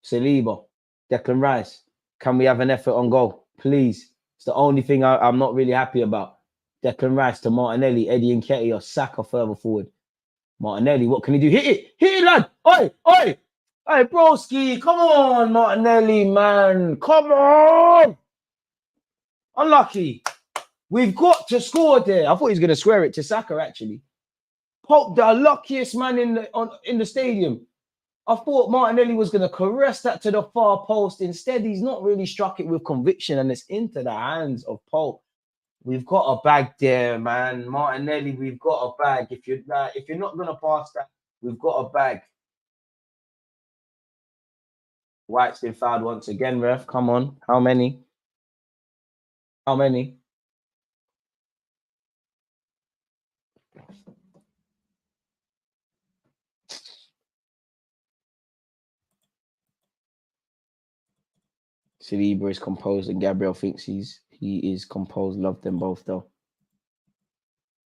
Saliba. Declan Rice. Can we have an effort on goal? Please. It's the only thing I'm not really happy about. Declan Rice to Martinelli, Eddie Nketiah, or Saka further forward. Martinelli, what can he do? Hit it! Hit it, lad! Oi! Oi! Hey, broski, come on, Martinelli, man. Come on! Unlucky. We've got to score there. I thought he was going to swear it to Saka, actually. Pope, the luckiest man in the stadium. I thought Martinelli was going to caress that to the far post. Instead, he's not really struck it with conviction, and it's into the hands of Pope. We've got a bag there, man. Martinelli, we've got a bag. If you're not going to pass that, we've got a bag. White's been fouled once again, ref. Come on. How many? How many? Saliba is composed and Gabriel thinks he is composed. Love them both though.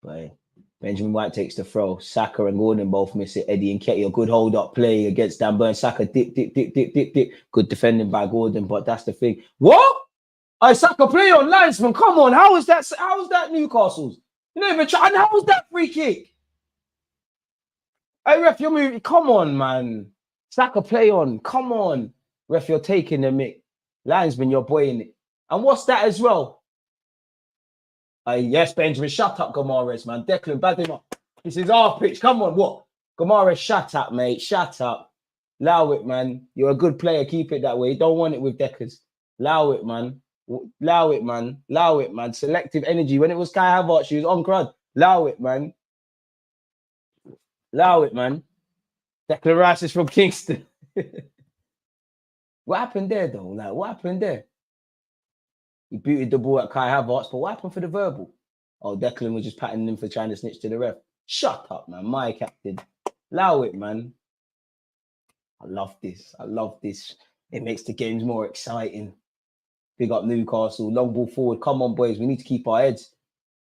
But Benjamin White takes the throw. Saka and Gordon both miss it. Eddie Nketiah, good hold up play against Dan Burn. Saka dip. Good defending by Gordon, but that's the thing. What? I Saka play on linesman. Come on, how is that Newcastle's? You don't even try. And how was that free kick? Hey ref, you're moving. Come on, man. Saka play on. Come on, ref, you're taking the mick. Linesman, you're boying it. And what's that as well? Yes, Benjamin, shut up, Gomares, man. Declan, bad him up. This is our pitch. Come on, what? Gomares, shut up, mate. Shut up. Allow it, man. You're a good player. Keep it that way. Don't want it with Deckers. Allow it, man. Allow it, man. Allow it, man. Selective energy. When it was Kai Havertz, she was on crud. Allow it, man. Allow it, man. Declan Rice is from Kingston. What happened there, though? Like, what happened there? He booted the ball at Kai Havertz, but what happened for the verbal? Oh, Declan was just patting him for trying to snitch to the ref. Shut up, man. My captain. Allow it, man. I love this. I love this. It makes the games more exciting. Big up Newcastle. Long ball forward. Come on, boys. We need to keep our heads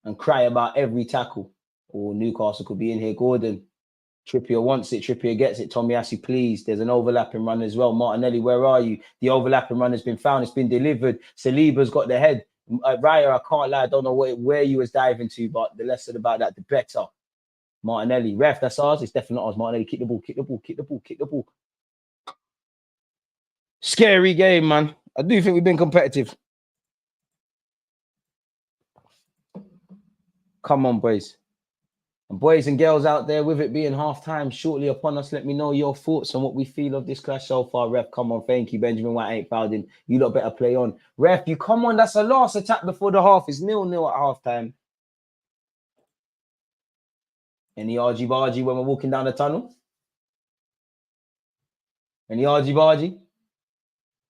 and cry about every tackle. Or Newcastle could be in here. Gordon. Trippier wants it. Trippier gets it. Tomiyasu, please. There's an overlapping run as well. Martinelli, where are you? The overlapping run has been found. It's been delivered. Saliba's got the head. Raya, I can't lie. I don't know where you was diving to, but the less said about that, the better. Martinelli, ref, that's ours. It's definitely not ours. Martinelli, kick the ball, kick the ball, kick the ball, kick the ball. Scary game, man. I do think we've been competitive. Come on, boys. And boys and girls out there, with it being half time shortly upon us, let me know your thoughts on what we feel of this clash so far. Ref, come on, thank you. Benjamin White ain't fouled in. You lot better play on. Ref, you come on. That's a last attack before the half. It's 0-0 at half time. Any argy-bargy when we're walking down the tunnel? Any argy-bargy?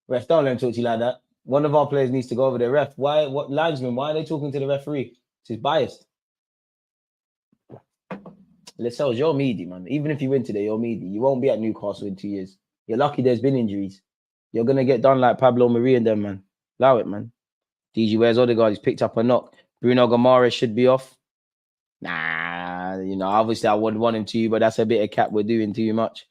Ref, don't let him talk to you like that. One of our players needs to go over there. Ref, why? What linesman? Why are they talking to the referee? He's biased. Lascelles, you're meaty, man. Even if you win today, you're meaty. You won't be at Newcastle in 2 years. You're lucky there's been injuries. You're going to get done like Pablo Marie and them, man. Allow it, man. DG, where's Odegaard? He's picked up a knock. Bruno Gomes should be off. Nah, you know, obviously I wouldn't want him to, but that's a bit of cap we're doing too much.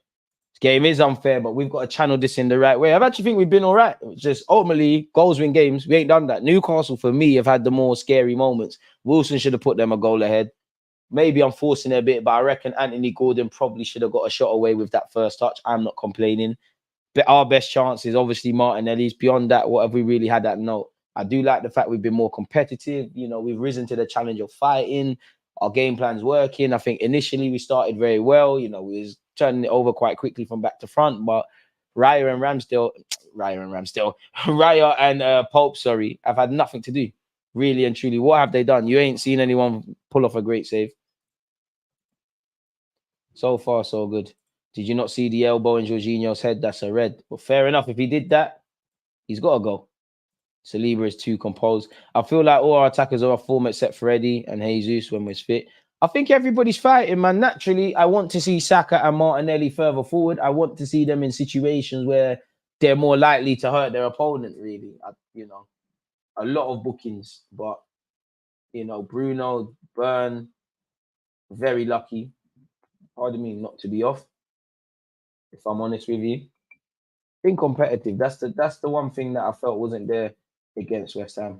This game is unfair, but we've got to channel this in the right way. I actually think we've been all right. It's just ultimately, goals win games. We ain't done that. Newcastle, for me, have had the more scary moments. Wilson should have put them a goal ahead. Maybe I'm forcing it a bit, but I reckon Anthony Gordon probably should have got a shot away with that first touch. I'm not complaining. But our best chance is obviously Martinelli's. Beyond that, what have we really had that note? I do like the fact we've been more competitive. You know, we've risen to the challenge of fighting. Our game plan's working. I think initially we started very well. You know, we was turning it over quite quickly from back to front. But Raya and Pope, have had nothing to do. Really and truly. What have they done? You ain't seen anyone pull off a great save. So far, so good. Did you not see the elbow in Jorginho's head? That's a red. Well, fair enough. If he did that, he's got to go. Saliba is too composed. I feel like all our attackers are off form except for Eddie and Jesus when we're fit. I think everybody's fighting, man. Naturally, I want to see Saka and Martinelli further forward. I want to see them in situations where they're more likely to hurt their opponent, really. You know, a lot of bookings. But, you know, Bruno, Burn, very lucky. Pardon me, not to be off, if I'm honest with you. Being competitive, that's the one thing that I felt wasn't there against West Ham.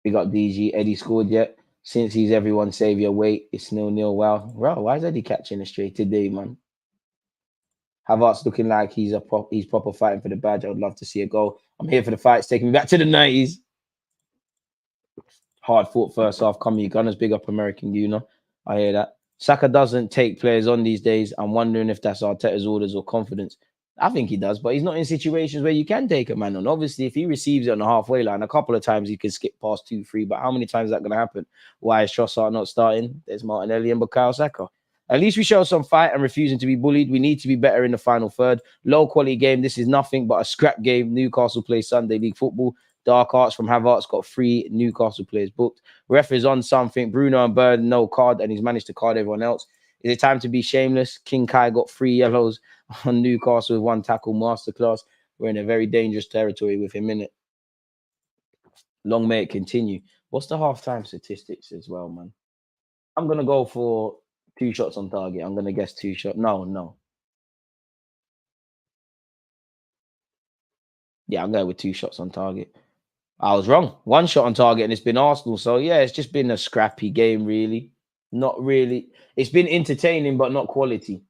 We got DG. Eddie scored yet. Since he's everyone's saviour, wait, it's 0-0. Wow, why is Eddie catching a straight today, man? Havertz looking like he's proper fighting for the badge. I would love to see a goal. I'm here for the fight. It's taking me back to the 90s. Hard fought first half. Come you Gunners, big up American Gooner. I hear that. Saka doesn't take players on these days. I'm wondering if that's Arteta's orders or confidence. I think he does, but he's not in situations where you can take a man on. Obviously, if he receives it on the halfway line, a couple of times he can skip past 2-3. But how many times is that going to happen? Why is Trossard not starting? There's Martinelli and Bukayo Saka. At least we show some fight and refusing to be bullied. We need to be better in the final third. Low quality game. This is nothing but a scrap game. Newcastle plays Sunday League football. Dark arts from Havertz got 3 Newcastle players booked. Ref is on something. Bruno and Bird, no card, and he's managed to card everyone else. Is it time to be shameless? King Kai got 3 yellows on Newcastle with 1 tackle masterclass. We're in a very dangerous territory with him in it. Long may it continue. What's the halftime statistics as well, man? I'm going to go for 2 shots on target. I'm going to guess 2 shots. No. Yeah, I'm going with 2 shots on target. I was wrong. 1 shot on target, and it's been Arsenal. So, yeah, it's just been a scrappy game, really. Not really. It's been entertaining, but not quality.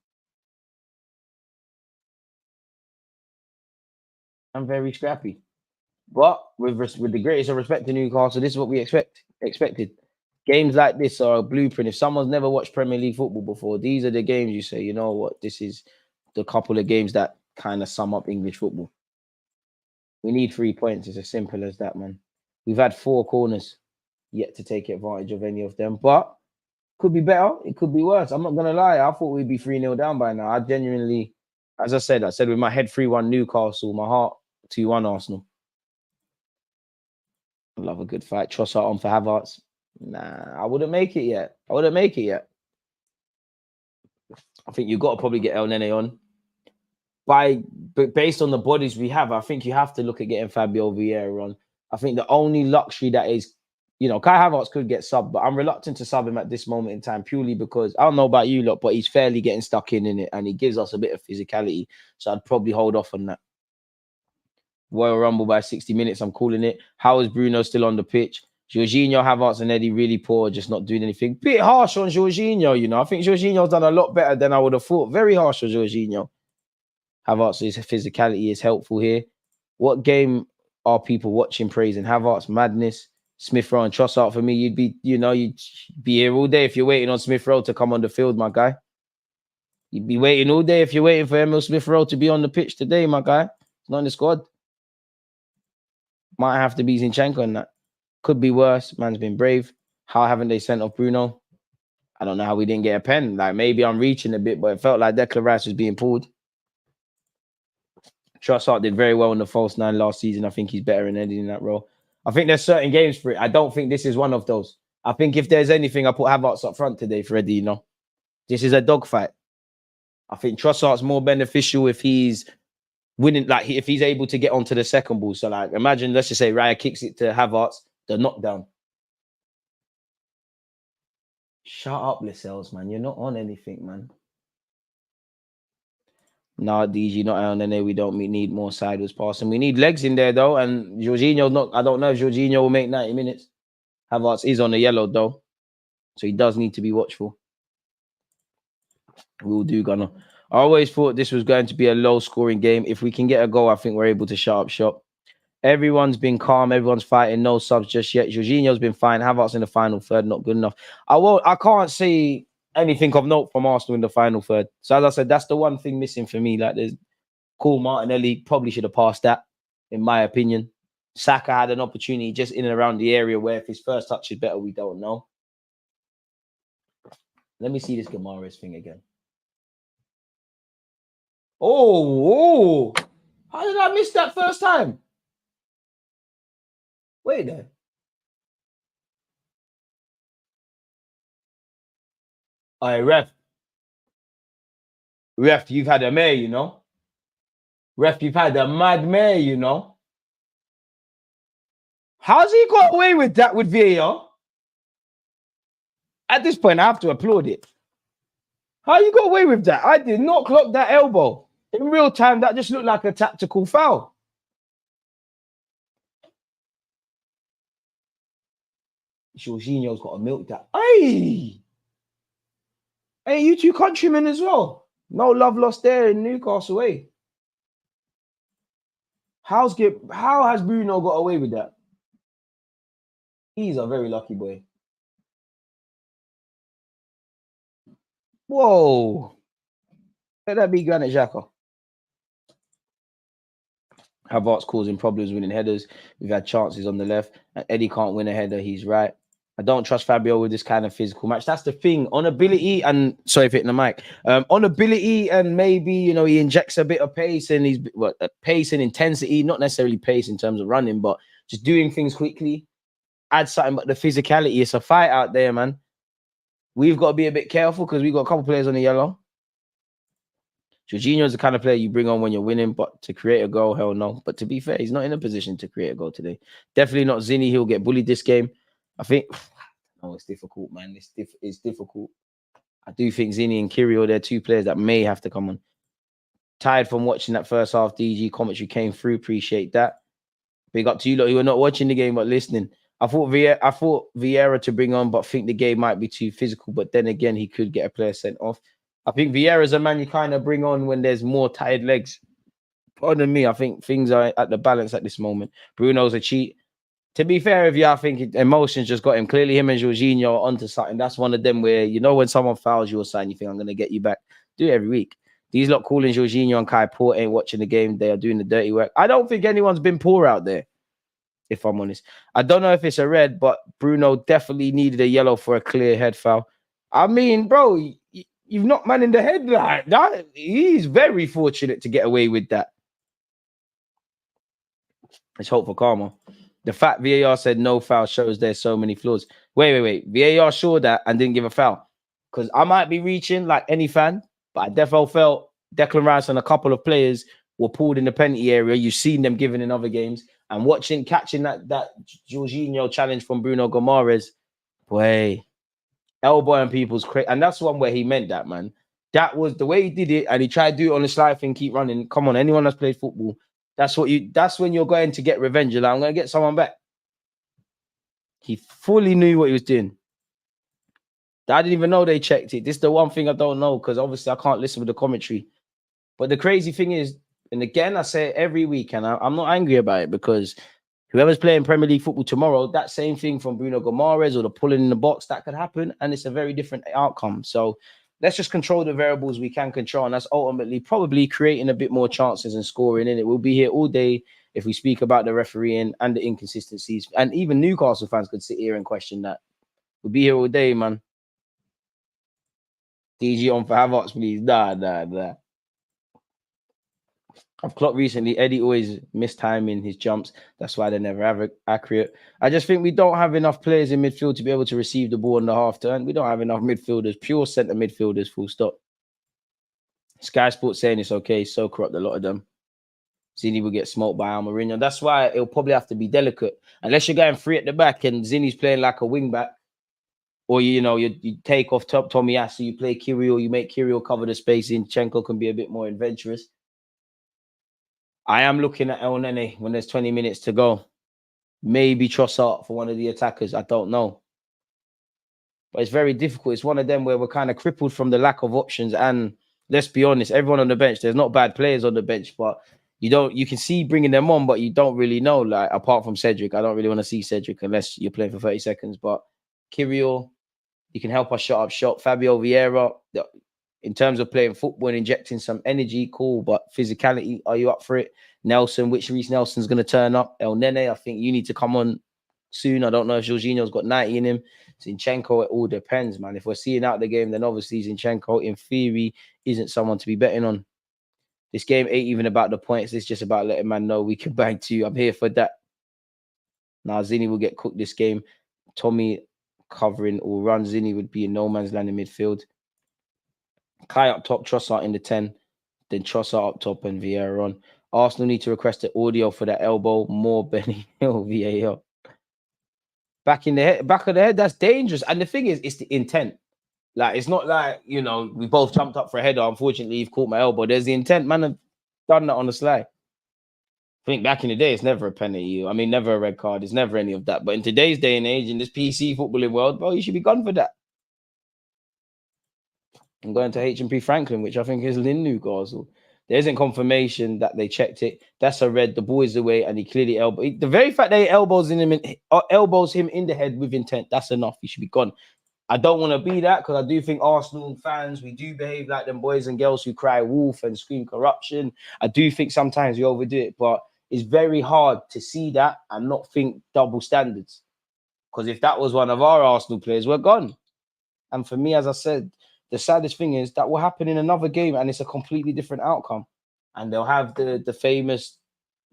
I'm very scrappy. But with the greatest of respect to Newcastle, this is what we expected. Games like this are a blueprint. If someone's never watched Premier League football before, these are the games you say, you know what, this is the couple of games that kind of sum up English football. We need 3 points. It's as simple as that, man. We've had 4 corners, yet to take advantage of any of them. But could be better. It could be worse. I'm not going to lie. I thought we'd be 3-0 down by now. I genuinely, as I said with my head 3-1 Newcastle, my heart 2-1 Arsenal. I love a good fight. Trossard on for Havertz. Nah, I wouldn't make it yet. I think you've got to probably get El Nene on. But based on the bodies we have, I think you have to look at getting Fabio Vieira on. I think the only luxury that is, you know, Kai Havertz could get subbed, but I'm reluctant to sub him at this moment in time purely because I don't know about you lot, but he's fairly getting stuck in it, and he gives us a bit of physicality. So I'd probably hold off on that. Royal Rumble by 60 minutes, I'm calling it. How is Bruno still on the pitch? Jorginho, Havertz, and Eddie really poor, just not doing anything. Bit harsh on Jorginho, you know. I think Jorginho's done a lot better than I would have thought. Very harsh on Jorginho. Havertz's physicality is helpful here. What game are people watching praising? Havertz, madness. Smith Rowe and Trossard for me, you'd be here all day if you're waiting on Smith Rowe to come on the field, my guy. You'd be waiting all day if you're waiting for Emil Smith Rowe to be on the pitch today, my guy. It's not in the squad. Might have to be Zinchenko in that. Could be worse. Man's been brave. How haven't they sent off Bruno? I don't know how we didn't get a pen. Like, maybe I'm reaching a bit, but it felt like Declan Rice was being pulled. Trossard did very well in the false nine last season. I think he's better than Eddie in that role. I think there's certain games for it. I don't think this is one of those. I think if there's anything, I put Havertz up front today for Eddie, This is a dogfight. I think Trossard's more beneficial if he's winning, like if he's able to get onto the second ball. So, like, imagine, let's just say Raya kicks it to Havertz, the knockdown. Shut up, Lascelles, man. You're not on anything, man. Nah, DG, not on any. We don't need more sideways passing. We need legs in there, though. And Jorginho's not. I don't know if Jorginho will make 90 minutes. Havertz is on the yellow, though. So he does need to be watchful. We will do, Gunner. I always thought this was going to be a low-scoring game. If we can get a goal, I think we're able to shut up shop. Everyone's been calm. Everyone's fighting. No subs just yet. Jorginho's been fine. Havertz in the final third, not good enough. I can't see anything of note from Arsenal in the final third. So as I said, that's the one thing missing for me. Like, there's cool. Martinelli probably should have passed that, in my opinion. Saka had an opportunity just in and around the area where if his first touch is better, we don't know. Let me see this Gamara's thing again. Oh, how did I miss that first time? Wait there. All right, ref, you've had a mare, Ref, you've had a mad mare, How's he got away with that with VAR? At this point, I have to applaud it. How you got away with that? I did not clock that elbow. In real time, that just looked like a tactical foul. Jorginho's got to milk that. Hey, you two countrymen as well. No love lost there in Newcastle, eh? How has Bruno got away with that? He's a very lucky boy. Whoa. Let that be Granit Xhaka. Havertz causing problems winning headers. We've had chances on the left. And Eddie can't win a header. He's right. I don't trust Fabio with this kind of physical match. That's the thing. On ability and... Sorry for hitting the mic. On ability and maybe, he injects a bit of pace and pace and intensity. Not necessarily pace in terms of running, but just doing things quickly. Add something, but the physicality. It's a fight out there, man. We've got to be a bit careful because we've got a couple players on the yellow. Jorginho's the kind of player you bring on when you're winning, but to create a goal, hell no. But to be fair, he's not in a position to create a goal today. Definitely not Zinni. He'll get bullied this game. I think... Oh, it's difficult, man. It's difficult. I do think Zinni and Kirill, they're two players that may have to come on. Tired from watching that first half. DG commentary came through. Appreciate that. Big up to you lot who were not watching the game but listening. I thought Vieira to bring on, but think the game might be too physical. But then again, he could get a player sent off. I think Vieira's a man you kind of bring on when there's more tired legs. Pardon me, I think things are at the balance at this moment. Bruno's a cheat. To be fair with you, I think emotions just got him. Clearly, him and Jorginho are onto something. That's one of them where, when someone fouls you or something, you think, I'm going to get you back. Do it every week. These lot calling Jorginho and Kai poor ain't watching the game. They are doing the dirty work. I don't think anyone's been poor out there, if I'm honest. I don't know if it's a red, but Bruno definitely needed a yellow for a clear head foul. I mean, bro, you've knocked man in the head like that. He's very fortunate to get away with that. Let's hope for karma. The fact VAR said no foul shows there's so many flaws. Wait. VAR saw that and didn't give a foul. Because I might be reaching like any fan, but I definitely felt Declan Rice and a couple of players were pulled in the penalty area. You've seen them given in other games. And catching that Jorginho challenge from Bruno Gomares, boy, elbowing people's crazy. And that's one where he meant that, man. That was the way he did it. And he tried to do it on the slide thing, keep running. Come on, anyone that's played football, that's when you're going to get revenge. You're like, I'm going to get someone back. He fully knew what he was doing. I didn't even know they checked it. This is the one thing I don't know because obviously I can't listen with the commentary. But the crazy thing is, and again, I say it every week, and I'm not angry about it because Whoever's playing Premier League football tomorrow, that same thing from Bruno Gomares or the pulling in the box, that could happen. And it's a very different outcome. So let's just control the variables we can control. And that's ultimately probably creating a bit more chances and scoring in it. We'll be here all day if we speak about the refereeing and the inconsistencies. And even Newcastle fans could sit here and question that. We'll be here all day, man. DG on for Havertz, please. Nah. I've clocked recently, Eddie always mistiming his jumps. That's why they're never accurate. I just think we don't have enough players in midfield to be able to receive the ball in the half turn. We don't have enough midfielders, pure centre midfielders, full stop. Sky Sports saying it's okay. So corrupt, a lot of them. Zini will get smoked by Almironha. That's why it'll probably have to be delicate. Unless you're going free at the back and Zini's playing like a wing back. Or, you take off top Tomiyasu, you play Kirill, you make Kirill cover the space. Zinchenko can be a bit more adventurous. I am looking at El Nene when there's 20 minutes to go. Maybe Trossard for one of the attackers. I don't know. But it's very difficult. It's one of them where we're kind of crippled from the lack of options. And let's be honest, everyone on the bench, there's not bad players on the bench, but you can see bringing them on, but you don't really know. Like, apart from Cedric, I don't really want to see Cedric unless you're playing for 30 seconds. But Kirill, you can help us shut up shop. Fabio Vieira, in terms of playing football and injecting some energy, cool. But physicality, are you up for it? Nelson, which Reece Nelson's going to turn up? El Nene, I think you need to come on soon. I don't know if Jorginho's got 90 in him. Zinchenko, it all depends, man. If we're seeing out the game, then obviously Zinchenko, in theory, isn't someone to be betting on. This game ain't even about the points. It's just about letting man know we can bang two. I'm here for that. Now, Zini will get cooked this game. Tommy covering all runs. Zini would be in no man's land in midfield. Kai up top, Trossard in the 10. Then Trossard up top and Vieira on. Arsenal need to request the audio for that elbow. More Benny Hill, VAR. Back of the head, that's dangerous. And the thing is, it's the intent. Like, it's not like, we both jumped up for a header. Unfortunately, you've caught my elbow. There's the intent. Man have done that on the slide. I think back in the day, it's never a penalty. I mean, never a red card. It's never any of that. But in today's day and age, in this PC footballing world, bro, you should be gone for that. I'm going to H&P Franklin, which I think is in Newcastle. There isn't confirmation that they checked it. That's a red. The ball is away, and he clearly elbowed. The very fact that he elbows him in the head with intent, that's enough. He should be gone. I don't want to be that because I do think Arsenal fans, we do behave like them boys and girls who cry wolf and scream corruption. I do think sometimes we overdo it, but it's very hard to see that and not think double standards. Because if that was one of our Arsenal players, we're gone. And for me, as I said, the saddest thing is that will happen in another game and it's a completely different outcome. And they'll have the famous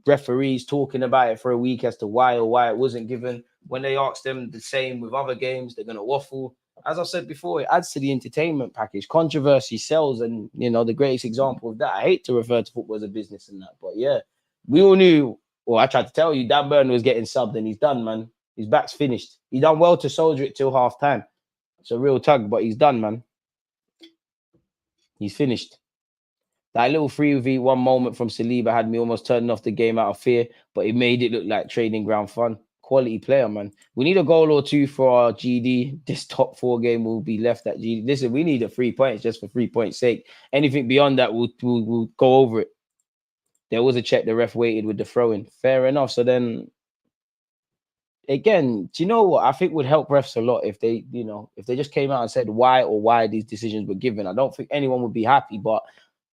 referees talking about it for a week as to why it wasn't given. When they ask them the same with other games, they're going to waffle. As I said before, it adds to the entertainment package. Controversy sells, and, the greatest example of that, I hate to refer to football as a business and that, but yeah, we all knew, or I tried to tell you, Dan Burn was getting subbed and he's done, man. His back's finished. He done well to soldier it till half time. It's a real tug, but he's done, man. He's finished. That little 3v1 moment from Saliba had me almost turning off the game out of fear, but it made it look like training ground fun. Quality player, man. We need a goal or two for our GD. This top 4 game will be left at GD. Listen, we need 3 points just for 3 points' sake. Anything beyond that, we'll go over it. There was a check. The ref waited with the throw-in. Fair enough. So then, again, do you know what? I think would help refs a lot if they, if they just came out and said why these decisions were given. I don't think anyone would be happy, but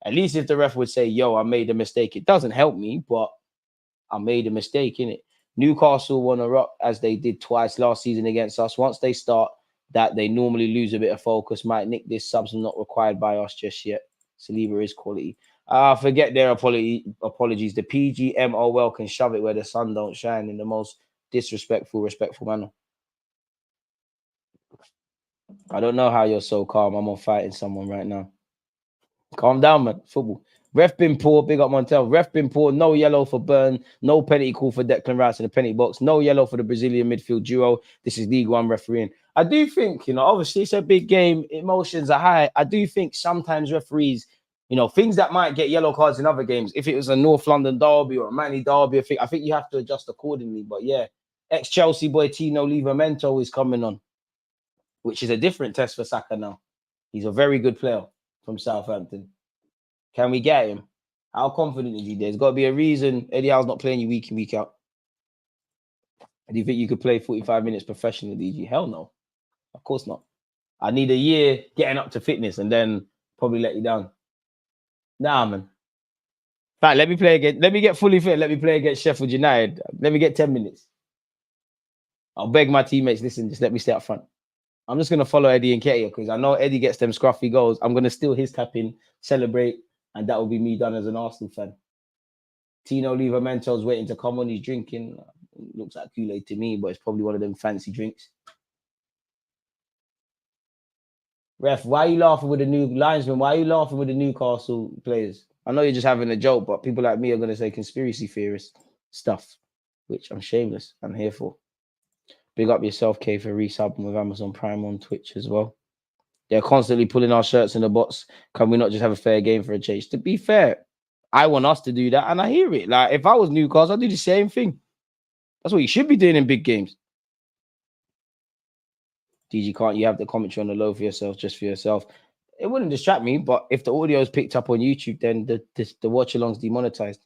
at least if the ref would say, yo, I made a mistake. It doesn't help me, but I made a mistake, innit? Newcastle want to rock as they did twice last season against us. Once they start that, they normally lose a bit of focus. Might nick this. Subs are not required by us just yet. Saliba is quality. Forget their apologies. The PGMOL can shove it where the sun don't shine in the most respectful manner. I don't know how you're so calm. I'm on fighting someone right now. Calm down, man. Football. Ref been poor. Big up Montel. Ref been poor. No yellow for Burn. No penalty call for Declan Rice in the penalty box. No yellow for the Brazilian midfield duo. This is League One refereeing. I do think, obviously it's a big game. Emotions are high. I do think sometimes referees, things that might get yellow cards in other games. If it was a North London derby or a Manny derby, I think you have to adjust accordingly. But yeah, ex-Chelsea boy Tino Livramento is coming on, which is a different test for Saka now. He's a very good player from Southampton. Can we get him? How confident is he? There's got to be a reason Eddie Howe's not playing you week in, week out. Do you think you could play 45 minutes professionally, DG? Hell no. Of course not. I need a year getting up to fitness and then probably let you down. Nah, man. In fact, let me play again. Let me get fully fit. Let me play against Sheffield United. Let me get 10 minutes. I'll beg my teammates, listen, just let me stay up front. I'm just going to follow Eddie and Ketia because I know Eddie gets them scruffy goals. I'm going to steal his tap in, celebrate, and that will be me done as an Arsenal fan. Tino Livamento's waiting to come on. He's drinking. Looks like Kool-Aid to me, but it's probably one of them fancy drinks. Ref, why are you laughing with the new linesman? Why are you laughing with the Newcastle players? I know you're just having a joke, but people like me are going to say conspiracy theorist stuff, which I'm shameless. I'm here for. Big up yourself, K, for resubbing with Amazon Prime on Twitch as well. They're constantly pulling our shirts in the box. Can we not just have a fair game for a change? To be fair, I want us to do that, and I hear it. Like, if I was Newcastle, I'd do the same thing. That's what you should be doing in big games. DG, can't you have the commentary on the low for yourself, just for yourself? It wouldn't distract me, but if the audio is picked up on YouTube, then the watch-along's demonetized.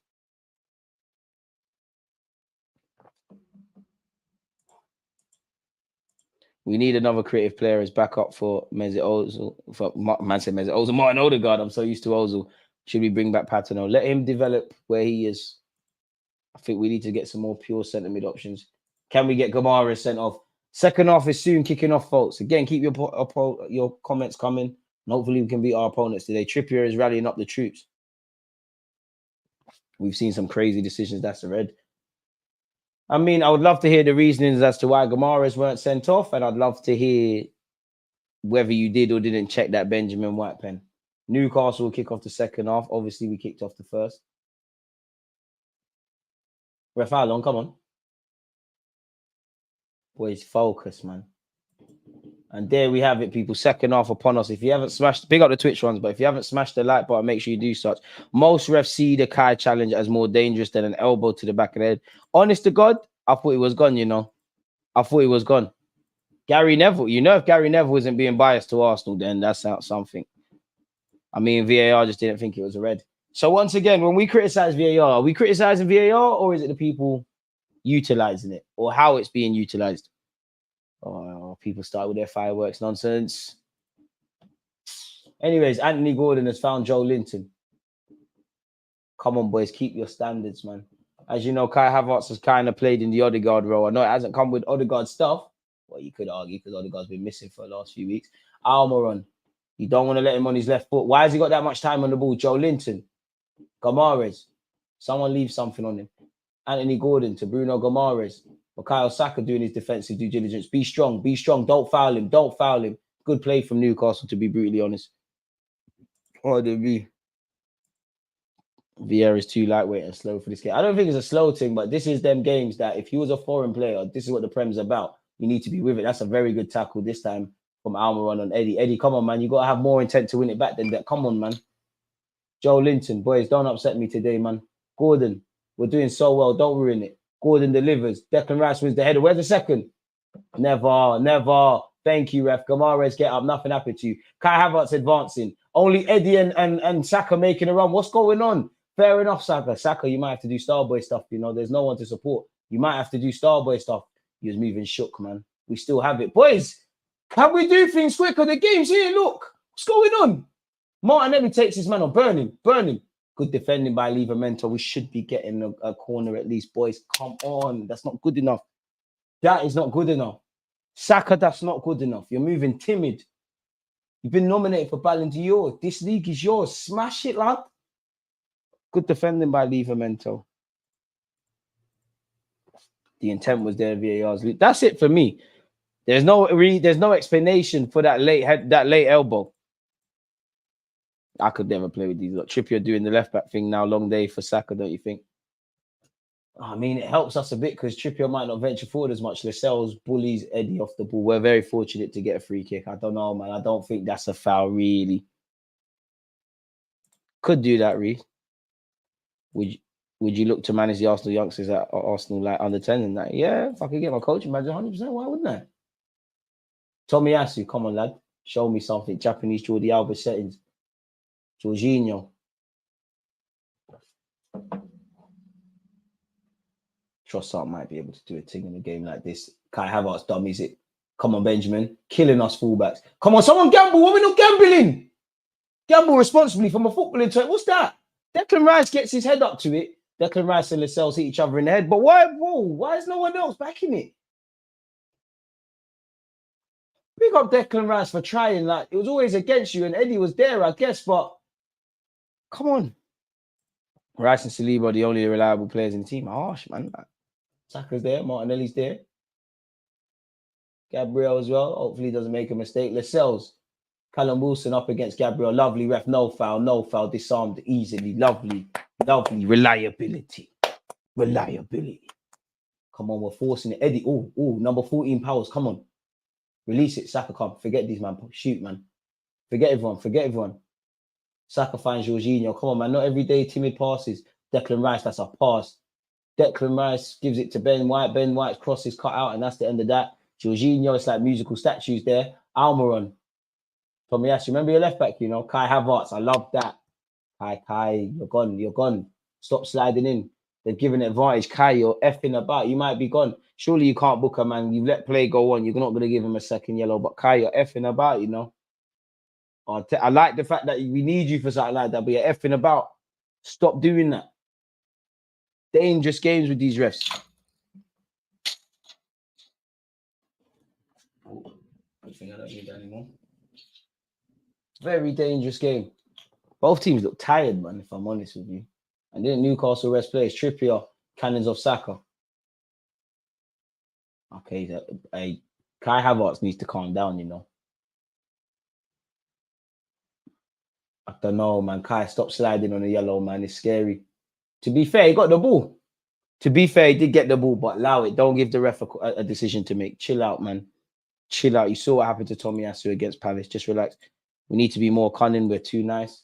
We need another creative player as backup for Mesut Ozil. Mesut Ozil. Martin Odegaard. I'm so used to Ozil. Should we bring back Patino? Let him develop where he is. I think we need to get some more pure centre mid options. Can we get Gamara sent off? Second half is soon kicking off, folks. Again, keep your comments coming. And hopefully we can beat our opponents today. Trippier is rallying up the troops. We've seen some crazy decisions. That's a red. I mean, I would love to hear the reasonings as to why Gamara's weren't sent off. And I'd love to hear whether you did or didn't check that Benjamin White pen. Newcastle will kick off the second half. Obviously, we kicked off the first. Ref, how long? Come on. Boys, focus, man. And there we have it, people. Second half upon us. If you haven't smashed, big up the Twitch ones, but if you haven't smashed the like button, make sure you do such. Most refs see the Kai challenge as more dangerous than an elbow to the back of the head. Honest to God, I thought he was gone, you know. I thought he was gone. Gary Neville, you know, if Gary Neville isn't being biased to Arsenal, then that's something. I mean, VAR just didn't think it was a red. So once again, when we criticize VAR, are we criticizing VAR or is it the people utilizing it or how it's being utilized? Oh, people start with their fireworks nonsense. Anyways, Anthony Gordon has found Joe Linton. Come on, boys, keep your standards, man. As you know, Kai Havertz has kind of played in the Odegaard role. I know it hasn't come with Odegaard stuff. Well, you could argue because Odegaard's been missing for the last few weeks. Almiron, you don't want to let him on his left foot. Why has he got that much time on the ball? Joe Linton, Gomares, someone leave something on him. Anthony Gordon to Bruno Gomares. Bukayo Saka doing his defensive due diligence. Be strong, be strong. Don't foul him, don't foul him. Good play from Newcastle, to be brutally honest. Pardon me. Vieira is too lightweight and slow for this game. I don't think it's a slow thing, but this is them games that if he was a foreign player, this is what the Prem's about. You need to be with it. That's a very good tackle this time from Almiron on Eddie. Eddie, come on, man. You got to have more intent to win it back than that. Come on, man. Joe Linton, boys, don't upset me today, man. Gordon, we're doing so well. Don't ruin it. Gordon delivers. Declan Rice wins the header. Where's the second? Never, never. Thank you, ref. Gomares, get up. Nothing happened to you. Kai Havertz advancing. Only Eddie and Saka making a run. What's going on? Fair enough, Saka. Saka, you might have to do Starboy stuff. You know, there's no one to support. You might have to do Starboy stuff. He was moving shook, man. We still have it. Boys, can we do things quicker? The game's here. Look. What's going on? Martinelli takes his man on. Burning. Good defending by Livramento. We should be getting a corner at least, boys. Come on. That's not good enough. That is not good enough. Saka, that's not good enough. You're moving timid. You've been nominated for Ballon d'Or. This league is yours. Smash it, lad. Good defending by Livramento. The intent was there. VAR's. That's it for me. There's no explanation for that late elbow. I could never play with these. Look, Trippier doing the left back thing now. Long day for Saka, don't you think? I mean, it helps us a bit because Trippier might not venture forward as much. Lascelles bullies Eddie off the ball. We're very fortunate to get a free kick. I don't know, man. I don't think that's a foul, really. Could do that, Reece. Would you look to manage the Arsenal youngsters at Arsenal like under 10 and that? Yeah, if I could get my coach, imagine 100%. Why wouldn't I? Tomiyasu, come on, lad. Show me something. Japanese Jordi Alba settings. Jorginho. Trossard might be able to do a thing in a game like this. Kai Havertz dummies it. Come on, Benjamin. Killing us fullbacks. Come on, someone gamble. What are we not gambling? Gamble responsibly from a footballing term. What's that? Declan Rice gets his head up to it. Declan Rice and Lascelles hit each other in the head. But why, whoa, why is no one else backing it? Big up Declan Rice for trying. Like, it was always against you, and Eddie was there, I guess, but come on. Rice and Saliba are the only reliable players in the team. Harsh, man. Like, Saka's there, Martinelli's there. Gabriel as well. Hopefully he doesn't make a mistake. Lascelles. Callum Wilson up against Gabriel. Lovely ref. No foul. No foul. Disarmed easily. Lovely. Lovely. Reliability. Reliability. Come on, we're forcing it. Eddie. Oh, number 14 Powers. Come on. Release it. Saka, come. Forget these, man. Shoot, man. Forget everyone. Forget everyone. Saka finds Jorginho. Come on, man. Not every day timid passes. Declan Rice, that's a pass. Declan Rice gives it to Ben White. Ben White's cross is cut out, and that's the end of that. Jorginho, it's like musical statues there. Almiron. Tomiyasu, remember your left back, you know? Kai Havertz, I love that. Kai, you're gone. You're gone. Stop sliding in. They've given advantage. Kai, you're effing about. You might be gone. Surely you can't book a man. You let play go on. You're not going to give him a second yellow. But Kai, you're effing about, you know? I like the fact that we need you for something like that, but you're effing about. Stop doing that. Dangerous games with these refs. I think I don't need that anymore. Very dangerous game. Both teams look tired, man, if I'm honest with you. And then Newcastle rest players. Trippier, cannons of Saka. Okay, Kai Havertz needs to calm down, you know. I don't know, man. Kai, stop sliding on the yellow, man. It's scary. To be fair, he got the ball. To be fair, he did get the ball, but allow it. Don't give the ref a decision to make. Chill out, man. Chill out. You saw what happened to Tomiyasu against Palace. Just relax. We need to be more cunning. We're too nice.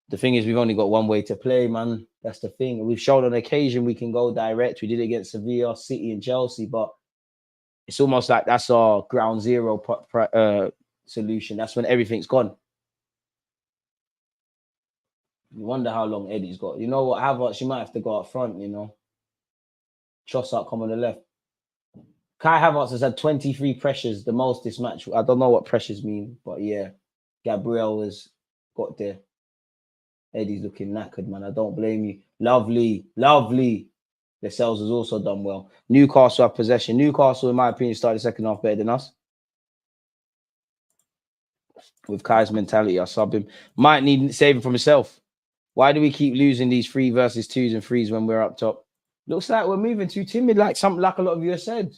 The thing is, we've only got one way to play, man. That's the thing. We've shown on occasion we can go direct. We did it against Sevilla, City, and Chelsea, but it's almost like that's our ground zero solution. That's when everything's gone. You wonder how long Eddie's got. You know what, Havertz, you might have to go up front, you know. Trossard come on the left. Kai Havertz has had 23 pressures, the most this match. I don't know what pressures mean, but yeah. Gabriel has got there. Eddie's looking knackered, man. I don't blame you. Lovely, lovely. Lascelles has also done well. Newcastle have possession. Newcastle, in my opinion, started the second half better than us. With Kai's mentality, I sub him. Might need saving from himself. Why do we keep losing these 3 versus 2s and 3s when we're up top? Looks like we're moving too timid, like a lot of you have said.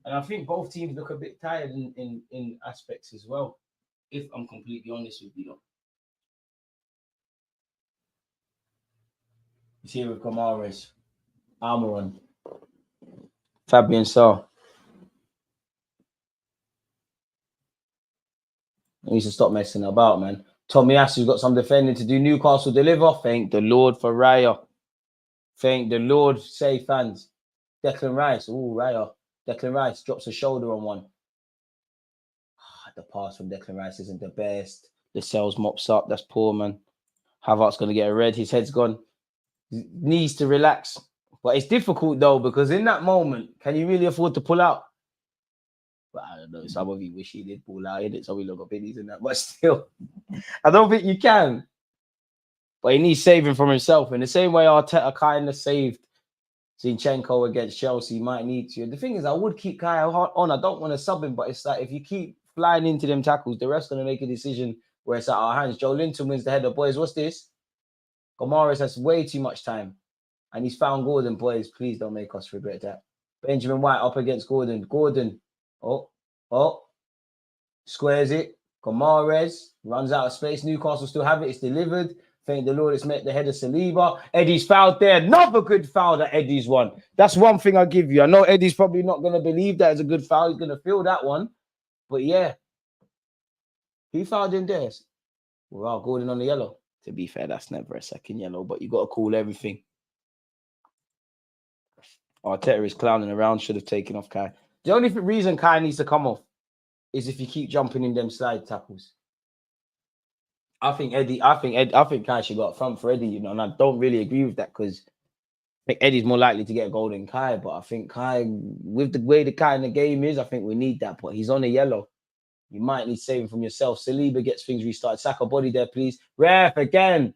And I think both teams look a bit tired in aspects as well, if I'm completely honest with you. He's here with Gomares, Almiron, Fabian Sarr. He needs to stop messing about, man. Tomiyasu's got some defending to do. Newcastle deliver. Thank the Lord for Raya. Thank the Lord. Say fans. Declan Rice. Oh, Raya. Declan Rice drops a shoulder on one. The pass from Declan Rice isn't the best. The Lascelles mops up. That's poor, man. Havertz going to get a red. His head's gone. Needs to relax. But it's difficult, though, because in that moment, can you really afford to pull out? But I don't know. Some of you wish he did pull out, innit? So we look up pennies in that. But still, I don't think you can. But he needs saving from himself. In the same way Arteta kind of saved Zinchenko against Chelsea, he might need to. The thing is, I would keep Kai on. I don't want to sub him, but it's like if you keep flying into them tackles, the ref's going to make a decision where it's at our hands. Joe Linton wins the header. Boys, what's this? Gomares has way too much time. And he's found Gordon. Boys, please don't make us regret that. Benjamin White up against Gordon. Gordon. Oh. Squares it. Gomares runs out of space. Newcastle still have it. It's delivered. Thank the Lord it's met the head of Saliba. Eddie's fouled there. Another good foul that Eddie's won. That's one thing I'll give you. I know Eddie's probably not going to believe that it's a good foul. He's going to feel that one. But yeah. Who fouled him there? Well, Gordon on the yellow. To be fair, that's never a second yellow, but you got to call everything. Arteta is clowning around. Should have taken off Kai. The only reason Kai needs to come off is if you keep jumping in them slide tackles. I think Kai should go up front for Eddie, you know, and I don't really agree with that because think Eddie's more likely to get a goal than Kai, but I think Kai, with the way the kind of game is, I think we need that. But he's on a yellow. You might need saving from yourself. Saliba gets things restarted. Saka body there, please. Ref again.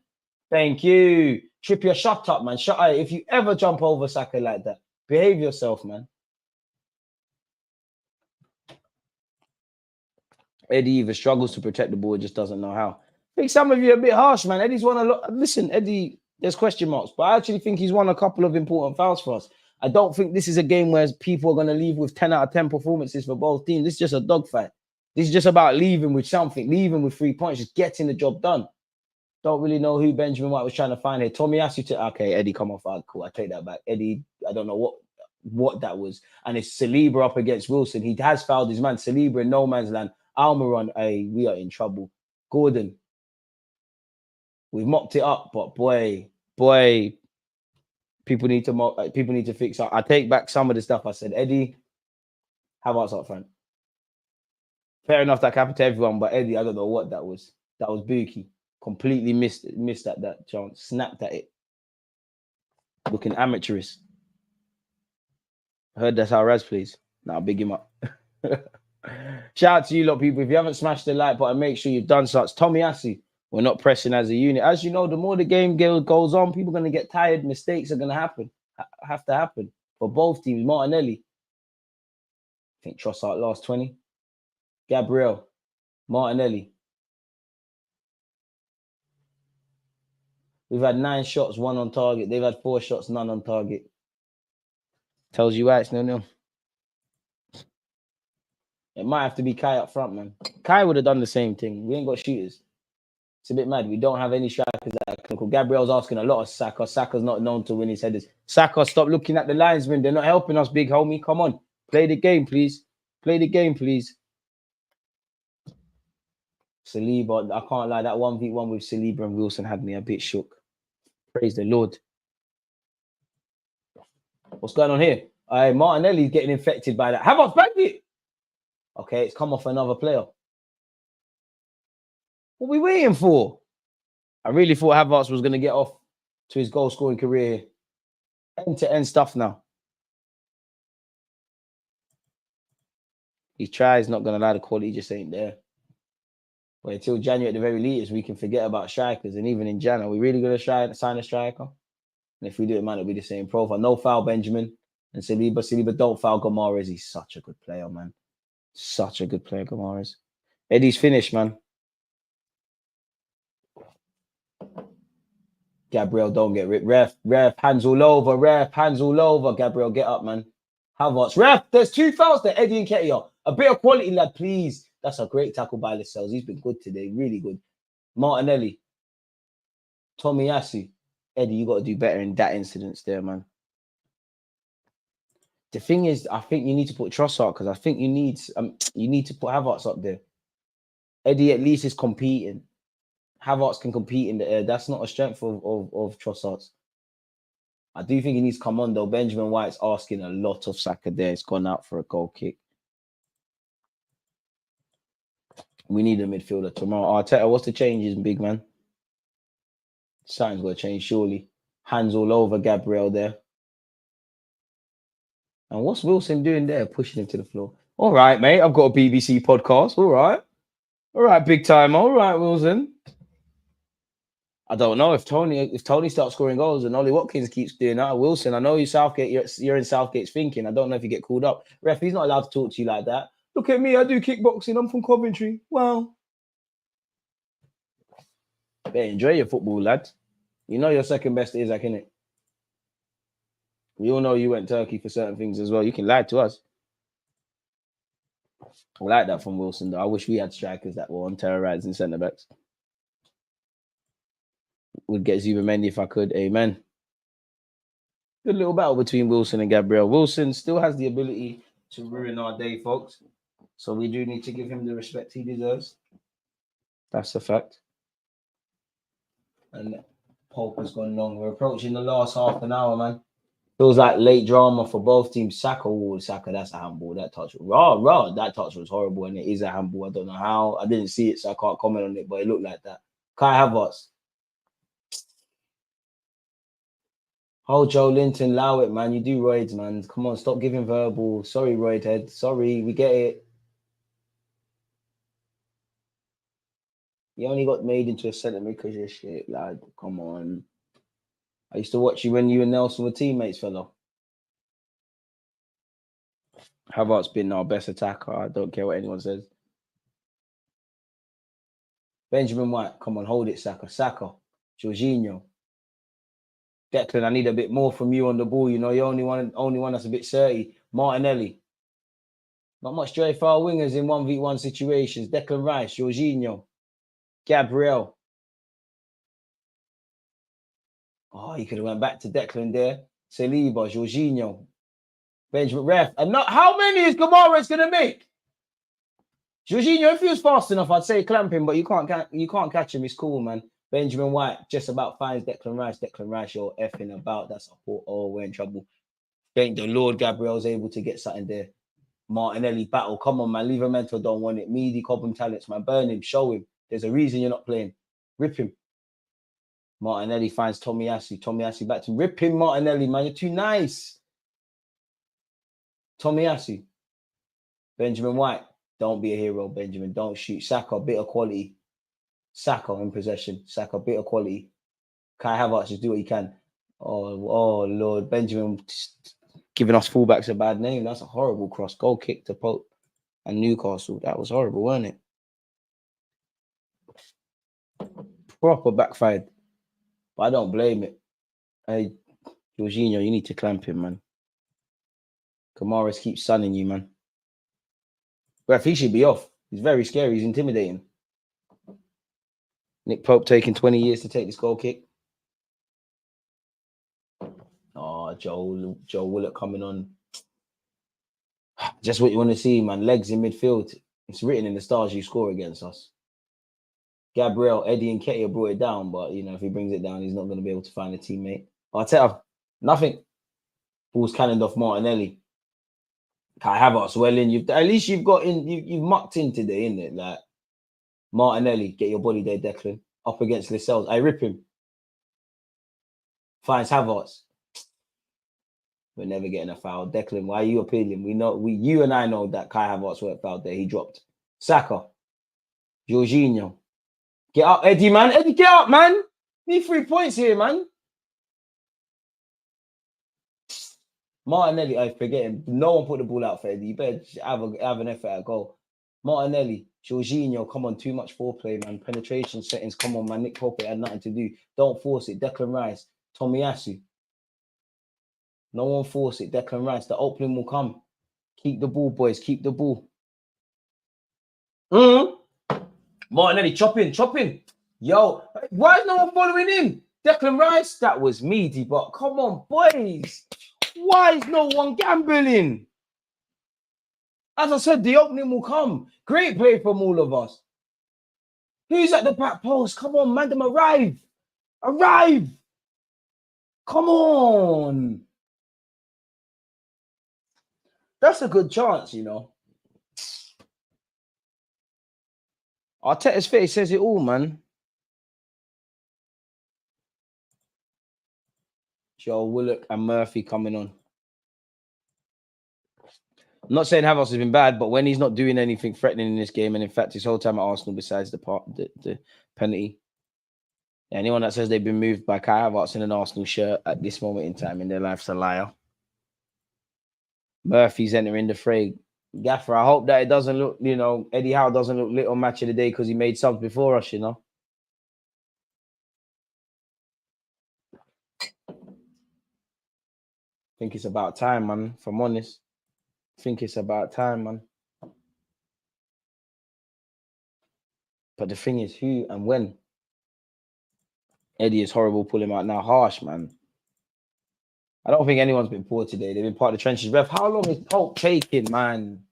Thank you. Trippier, shut up, man. Shut up. If you ever jump over Saka like that, behave yourself, man. Eddie either struggles to protect the ball, just doesn't know how. I think some of you are a bit harsh, man. Eddie's won a lot. Listen, Eddie, there's question marks, but I actually think he's won a couple of important fouls for us. I don't think this is a game where people are going to leave with 10 out of 10 performances for both teams. This is just a dogfight. This is just about leaving with something, leaving with 3 points, just getting the job done. Don't really know who Benjamin White was trying to find here. Tommy asked you to, okay, Eddie, come off. Cool, I take that back. Eddie, I don't know what that was. And it's Saliba up against Wilson. He has fouled his man. Saliba in no man's land. Almiron, we are in trouble. Gordon, we've mopped it up, but boy, people need to fix up. I take back some of the stuff I said. Eddie, how about up front? Fair enough, that happened to everyone, but Eddie, I don't know what that was. That was Buki. Completely missed at that chance. Snapped at it. Looking amateurish. I heard that's how Raz plays. Now big him up. Shout out to you lot, people. If you haven't smashed the like button, make sure you've done such. Tommy Assey, we're not pressing as a unit. As you know, the more the game goes on, people are going to get tired. Mistakes are going to happen. Have to happen for both teams. Martinelli. I think Trossard last 20. Gabriel. Martinelli. We've had 9 shots, 1 on target. They've had 4 shots, none on target. Tells you why it's 0-0. It might have to be Kai up front, man. Kai would have done the same thing. We ain't got shooters. It's a bit mad. We don't have any strikers that are clinical. Gabriel's asking a lot of Saka. Saka's not known to win his headers. Saka, stop looking at the linesmen. They're not helping us, big homie. Come on. Play the game, please. Play the game, please. Saliba, I can't lie. That 1v1 with Saliba and Wilson had me a bit shook. Praise the Lord. What's going on here? Martinelli's getting infected by that. Havertz back it. Okay, it's come off another player. What are we waiting for? I really thought Havertz was going to get off to his goal-scoring career here. End-to-end stuff now. He tries, not going to lie, the quality just ain't there. But until January at the very least, we can forget about strikers. And even in January, are we really going to sign a striker? And if we do, it might not be the same profile. No foul, Benjamin. And Saliba, don't foul Gomares. He's such a good player, man. Such a good player, Gomares. Eddie's finished, man. Gabriel, don't get ripped. Ref, hands all over. Ref, hands all over. Gabriel, get up, man. Havertz. Ref, there's 2 fouls there. Eddie and Ketia. A bit of quality, lad, please. That's a great tackle by Lascelles. He's been good today. Really good. Martinelli. Tommy Assey. Eddie, you got to do better in that incident there, man. The thing is, I think you need to put Trossard because I think you need to put Havertz up there. Eddie at least is competing. Havertz can compete in the air. That's not a strength of Trossard's. I do think he needs to come on, though. Benjamin White's asking a lot of Saka there. It's gone out for a goal kick. We need a midfielder tomorrow. Arteta, what's the changes, big man? Something's got to change, surely. Hands all over Gabriel there. And what's Wilson doing there? Pushing him to the floor. All right, mate. I've got a BBC podcast. All right. All right, big time. All right, Wilson. I don't know if Tony starts scoring goals and Ollie Watkins keeps doing that. Wilson, I know you're in Southgate's thinking. I don't know if you get called up. Ref, he's not allowed to talk to you like that. Look at me. I do kickboxing. I'm from Coventry. Wow. Better enjoy your football, lad. You know your second best is like, innit? We all know you went Turkey for certain things as well. You can lie to us. I like that from Wilson, though. I wish we had strikers that were on terrorizing centre backs. Would get Zubimendi if I could. Amen. Good little battle between Wilson and Gabriel. Wilson still has the ability to ruin our day, folks. So we do need to give him the respect he deserves. That's a fact. And Pope has gone long. We're approaching the last half an hour, man. Feels like late drama for both teams. Saka, that's a handball. That touch, that touch was horrible, and it is a handball. I don't know how. I didn't see it, so I can't comment on it, but it looked like that. Kai Havertz. Oh, Joe Linton, allow it, man. You do roids, man. Come on, stop giving verbal. Sorry, roid head. Sorry, we get it. You only got made into a centre because of shit, lad. Come on. I used to watch you when you and Nelson were teammates, fella. Havertz's been our best attacker. I don't care what anyone says. Benjamin White, come on, hold it, Saka. Saka, Jorginho. Declan, I need a bit more from you on the ball. You know, you're only one that's a bit 30. Martinelli. Not much joy for our wingers in 1v1 situations. Declan Rice, Jorginho, Gabriel. Oh, you could have went back to Declan there. Saliba, Jorginho, Benjamin Ref. And not how many is Kamara going to make? Jorginho, if he was fast enough, I'd say clamp him, but you can't catch him. It's cool, man. Benjamin White just about finds Declan Rice. Declan Rice, you're effing about. That's a poor. Oh, we're in trouble. Thank the Lord Gabriel's able to get something there. Martinelli battle. Come on, man. Livramento don't want it. Meaty Cobham talents, man. Burn him. Show him. There's a reason you're not playing. Rip him. Martinelli finds Tomiyasu. Tomiyasu back to him. Rip him, Martinelli, man. You're too nice. Tomiyasu. Benjamin White. Don't be a hero, Benjamin. Don't shoot. Saka, bit of quality. Saka in possession. Saka, bit of quality. Kai Havertz, just do what you can. Oh, Lord. Benjamin giving us fullbacks a bad name. That's a horrible cross. Goal kick to Pope and Newcastle. That was horrible, wasn't it? Proper backfired. But I don't blame it. Hey, Jorginho, you need to clamp him, man. Kamara keeps sunning you, man. Ref, he should be off. He's very scary. He's intimidating. Nick Pope taking 20 years to take this goal kick. Oh, Joe Willock coming on. Just what you want to see, man. Legs in midfield. It's written in the stars you score against us. Gabriel, Eddie and Ketia brought it down, but, you know, if he brings it down, he's not going to be able to find a teammate. Arteta, nothing. Ball's cannoned off Martinelli. Kai Havertz well in. At least you've got in. You've mucked in today, isn't it? Like Martinelli, get your body there, Declan. Up against Lascelles. I rip him. Finds Havertz. We're never getting a foul. Declan, why are you appealing? You and I know that Kai Havertz weren't fouled there. He dropped. Saka. Jorginho. Get up, Eddie, man. Eddie, get up, man. Need 3 points here, man. Martinelli, I forget him. No one put the ball out for Eddie. You better have an effort at goal. Martinelli, Jorginho, come on, too much foreplay, man. Penetration settings, come on, man. Nick Pope had nothing to do. Don't force it. Declan Rice, Tomiyasu. No one force it. Declan Rice, the opening will come. Keep the ball, boys. Keep the ball. Martinelli, chop in. Yo, why is no one following him? Declan Rice, that was meaty, but come on, boys. Why is no one gambling? As I said, the opening will come. Great play from all of us. Who's at the back post? Come on, man, them arrive. Come on. That's a good chance, you know. Arteta's face says it all, man. Joe Willock and Murphy coming on. I'm not saying Havertz has been bad, but when he's not doing anything threatening in this game, and in fact, his whole time at Arsenal, besides the penalty, anyone that says they've been moved by Kai Havertz in an Arsenal shirt at this moment in time in their life's a liar. Murphy's entering the fray. Gaffer, I hope that it doesn't look, you know, Eddie Howe doesn't look lit on Match of the Day because he made subs before us, you know. I think it's about time, man, if I'm honest. I think it's about time, man. But the thing is, who and when? Eddie is horrible. Pull him out now. Harsh, man. I don't think anyone's been poor today. They've been part of the trenches. Ref, how long is Pope taking, man?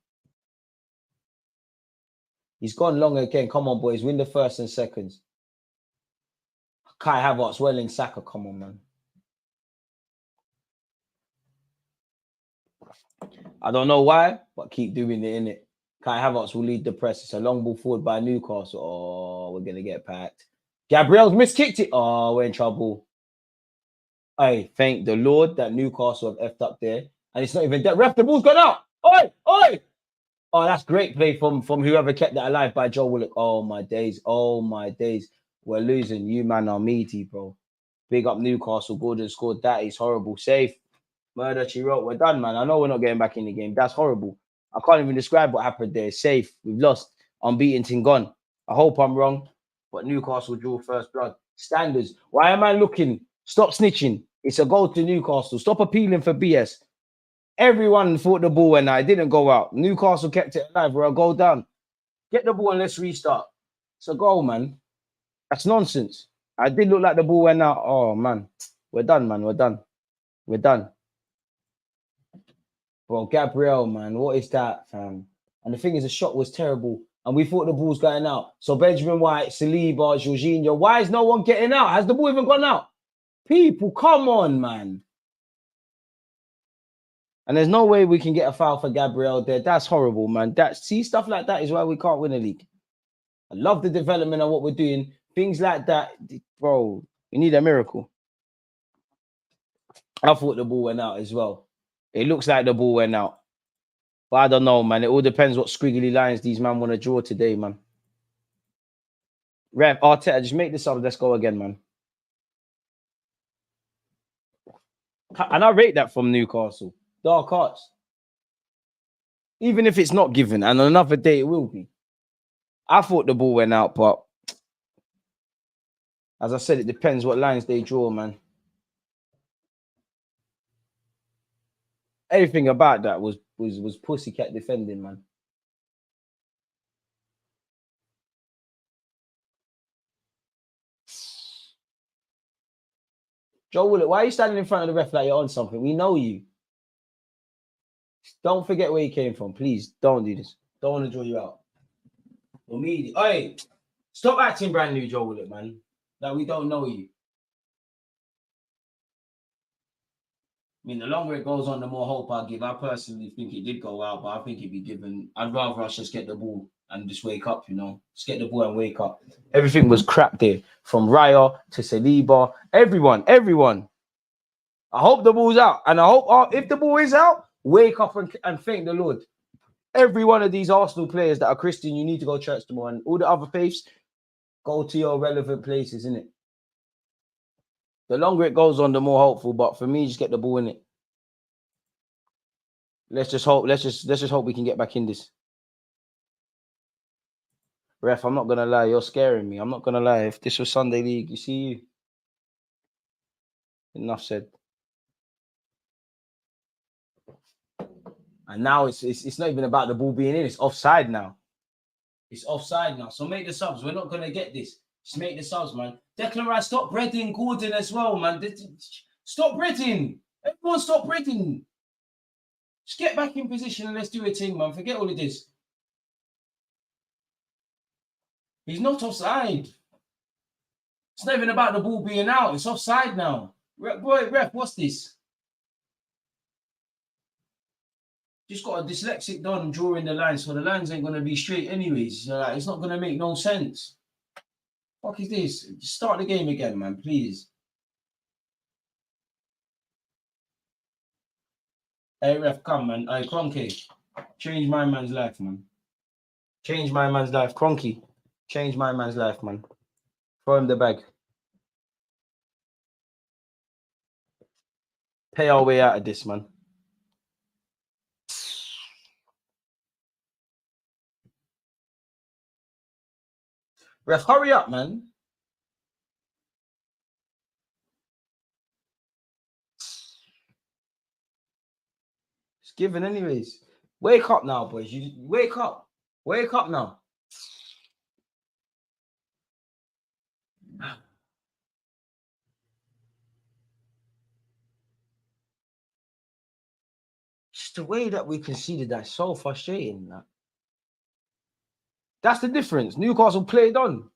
He's gone long again. Come on, boys. Win the first and seconds. Kai Havertz, well in Saka. Come on, man. I don't know why, but keep doing it, innit? Kai Havertz will lead the press. It's a long ball forward by Newcastle. Oh, we're going to get packed. Gabriel's miskicked it. Oh, we're in trouble. I thank the Lord that Newcastle have effed up there. And it's not even that. Ref, the ball's gone out. Oi, oi. Oh, that's great play from whoever kept that alive by Joe Willock. Oh, my days. Oh, my days. We're losing. You, man, are meaty, bro. Big up Newcastle. Gordon scored that. He's horrible. Safe. Murder, she wrote. We're done, man. I know we're not getting back in the game. That's horrible. I can't even describe what happened there. Safe. We've lost. Unbeaten team gone. I hope I'm wrong. But Newcastle drew first blood. Standards. Why am I looking? Stop snitching. It's a goal to Newcastle. Stop appealing for BS. Everyone thought the ball went out. It didn't go out. Newcastle kept it alive. We're a goal down. Get the ball and let's restart. It's a goal, man. That's nonsense. I did look like the ball went out. Oh, man. We're done, man. We're done. We're done. Bro, Gabriel, man. What is that, fam? And the thing is, the shot was terrible. And we thought the ball's going out. So Benjamin White, Saliba, Jorginho. Why is no one getting out? Has the ball even gone out? People, come on, man. And there's no way we can get a foul for Gabriel there. That's horrible, man. See, stuff like that is why we can't win a league. I love the development of what we're doing. Things like that, bro, we need a miracle. I thought the ball went out as well. It looks like the ball went out. But I don't know, man. It all depends what squiggly lines these man want to draw today, man. Ref, Arteta, just make this up. Let's go again, man. And I rate that from Newcastle. Dark arts. Even if it's not given, and on another day it will be. I thought the ball went out, but as I said, it depends what lines they draw, man. Everything about that was pussycat defending, man. Joe Willock, why are you standing in front of the ref like you're on something? We know you. Don't forget where you came from. Please, don't do this. Don't want to draw you out. Immediately. Hey, stop acting brand new, Joe Willock, man. Like we don't know you. I mean, the longer it goes on, the more hope I give. I personally think it did go out, but I think it'd be given. I'd rather us just get the ball and just wake up, you know. Just get the ball and wake up. Everything was crap there. From Raya to Saliba. Everyone. I hope the ball's out. And I hope if the ball is out, wake up and thank the Lord. Every one of these Arsenal players that are Christian, you need to go church tomorrow. And all the other faiths, go to your relevant places, innit? The longer it goes on, the more hopeful. But for me, just get the ball in it. Let's just hope. Let's just hope we can get back in this. Ref, I'm not gonna lie, you're scaring me. I'm not gonna lie. If this was Sunday League, you see you. Enough said. And now it's not even about the ball being in. It's offside now. It's offside now. So make the subs. We're not gonna get this. Just make the subs, man. Declan Rice, stop breading Gordon as well, man. Stop breading. Everyone stop breading. Just get back in position and let's do a thing, man. Forget all of this. He's not offside. It's not even about the ball being out. It's offside now. Ref, what's this? Just got a dyslexic Don drawing the lines, so the lines ain't going to be straight anyways. It's not going to make no sense. Fuck is this? Just start the game again, man, please. Hey, ref, come, man. Hey, Cronky, change my man's life, man. Change my man's life. Cronky, change my man's life, man. Throw him the bag. Pay our way out of this, man. Ref, hurry up, man. It's given anyways. Wake up now, boys. You wake up. Wake up now. Just the way that we conceded that's so frustrating. That's the difference. Newcastle played on.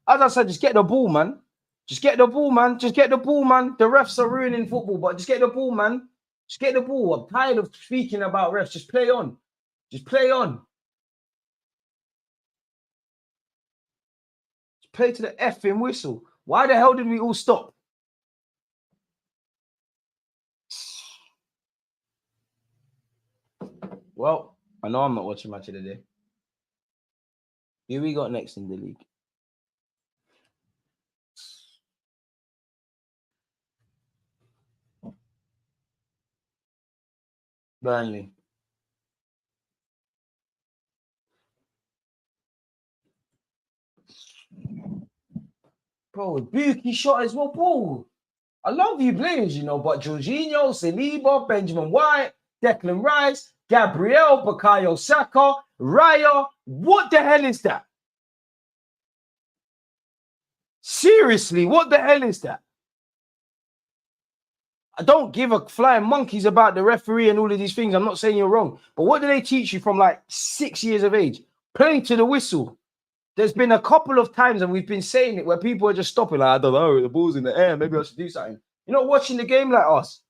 As I said, just get the ball, man. Just get the ball, man. Just get the ball, man. The refs are ruining football, but just get the ball, man. Just get the ball. I'm tired of speaking about refs. Just play on. Just play on. Just play to the effing whistle. Why the hell did we all stop? Well, I know I'm not watching match of the day. Who we got next in the league? Burnley. Bro, Buki shot as well, bro. I love you players, you know, but Jorginho, Saliba, Benjamin White, Declan Rice, Gabriel, Bukayo Saka, Raya. What the hell is that? Seriously, what the hell is that? I don't give a flying monkeys about the referee and all of these things. I'm not saying you're wrong. But what do they teach you from like 6 years of age? Play to the whistle. There's been a couple of times, and we've been saying it, where people are just stopping, like, I don't know, the ball's in the air, maybe I should do something. You're not watching the game like us.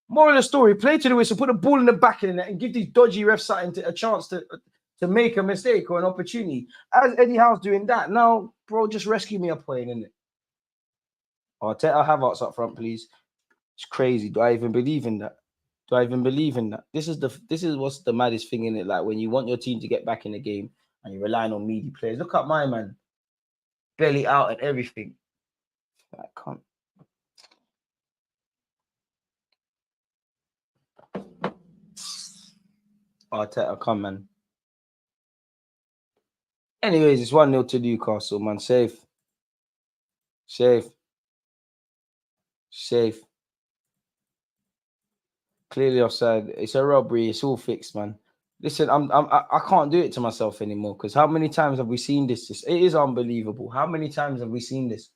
Moral of the story, play to the whistle, put the ball in the back of the net, and give these dodgy refs something a chance to make a mistake or an opportunity. As Eddie Howe's doing that, now, bro, just rescue me a point, innit? Arteta Havertz up front, please. It's crazy. Do I even believe in that? Do I even believe in that? This is what's the maddest thing in it. Like when you want your team to get back in the game and you're relying on meaty players. Look at my man, belly out and everything. I can't. Arteta, come man. Anyways, it's 1-0 to Newcastle, man. Safe. Clearly offside. It's a robbery. It's all fixed, man. Listen, I can't do it to myself anymore because how many times have we seen this? It is unbelievable. How many times have we seen this?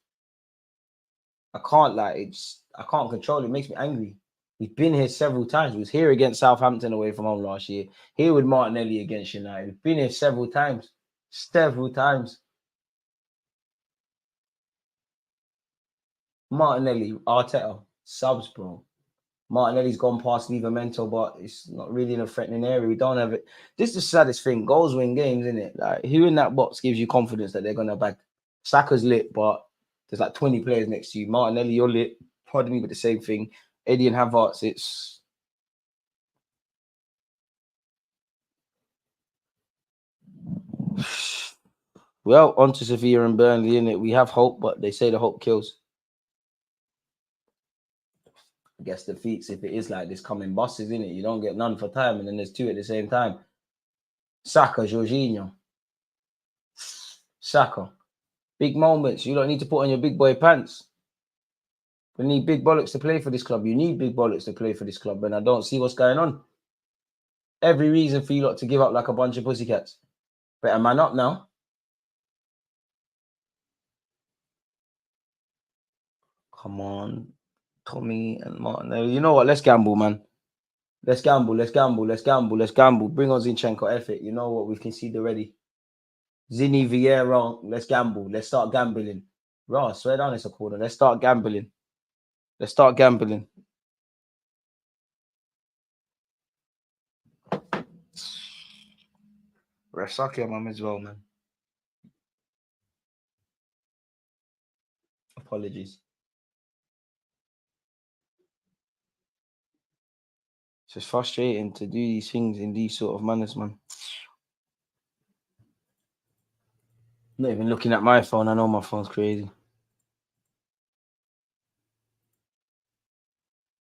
I can't I can't control it. It makes me angry. We've been here several times. We was here against Southampton away from home last year. Here with Martinelli against United. We've been here several times. Martinelli, Arteta, subs, bro. Martinelli's gone past Livramento, but it's not really in a threatening area. We don't have it. This is the saddest thing. Goals win games, isn't it? Like, who in that box gives you confidence that they're going to bag? Saka's lit, but there's like 20 players next to you. Martinelli, you're lit. Pardon me, but the same thing. Eddie and Havertz, it's... Well, on to Sevilla and Burnley, innit? We have hope, but they say the hope kills. I guess defeats, if it is like this, coming buses, innit? You don't get none for time, and then there's two at the same time. Saka, Jorginho. Saka. Big moments. You don't need to put on your big boy pants. We need big bollocks to play for this club. You need big bollocks to play for this club, and I don't see what's going on. Every reason for you lot to give up like a bunch of pussycats. Better man up now. Come on. Tommy and Martin. You know what? Let's gamble, man. Let's gamble. Bring on Zinchenko, F it. You know what? We can see already. Zini, Vieira, let's gamble. Let's start gambling. Raw, swear down, it's a corner. Let's start gambling. Rasaki, I'm as well, man. Apologies. It's just frustrating to do these things in these sort of manners, man. Not even looking at my phone. I know my phone's crazy.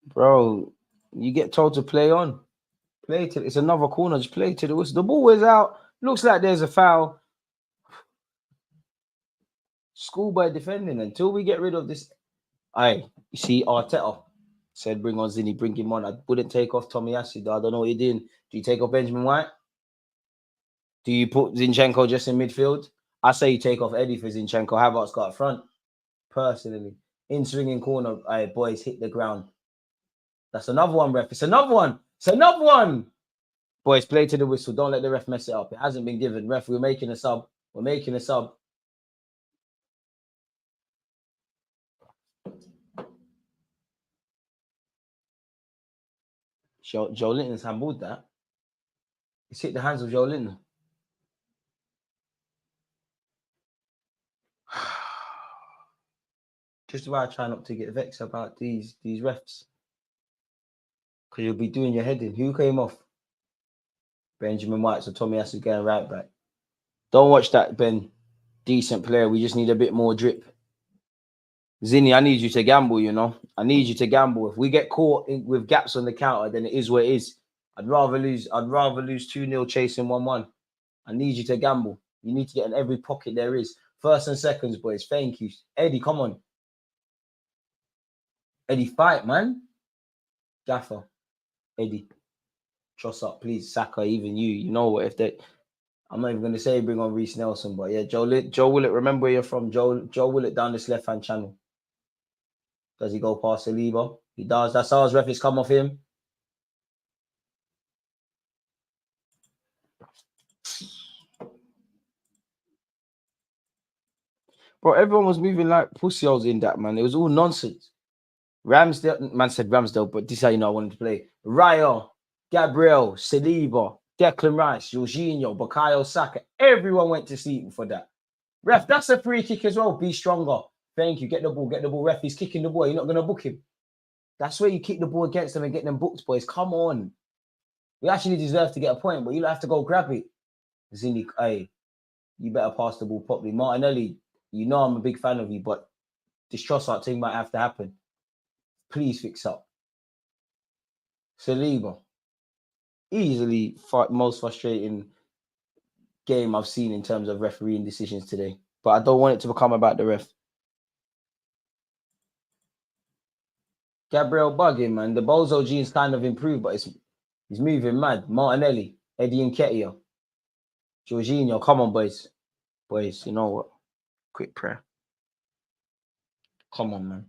Bro, you get told to play on. It's another corner. Just play to the whistle. The ball is out. Looks like there's a foul. Schoolboy defending until we get rid of this. You see, Arteta said bring on Zini, bring him on. I wouldn't take off Tommy Acid. I don't know what you're doing. Do you take off Benjamin White? Do you put Zinchenko just in midfield? I say you take off Eddie for Zinchenko. Havertz got up front. Personally. In swinging corner, boys hit the ground. That's another one, ref. It's another one. Boys, play to the whistle. Don't let the ref mess it up. It hasn't been given. Ref, we're making a sub. Joe Linton's handballed that. It's hit the hands of Joe Linton. Just why I try not to get vexed about these refs. Because you'll be doing your head in. Who came off? Benjamin White, so Tommy has to get right back. Don't watch that, Ben. Decent player. We just need a bit more drip. Zinni, I need you to gamble, you know. I need you to gamble. If we get caught with gaps on the counter, then it is what it is. I'd rather lose 2-0 chasing 1-1. I need you to gamble. You need to get in every pocket there is. First and seconds, boys. Thank you. Eddie, come on. Eddie, fight, man. Gaffer. Eddie. Trust up, please. Saka, even you. You know what? If they... I'm not even going to say bring on Reece Nelson, but yeah, Joe Willett, remember where you're from. Joe Willett down this left-hand channel. Does he go past Saliba? He does. That's how his ref has come off him. Bro, everyone was moving like pussy holes in that, man. It was all nonsense. Ramsdale, man said Ramsdale, but this is how you know I wanted to play. Raya, Gabriel, Saliba, Declan Rice, Jorginho, Bukayo Saka. Everyone went to sleep for that. Ref, that's a free kick as well. Be stronger. Thank you. Get the ball. Ref, he's kicking the ball. You're not going to book him. That's where you kick the ball against them and get them booked, boys. Come on. We actually deserve to get a point, but you have to go grab it. Zinni, hey, you better pass the ball properly. Martinelli, you know I'm a big fan of you, but this Trossard thing might have to happen. Please fix up. Saliba, easily most frustrating game I've seen in terms of refereeing decisions today. But I don't want it to become about the ref. Gabriel bugging, man. The Bozo gene's kind of improved, but he's moving mad. Martinelli, Eddie Nketiah, Jorginho, come on, boys. Boys, you know what? Quick prayer. Come on, man.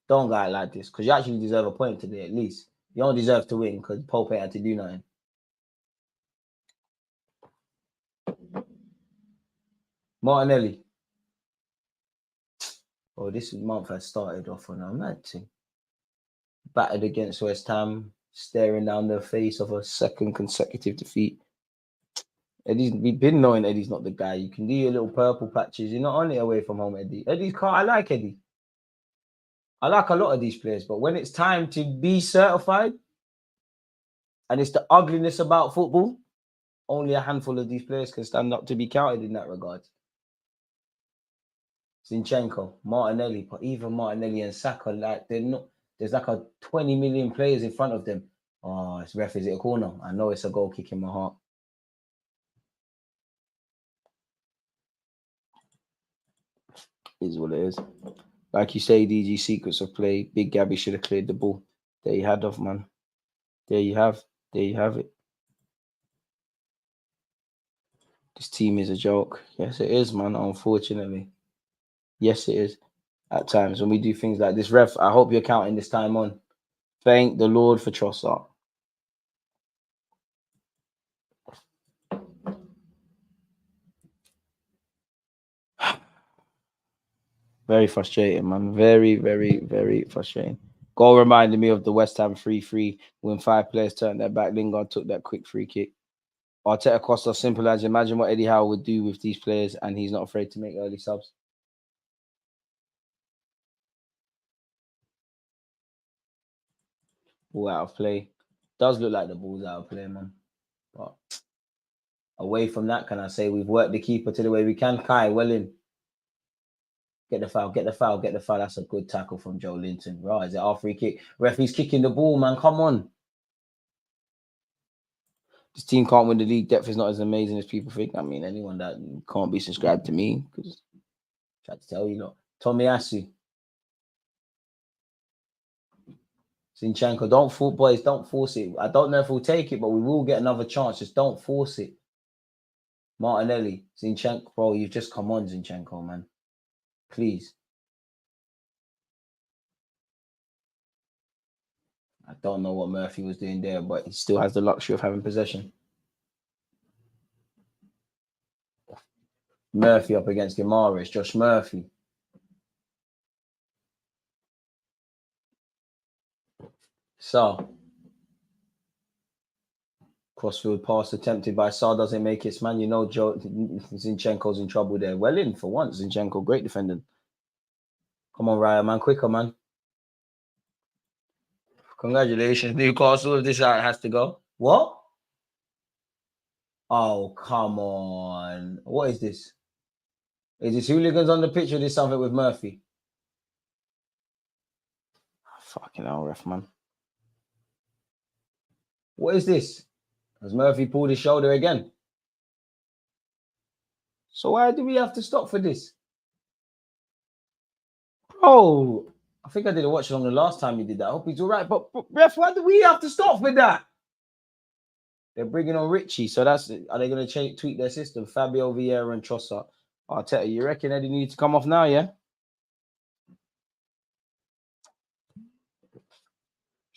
Don't go out like this, because you actually deserve a point today, at least. You don't deserve to win, because Pope ain't had to do nothing. Martinelli. Oh, this month has started off on a mad thing. Battered against West Ham, staring down the face of a second consecutive defeat. We've been knowing Eddie's not the guy. You can do your little purple patches. You're not on it away from home, Eddie. I like Eddie. I like a lot of these players, but when it's time to be certified, and it's the ugliness about football, only a handful of these players can stand up to be counted in that regard. Zinchenko, Martinelli, but even Martinelli and Saka, like they're not. There's like a 20 million players in front of them. Oh, it's ref, is it a corner? I know it's a goal kick in my heart. Is what it is. Like you say, DG, secrets of play. Big Gabby should have cleared the ball. There you had off, man. There you have it. This team is a joke. Yes, it is, man, unfortunately. Yes, it is. At times when we do things like this. Ref, I hope you're counting this time on. Thank the Lord for Trossard. Very frustrating, man. Very, very, very frustrating. Goal reminded me of the West Ham 3-3 when 5 players turned their back. Lingard took that quick free kick. Arteta Costa, simple as imagine what Eddie Howe would do with these players, and he's not afraid to make early subs. Ball out of play. Does look like the ball's out of play, man. But away from that, can I say we've worked the keeper to the way we can? Kai, well in. Get the foul. That's a good tackle from Joe Linton. Right, is it our free kick? Referee's kicking the ball, man. Come on. This team can't win the league. Depth is not as amazing as people think. I mean, anyone that can't be subscribed to me, because I tried to tell you, lot. Tommy Asu. Zinchenko, don't force it. I don't know if we'll take it, but we will get another chance. Just don't force it. Martinelli, Zinchenko, bro, you've just come on, Zinchenko, man. Please. I don't know what Murphy was doing there, but he still has the luxury of having possession. Murphy up against Guimaraes, Josh Murphy. So, crossfield pass attempted by Sarr doesn't make it, man. You know, Zinchenko's in trouble there. Well in for once, Zinchenko, great defending. Come on, Ryan, man, quicker, man. Congratulations, Newcastle. If this out has to go. What? Oh, come on. What is this? Is this hooligans on the pitch or this something with Murphy? Fucking hell, ref, man. What is this? Has Murphy pulled his shoulder again? So why do we have to stop for this? Bro, I think I did a watch along the last time he did that. I hope he's all right. But ref, why do we have to stop for that? They're bringing on Richie. So that's, are they going to tweak their system? Fabio, Vieira and Trossard. Arteta, you reckon Eddie needs to come off now, yeah?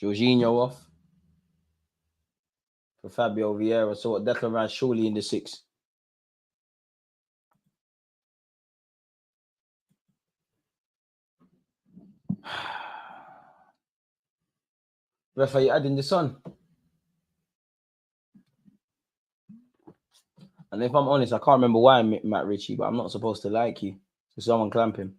Jorginho off for Fabio Vieira. So what, Declan Rice surely in the 6. Ref, are you adding the Son? And if I'm honest, I can't remember why I'm Matt Ritchie, but I'm not supposed to like you. So someone clamp him.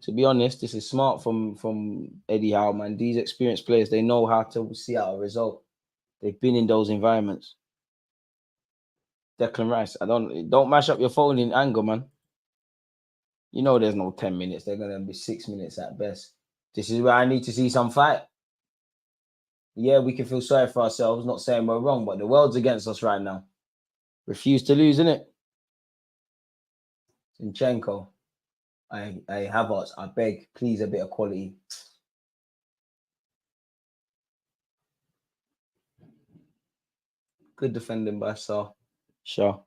To be honest, this is smart from Eddie Howe, man. These experienced players, they know how to see out a result. They've been in those environments. Declan Rice, don't mash up your phone in anger, man. You know there's no 10 minutes. They're going to be 6 minutes at best. This is where I need to see some fight. Yeah, we can feel sorry for ourselves, not saying we're wrong, but the world's against us right now. Refuse to lose, innit? Zinchenko. I Havertz, I beg, please, a bit of quality. Good defending by Saar. Sure.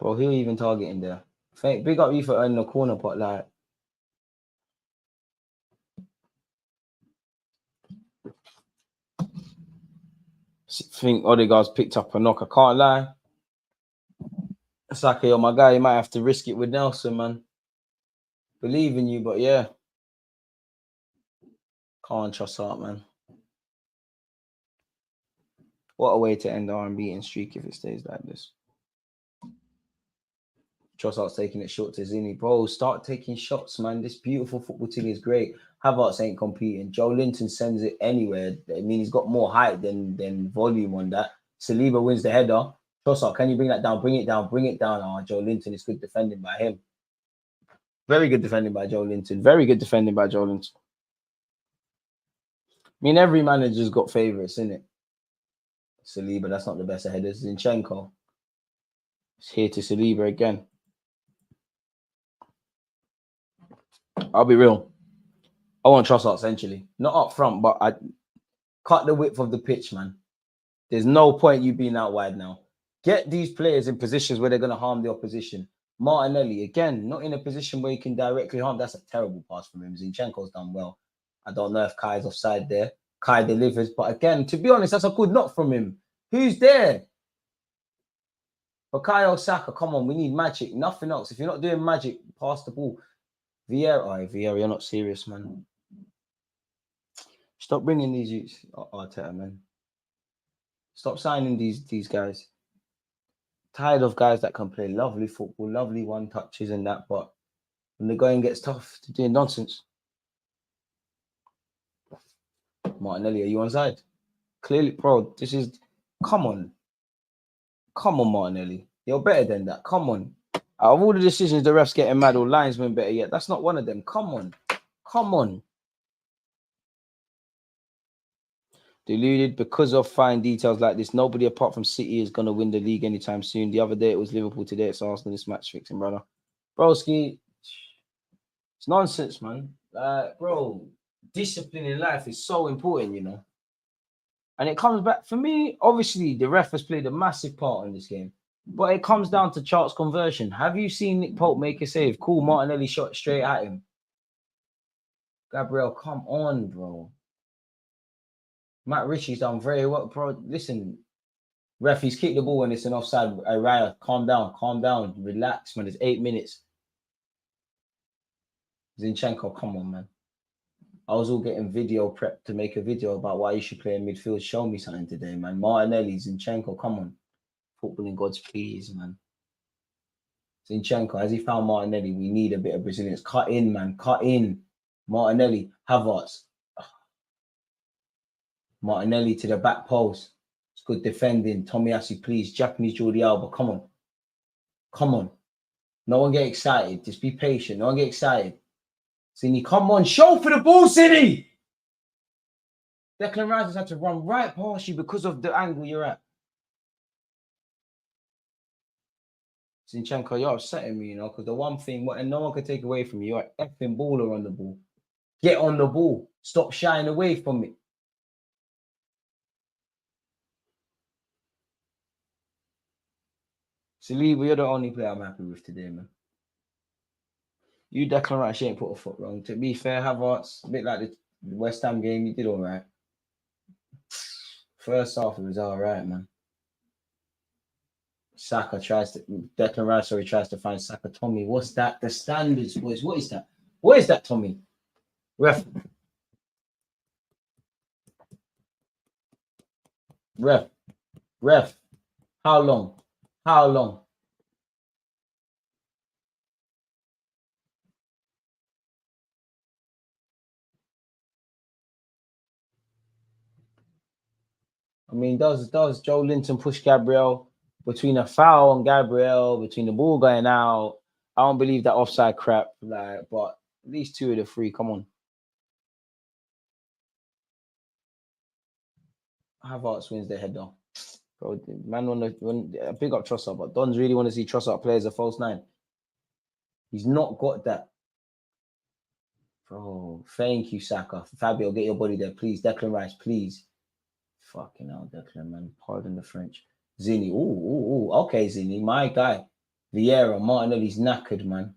Bro, he'll even target in there. Big up you for earning a corner pot, like. Think Odegaard's picked up a knock. I can't lie. Saka, yo, my guy, you might have to risk it with Nelson, man. Believe in you, but yeah. Can't trust that, man. What a way to end our unbeaten streak if it stays like this. Trossard's taking it short to Zini. Bro, start taking shots, man. This beautiful football team is great. Havertz ain't competing. Joe Linton sends it anywhere. I mean, he's got more height than volume on that. Saliba wins the header. Trossard, can you bring that down? Bring it down. Bring it down. Oh, Joe Linton is good defending by him. Very good defending by Joe Linton. Very good defending by Joe Linton. I mean, every manager's got favourites, innit? Saliba, that's not the best of headers. Zinchenko. It's here to Saliba again. I'll be real. I want Trossard essentially. Not up front, but I cut the width of the pitch, man. There's no point you being out wide now. Get these players in positions where they're going to harm the opposition. Martinelli, again, not in a position where he can directly harm. That's a terrible pass from him. Zinchenko's done well. I don't know if Kai's offside there. Kai delivers. But again, to be honest, that's a good knock from him. Who's there? Bukayo Saka, come on, we need magic. Nothing else. If you're not doing magic, pass the ball. Vieira, you're not serious, man. Stop bringing these youths, Arteta, man. Stop signing these guys. Tired of guys that can play lovely football, lovely one touches and that, but when the going gets tough, they're doing nonsense. Martinelli, are you on side? Clearly, bro, this is... Come on. Come on, Martinelli. You're better than that. Come on. Out of all the decisions the refs getting mad or linesmen better yet, that's not one of them. Come on. Come on. Deluded because of fine details like this. Nobody apart from City is going to win the league anytime soon. The other day it was Liverpool. Today it's Arsenal. This match fixing, brother. Broski, it's nonsense, man. Bro, discipline in life is so important, you know. And it comes back, for me, obviously, the ref has played a massive part in this game. But it comes down to Charles' conversion. Have you seen Nick Pope make a save? Cool, Martinelli shot straight at him. Gabriel, come on, bro. Matt Ritchie's done very well, bro. Listen, ref, he's kicked the ball when it's an offside. Raya, calm down, relax, man. It's 8 minutes. Zinchenko, come on, man. I was all getting video prep to make a video about why you should play in midfield. Show me something today, man. Martinelli, Zinchenko, come on. Football in God's please, man. Zinchenko, has he found Martinelli? We need a bit of Brazilians. Cut in, man. Cut in. Martinelli, Havertz. Martinelli to the back post. It's good defending. Tomiyasu, please. Japanese Jordi Alba. Come on. Come on. No one get excited. Just be patient. No one get excited. Cini, come on. Show for the ball, Cini. Declan Rice has had to run right past you because of the angle you're at. Zinchenko, you're upsetting me, you know, because the one thing, and no one can take away from you, you're an effing baller on the ball. Get on the ball. Stop shying away from it. Saliba, you're the only player I'm happy with today, man. You, Declan Rice, you ain't put a foot wrong. To be fair, Havertz, a bit like the West Ham game, you did all right. First half, it was all right, man. Declan Rice, tries to find Saka. Tommy, what's that? The standards, boys. What is that? What is that, Tommy? Ref. How long? How long? I mean, does Joe Linton push Gabriel between a foul on Gabriel, between the ball going out? I don't believe that offside crap. Like, but at least 2 of the 3. Come on. Havertz wins the header. Bro, man, when big up Trossard, but Dons really want to see Trossard play as a false 9. He's not got that. Bro, thank you, Saka. Fabio, get your body there, please. Declan Rice, please. Fucking hell, Declan, man. Pardon the French. Zini. Ooh. Okay, Zini, my guy. Vieira, Martinelli's knackered, man.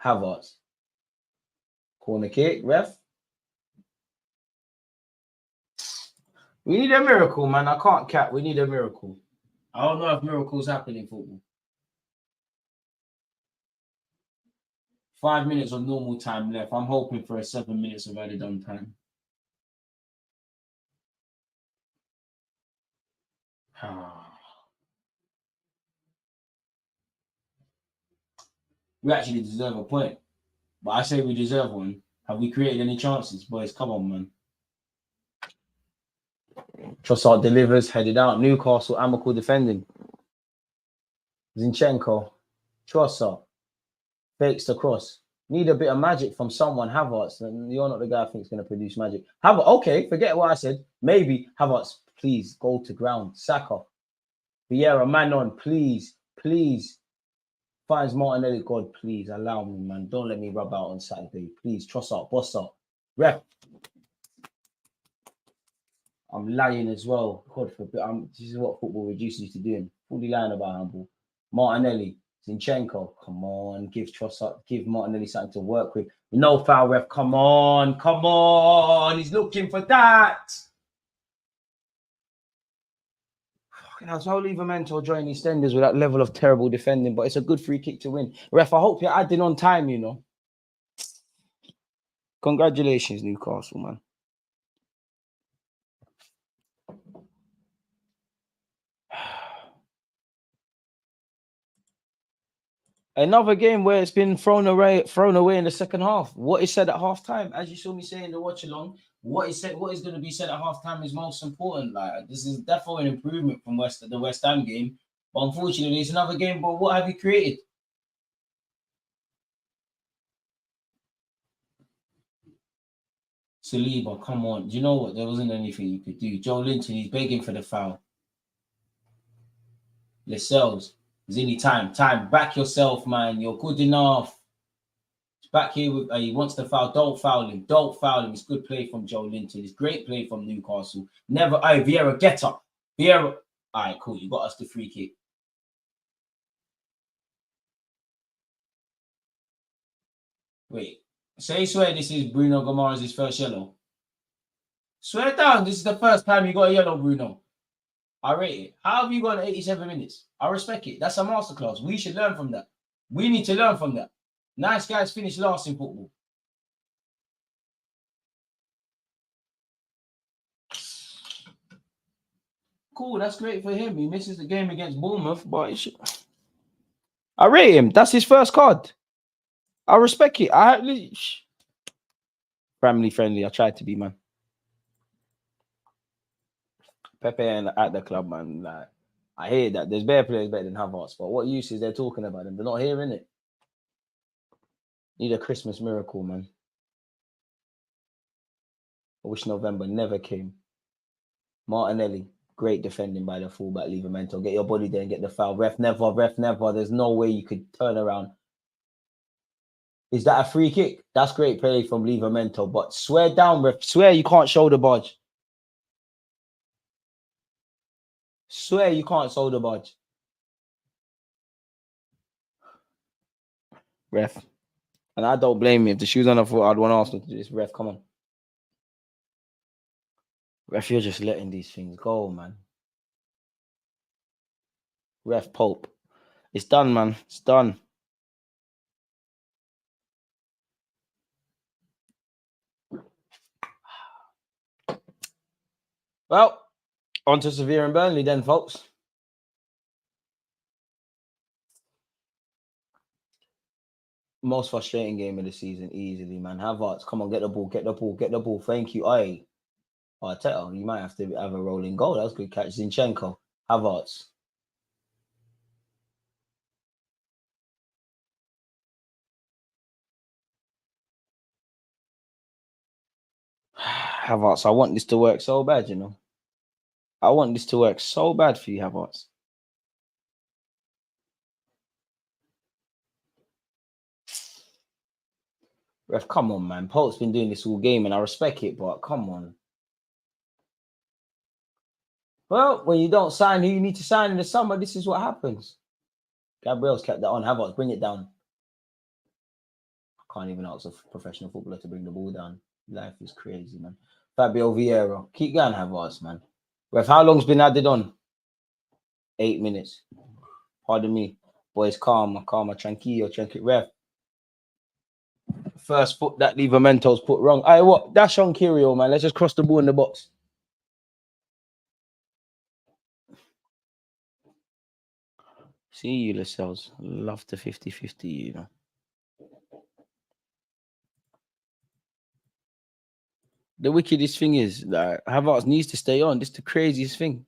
Havertz. Corner kick, ref. We need a miracle, man. I can't cap. We need a miracle. I don't know if miracles happen in football. 5 minutes of normal time left. I'm hoping for a 7 minutes of early done time. We actually deserve a point. But I say we deserve one. Have we created any chances? Boys, come on, man. Trossard delivers, headed out. Newcastle, amicable defending. Zinchenko. Trossard. Fakes the cross. Need a bit of magic from someone. Havertz. You're not the guy I think is going to produce magic. Havertz, okay, forget what I said. Maybe Havertz, please, go to ground. Saka. Vieira, man on, please. Finds Martinelli. God, please, allow me, man. Don't let me rub out on Saturday. Please, Trossard, boss up. Ref. I'm lying as well. God forbid. This is what football reduces you to doing. Fully lying about handball. Martinelli. Zinchenko, come on, give Martinelli something to work with. No foul, ref. Come on. He's looking for that. I was whole Livramento joining EastEnders with that level of terrible defending, but it's a good free kick to win. Ref, I hope you're adding on time, you know. Congratulations, Newcastle, man. Another game where it's been thrown away in the second half. What is said at halftime, as you saw me say in the watch along, what is going to be said at halftime is most important. Like, this is definitely an improvement from the West Ham game, but unfortunately, it's another game. But what have you created? Saliba, come on. Do you know what? There wasn't anything you could do. Joe Linton, he's begging for the foul. Lascelles. Zini, time. Back yourself, man. You're good enough. He's back here with. He wants the foul. Don't foul him. It's good play from Joe Linton. It's great play from Newcastle. Never. Vieira, get up. Vieira. All right, cool. You got us the free kick. Wait. Swear this is Bruno Gomes' first yellow. Swear down. This is the first time you got a yellow, Bruno. I rate it. How have you got 87 minutes? I respect it. That's a masterclass. We should learn from that. We need to learn from that. Nice guys finish last in football. Cool, that's great for him. He misses the game against Bournemouth, but I rate him. That's his first card. I respect it. Family friendly. I tried to be, man. Pepe ain't at the club, man. Like, I hear that there's better players better than Havertz, but what use is they're talking about them? They're not hearing it. Need a Christmas miracle, man. I wish November never came. Martinelli, great defending by the fullback, Livramento. Get your body there and get the foul. Ref never. There's no way you could turn around. Is that a free kick? That's great play from Livramento, but swear down, ref. Swear you can't shoulder barge. Swear you can't shoulder barge. Ref. And I don't blame me. If the shoes on the foot, I'd want Arsenal to do this. Ref, come on. Ref, you're just letting these things go, man. Ref, Pope. It's done, man. It's done. Well, on to Sevilla and Burnley then, folks. Most frustrating game of the season, easily, man. Havertz, come on, get the ball. Thank you. Arteta, you might have to have a rolling goal. That was a good catch. Zinchenko, Havertz. Havertz, I want this to work so bad, you know. I want this to work so bad for you, Havertz. Ref, come on, man. Pope's been doing this all game, and I respect it, but come on. Well, when you don't sign who you need to sign in the summer, this is what happens. Gabriel's kept that on. Havertz, bring it down. I can't even ask a professional footballer to bring the ball down. Life is crazy, man. Fabio Vieira, keep going, Havertz, man. Ref, how long's been added on? 8 minutes. Pardon me. Boys, calm, tranquillo. Ref. First foot that Livramento's put wrong. What? That's on Kirill, man. Let's just cross the ball in the box. See you, Lascelles. Love the 50-50, you know. The wickedest thing is that Havertz needs to stay on. This is the craziest thing.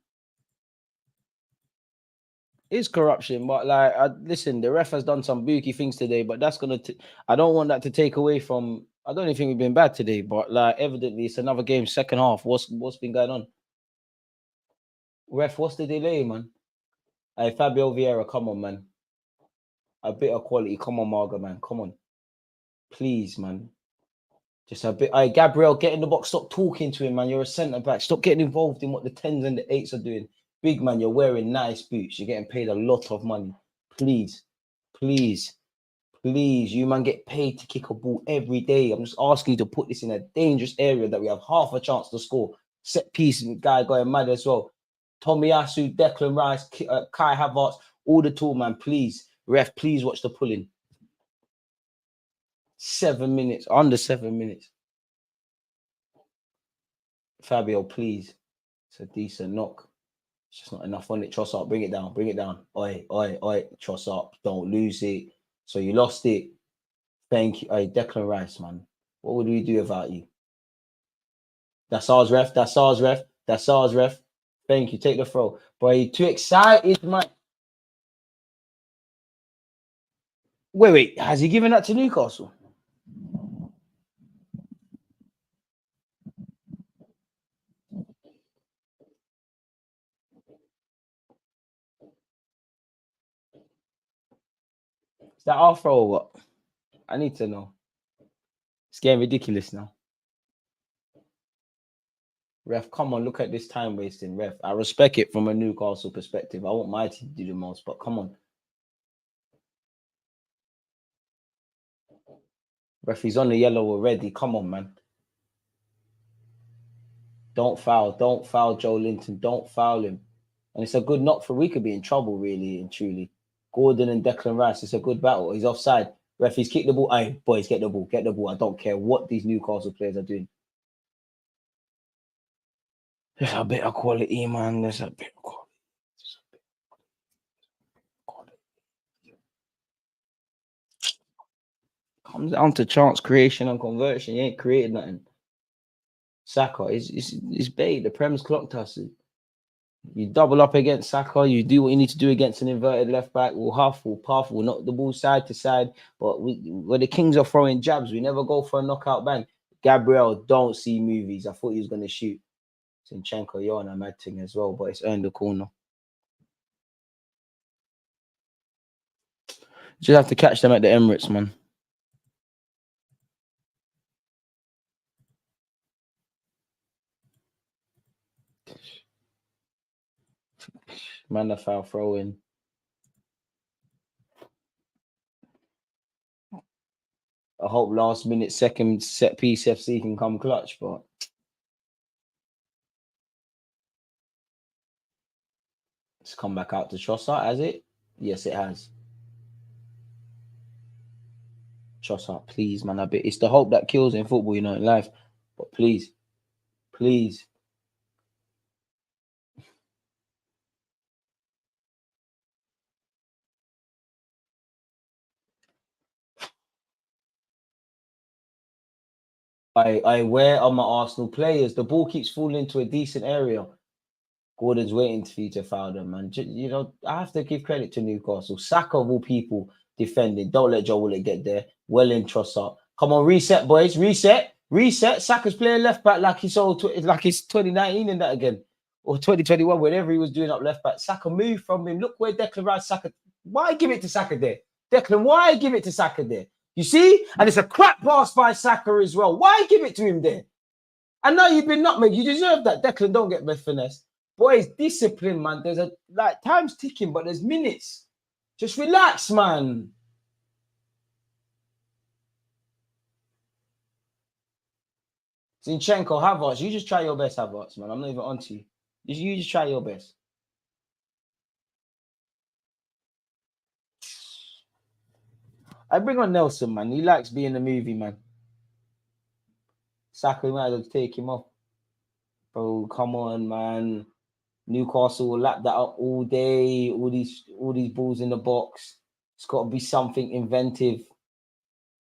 It's corruption, but like, listen, the ref has done some booky things today, but that's gonna. I don't want that to take away from. I don't even think we've been bad today, but like, evidently, it's another game, second half. What's been going on? Ref, what's the delay, man? Hey, Fabio Vieira, come on, man. A bit of quality. Come on, Marga, man. Come on. Please, man. Just a bit. Hey, Gabriel, get in the box. Stop talking to him, man. You're a centre back. Stop getting involved in what the 10s and the 8s are doing. Big man, you're wearing nice boots. You're getting paid a lot of money. Please. You man get paid to kick a ball every day. I'm just asking you to put this in a dangerous area that we have half a chance to score. Set piece guy going mad as well. Tomiyasu, Declan Rice, Kai Havertz, all the tall man. Please, ref, please watch the pulling. 7 minutes, under 7 minutes. Fabio, please. It's a decent knock. It's just not enough on it. Trossard, bring it down. Oi. Trossard, don't lose it. So you lost it. Thank you. Hey, Declan Rice, man. What would we do without you? That's ours, ref. Thank you. Take the throw. Boy, you're too excited, man. Wait. Has he given that to Newcastle? Is that our throw or what? I need to know. It's getting ridiculous now. Ref, come on, look at this time wasting, ref. I respect it from a Newcastle perspective. I want my team to do the most, but come on. Ref, he's on the yellow already. Come on, man. Don't foul Joe Linton. Don't foul him. And it's a good knock for we could be in trouble, really and truly. Gordon and Declan Rice, it's a good battle. He's offside. Ref, he's kicked the ball. Hey, boys, get the ball. I don't care what these Newcastle players are doing. There's a bit of quality, man. There's a bit of quality. comes down to chance creation and conversion. You ain't created nothing. Saka, it's bait. The Prem's clocked us. You double up against Saka, you do what you need to do against an inverted left back. We'll huff, we'll puff, we'll knock the ball side to side. But we're the kings of throwing jabs. We never go for a knockout bang. Gabriel, don't see movies. I thought he was going to shoot Zinchenko. You're on a mad thing as well, but it's earned the corner. Just have to catch them at the Emirates, man. Man, the foul throw in. I hope last minute second set piece FC can come clutch, but it's come back out to Trossard, has it? Yes, it has. Trossard, please, man. It's the hope that kills in football, in life. But please. Where are my Arsenal players? The ball keeps falling into a decent area. Gordon's waiting for you to foul them, man. I have to give credit to Newcastle. Saka of all people defending. Don't let Joe Willett get there. Well in Trossard. Come on, reset, boys. Reset. Saka's playing left back like he's 2019 in that again. Or 2021, whenever he was doing up left back. Saka moved from him. Look where Declan Rice, Saka. Why give it to Saka there? Declan, why give it to Saka there? You see? And it's a crap pass by Saka as well. Why give it to him there? I know you've been nutmeg. You deserve that. Declan, don't get finesse. Boys, discipline, man. There's time's ticking, but there's minutes. Just relax, man. Zinchenko, Havertz, you just try your best, Havertz, man. I'm not even on to you. You just try your best. I bring on Nelson, man. He likes being a movie, man. Saka, might as well take him off. Bro, come on, man. Newcastle will lap that up all day. All these balls in the box. It's got to be something inventive.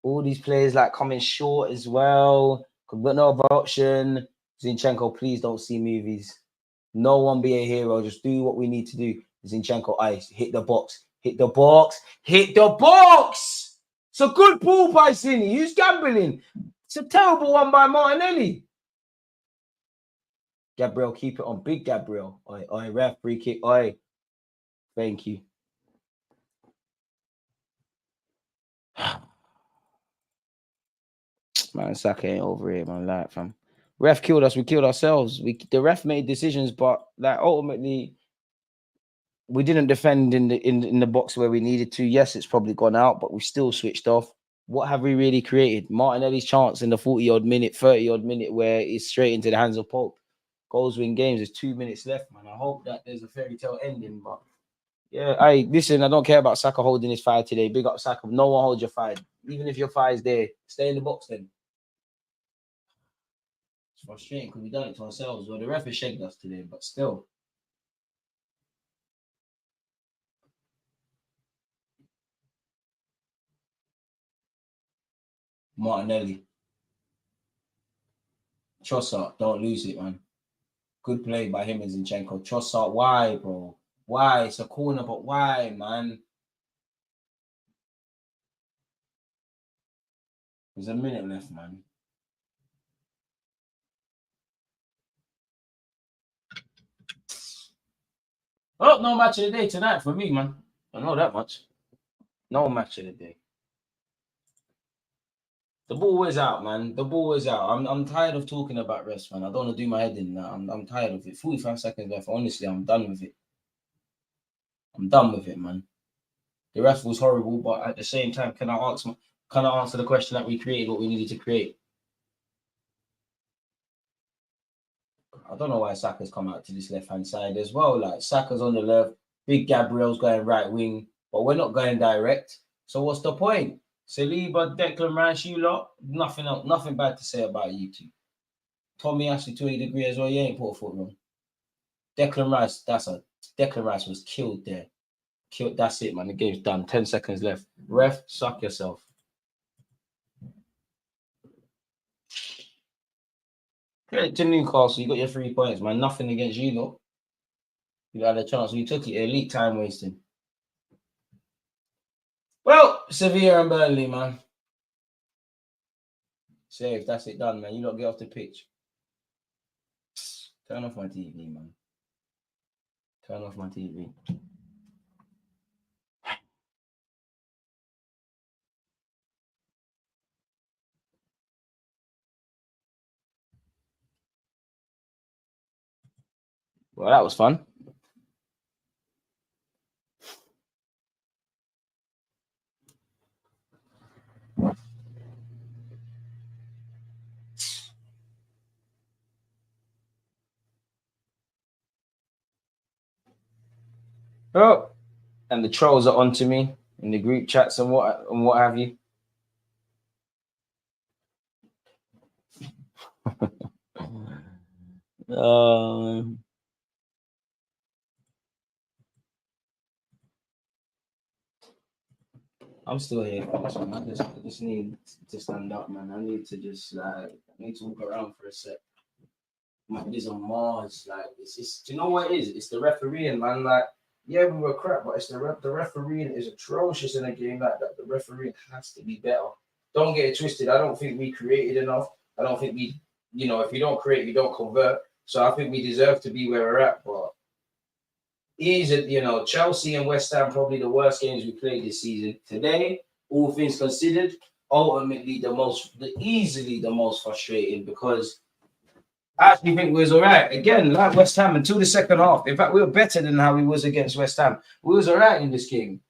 All these players like coming short as well. We've got no other option. Zinchenko, please don't see movies. No one be a hero. Just do what we need to do. Zinchenko, ice. Hit the box. Hit the box. Hit the box. It's a good ball by Cini. Who's gambling? It's a terrible one by Martinelli. Gabriel, keep it on. Big Gabriel. Oi, ref, free kick. Oi. Thank you. Man, Saka ain't over here, man. Like, fam. Ref killed us. We killed ourselves. The ref made decisions, but like ultimately, we didn't defend in the box where we needed to. Yes, it's probably gone out, but we still switched off. What have we really created? Martinelli's chance in the 40-odd minute, 30-odd minute where it's straight into the hands of Pope. Goals win games. There's 2 minutes left, man. I hope that there's a fairy tale ending, but yeah, listen, I don't care about Saka holding his fire today. Big up Saka. No one holds your fire. Even if your fire is there, stay in the box then. It's frustrating because we done it to ourselves. Well, the ref has shagged us today, but still. Martinelli. Trossard, don't lose it, man. Good play by him and Zinchenko. Trossard, why, bro? Why? It's a corner, but why, man? There's a minute left, man. Oh, no match of the day tonight for me, man. I know that much. No match of the day. The ball is out, man. The ball is out. I'm tired of talking about rest, man. I don't want to do my head in that. I'm tired of it. 45 seconds left. Honestly, I'm done with it. I'm done with it, man. The rest was horrible, but at the same time, can I answer the question that we created what we needed to create? I don't know why Saka's come out to this left-hand side as well. Like, Saka's on the left, Big Gabriel's going right wing, but we're not going direct. So what's the point? Saliba, Declan Rice, you lot, nothing bad to say about you two. Tommy Ashley to a degree as well. You ain't put a foot wrong. Declan Rice was killed there. Killed. That's it, man. The game's done. 10 seconds left. Ref, suck yourself. Credit to Newcastle, you got your 3 points, man. Nothing against you, though. You had a chance. You took it. Elite time wasting. Well, Sevilla and Burnley, man. Safe. That's it done, man. You lot get off the pitch. Turn off my TV, man. Turn off my TV. Well, that was fun. Oh, and the trolls are onto me in the group chats and what have you. I'm still here, folks, man. I just need to stand up, man. I need to walk around for a sec. My head is on Mars. Like, it's do you know what it is? It's the refereeing, man. Like, yeah, we were crap, but it's the refereeing is atrocious in a game like that. The refereeing has to be better. Don't get it twisted. I don't think we created enough. I don't think we, if you don't create, you don't convert. So I think we deserve to be where we're at. But Chelsea and West Ham probably the worst games we played this season. Today, all things considered, ultimately easily the most frustrating because I actually think we was all right. Again, like West Ham until the second half. In fact, we were better than how we was against West Ham. We was all right in this game.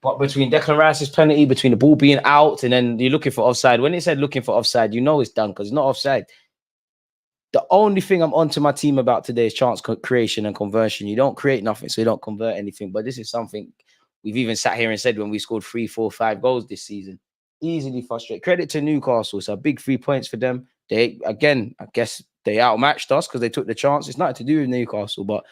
But between Declan Rice's penalty, between the ball being out, and then you're looking for offside. When it said looking for offside, you know it's done because it's not offside. The only thing I'm onto my team about today is chance creation and conversion. You don't create nothing, so you don't convert anything. But this is something we've even sat here and said when we scored 3, 4, 5 goals this season. Easily frustrated. Credit to Newcastle. It's a big 3 points for them. They, again, I guess they outmatched us because they took the chance. It's nothing to do with Newcastle, but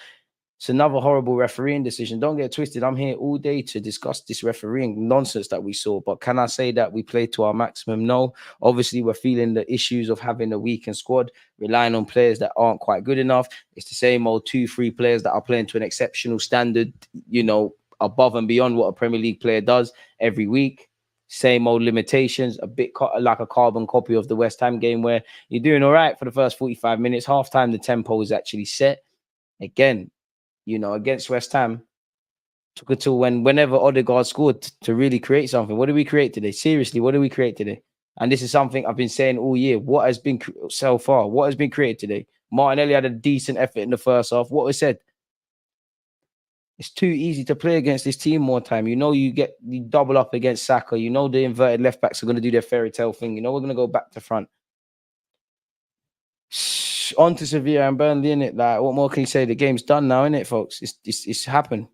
it's another horrible refereeing decision. Don't get twisted. I'm here all day to discuss this refereeing nonsense that we saw. But can I say that we played to our maximum? No. Obviously, we're feeling the issues of having a weakened squad, relying on players that aren't quite good enough. It's the same old 2-3 players that are playing to an exceptional standard, above and beyond what a Premier League player does every week. Same old limitations, a bit like a carbon copy of the West Ham game where you're doing all right for the first 45 minutes. Halftime, the tempo is actually set. Again, against West Ham, took it till whenever Odegaard scored to really create something. What did we create today? Seriously, what did we create today? And this is something I've been saying all year. What has been so far? What has been created today? Martinelli had a decent effort in the first half. What was said? It's too easy to play against this team more time. You double up against Saka. The inverted left backs are going to do their fairy tale thing. We're going to go back to front. On to Sevilla and Burnley, innit? Like, what more can you say? The game's done now, innit, folks? It's happened.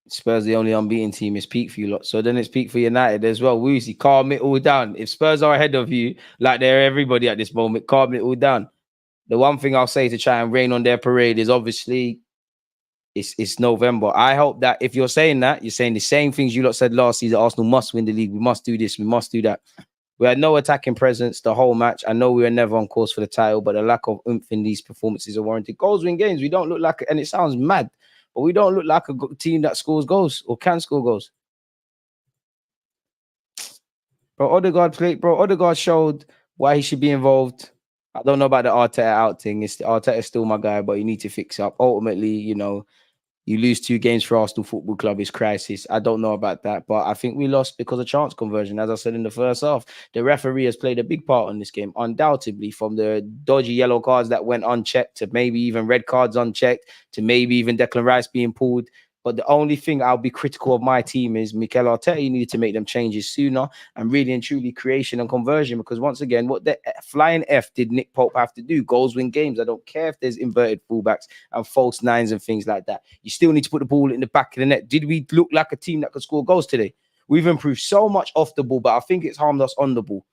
Spurs the only unbeaten team. Is peak for you lot. So then it's peak for United as well. Woozy, calm it all down. If Spurs are ahead of you, like they're everybody at this moment, calm it all down. The one thing I'll say to try and rain on their parade is obviously it's November. I hope that if you're saying that, you're saying the same things you lot said last season. Arsenal must win the league. We must do this. We must do that. We had no attacking presence the whole match. I know we were never on course for the title, but the lack of oomph in these performances are warranted. Goals win games. We don't look like, and it sounds mad, but we don't look like a team that scores goals or can score goals. Bro, Odegaard showed why he should be involved. I don't know about the Arteta out thing. Arteta's still my guy, but you need to fix up. Ultimately, you lose 2 games for Arsenal Football Club is crisis. I don't know about that, but I think we lost because of chance conversion. As I said in the first half, the referee has played a big part in this game, undoubtedly, from the dodgy yellow cards that went unchecked to maybe even red cards unchecked to maybe even Declan Rice being pulled. But the only thing I'll be critical of my team is Mikel Arteta. You needed to make them changes sooner and really and truly creation and conversion. Because once again, what the flying F did Nick Pope have to do? Goals win games. I don't care if there's inverted fullbacks and false nines and things like that. You still need to put the ball in the back of the net. Did we look like a team that could score goals today? We've improved so much off the ball, but I think it's harmed us on the ball.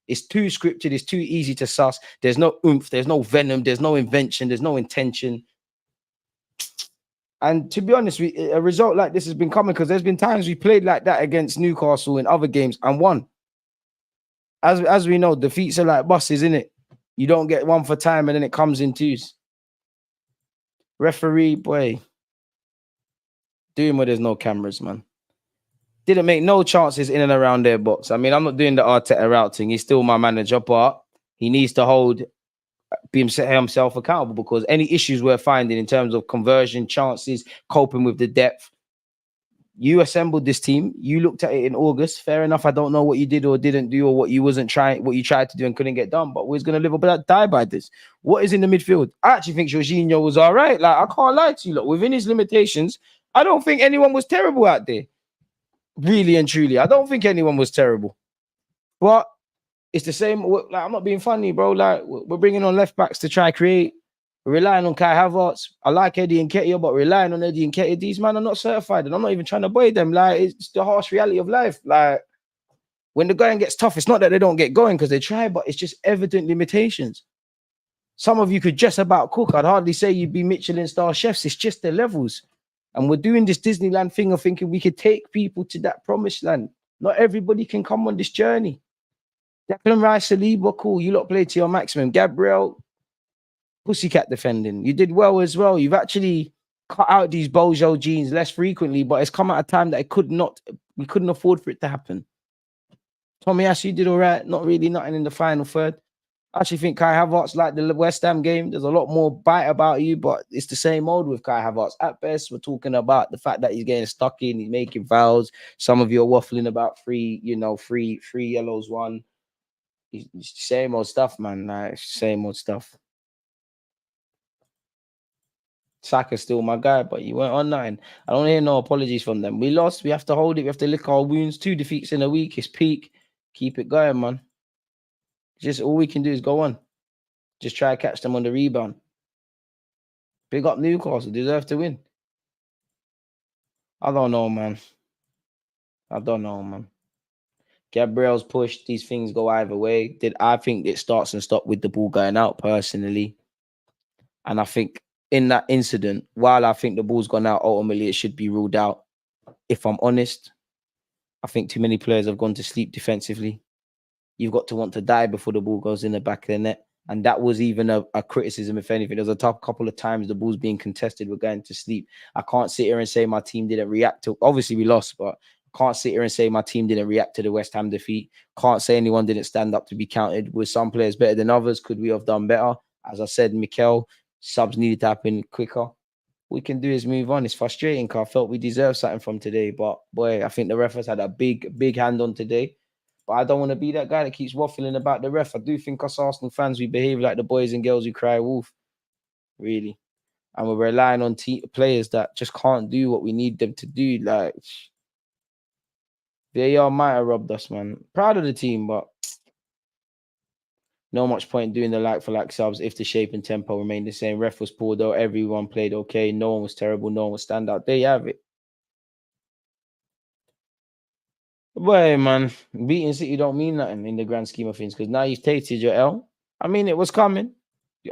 It's too scripted. It's too easy to suss. There's no oomph. There's no venom. There's no invention. There's no intention. And to be honest, a result like this has been coming because there's been times we played like that against Newcastle in other games and won. As we know, defeats are like buses, innit? You don't get one for time and then it comes in twos. Referee, boy, doing where there's no cameras, man. Didn't make no chances in and around their box. I mean, I'm not doing the Arteta route thing. He's still my manager, but he needs to be himself accountable because any issues we're finding in terms of conversion chances, coping with the depth. You assembled this team. You looked at it in August. Fair enough. I don't know what you did or didn't do or what you tried to do and couldn't get done. But we're going to live or die by this. What is in the midfield? I actually think Jorginho was all right. Like, I can't lie to you. Look, within his limitations, I don't think anyone was terrible out there. Really and truly, I don't think anyone was terrible. But it's the same. Like, I'm not being funny, bro. Like, we're bringing on left backs to try create. We're relying on Kai Havertz. I like Eddie and Nketiah, but relying on Eddie and Nketiah, these men are not certified, and I'm not even trying to buy them. Like, it's the harsh reality of life. Like, when the going gets tough, it's not that they don't get going because they try, but it's just evident limitations. Some of you could just about cook. I'd hardly say you'd be Michelin star chefs. It's just the levels. And we're doing this Disneyland thing of thinking we could take people to that promised land. Not everybody can come on this journey. Declan Rice, Saliba, cool. You lot play to your maximum. Gabriel, pussycat defending. You did well as well. You've actually cut out these Bojo genes less frequently, but it's come at a time that we couldn't afford for it to happen. Tommy Ash, you did all right. Not really nothing in the final third. I actually think Kai Havertz, like the West Ham game, there's a lot more bite about you, but it's the same old with Kai Havertz. At best, we're talking about the fact that he's getting stuck in, he's making fouls. Some of you are waffling about three yellows, one. It's the same old stuff, man. Like, same old stuff. Saka's still my guy, but you weren't on nothing. I don't hear no apologies from them. We lost. We have to hold it. We have to lick our wounds. 2 defeats in a week. It's peak. Keep it going, man. Just all we can do is go on. Just try to catch them on the rebound. Big up Newcastle. Deserve to win. I don't know, man. Gabriel's pushed. These things go either way. I think it starts and stops with the ball going out, personally. And I think in that incident, while I think the ball's gone out, ultimately it should be ruled out. If I'm honest, I think too many players have gone to sleep defensively. You've got to want to die before the ball goes in the back of the net. And that was even a criticism, if anything. There was a couple of times the ball's being contested, we're going to sleep. I can't sit here and say my team didn't react to... Obviously, we lost, but I can't sit here and say my team didn't react to the West Ham defeat. Can't say anyone didn't stand up to be counted. Were some players better than others? Could we have done better? As I said, Mikel, subs needed to happen quicker. What we can do is move on. It's frustrating because I felt we deserved something from today. But, boy, I think the ref has had a big hand on today. But I don't want to be that guy that keeps waffling about the ref. I do think us Arsenal fans, we behave like the boys and girls who cry wolf, really. And we're relying on players that just can't do what we need them to do. Like, VAR might have robbed us, man. Proud of the team, but no much point doing the like-for-like subs if the shape and tempo remained the same. Ref was poor, though. Everyone played okay. No one was terrible. No one was standout. There you have it. Boy, man, beating City don't mean nothing in the grand scheme of things because now you've tasted your L. I mean, it was coming.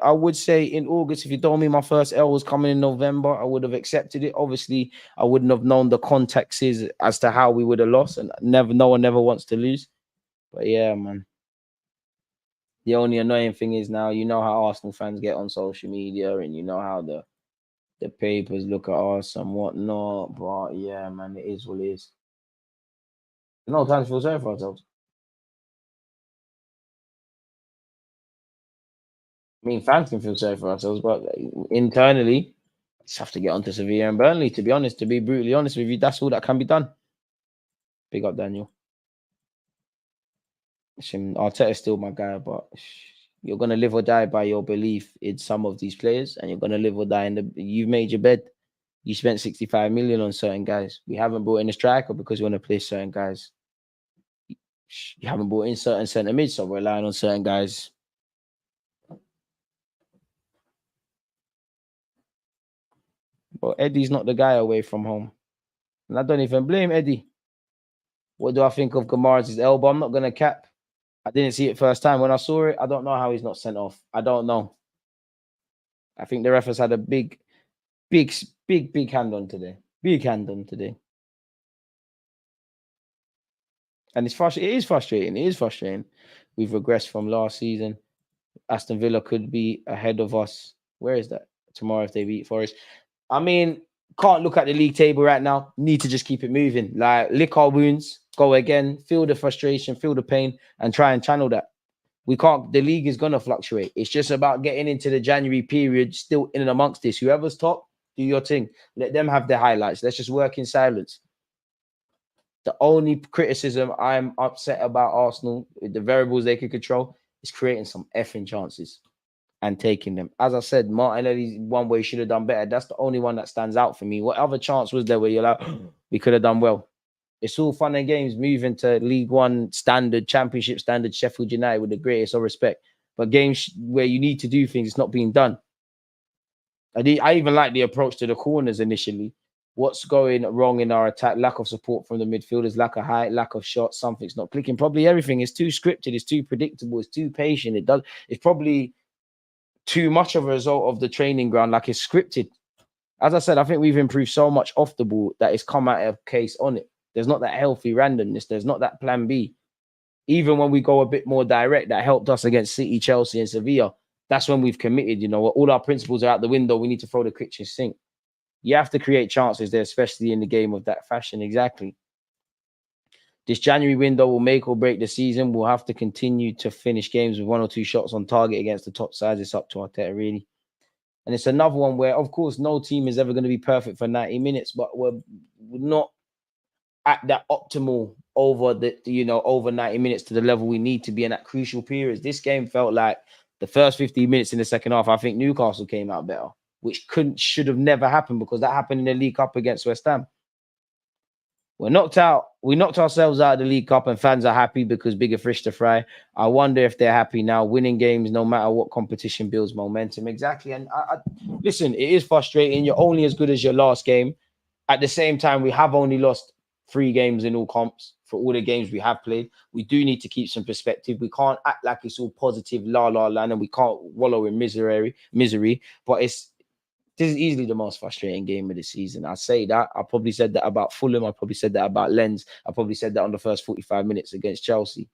I would say in August, if you told me my first L was coming in November, I would have accepted it. Obviously, I wouldn't have known the context as to how we would have lost, and no one never wants to lose. But yeah, man. The only annoying thing is now, you know how Arsenal fans get on social media, and you know how the papers look at us and whatnot. But yeah, man, it is what it is. No time to feel sorry for ourselves. I mean, fans can feel sorry for ourselves, but internally, just have to get onto Sevilla and Burnley, to be honest. To be brutally honest with you, that's all that can be done. Big up, Daniel. Arteta's still my guy, but you're going to live or die by your belief in some of these players, and you're going to live or die you've made your bed. You spent 65 million on certain guys. We haven't brought in a striker because we want to play certain guys. You haven't brought in certain centre mid, so we're relying on certain guys. But Eddie's not the guy away from home. And I don't even blame Eddie. What do I think of Kamara's elbow? I'm not going to cap. I didn't see it first time. When I saw it, I don't know how he's not sent off. I don't know. I think the ref has had a big Big hand on today. Big hand on today. And it's frustrating. It is frustrating. It is frustrating. We've regressed from last season. Aston Villa could be ahead of us. Where is that? Tomorrow if they beat Forest. I mean, can't look at the league table right now. Need to just keep it moving. Like, lick our wounds, go again, feel the frustration, feel the pain, and try and channel that. We can't, the league is going to fluctuate. It's just about getting into the January period, still in and amongst this. Whoever's top, do your thing. Let them have their highlights. Let's just work in silence. The only criticism I'm upset about Arsenal, with the variables they can control, is creating some effing chances and taking them. As I said, Martinelli's one way should have done better. That's the only one that stands out for me. What other chance was there where you're like, we could have done well? It's all fun and games moving to League One standard, Championship standard, Sheffield United with the greatest of respect. But games where you need to do things, it's not being done. I even like the approach to the corners initially. What's going wrong in our attack? Lack of support from the midfielders, lack of height, lack of shots. Something's not clicking. Probably everything is too scripted. It's too predictable. It's too patient. It's probably too much of a result of the training ground. Like, it's scripted. As I said, I think we've improved so much off the ball that it's come out of case on it. There's not that healthy randomness. There's not that plan B. Even when we go a bit more direct, that helped us against City, Chelsea, and Sevilla. That's when we've committed. You know, all our principles are out the window. We need to throw the kitchen sink. You have to create chances there, especially in the game of that fashion. Exactly. This January window will make or break the season. We'll have to continue to finish games with 1 or 2 shots on target against the top sides. It's up to Arteta, really. And it's another one where, of course, no team is ever going to be perfect for 90 minutes, but we're not at that optimal over 90 minutes to the level we need to be in that crucial periods. This game felt like the first 15 minutes in the second half, I think Newcastle came out better, which should have never happened because that happened in the League Cup against West Ham. We're knocked out. We knocked ourselves out of the League Cup and fans are happy because bigger fish to fry. I wonder if they're happy now. Winning games, no matter what competition, builds momentum. Exactly. And listen, it is frustrating. You're only as good as your last game. At the same time, we have only lost 3 games in all comps for all the games we have played. We do need to keep some perspective. We can't act like it's all positive, la land, and we can't wallow in misery. But this is easily the most frustrating game of the season. I say that. I probably said that about Fulham. I probably said that about Lens. I probably said that on the first 45 minutes against Chelsea.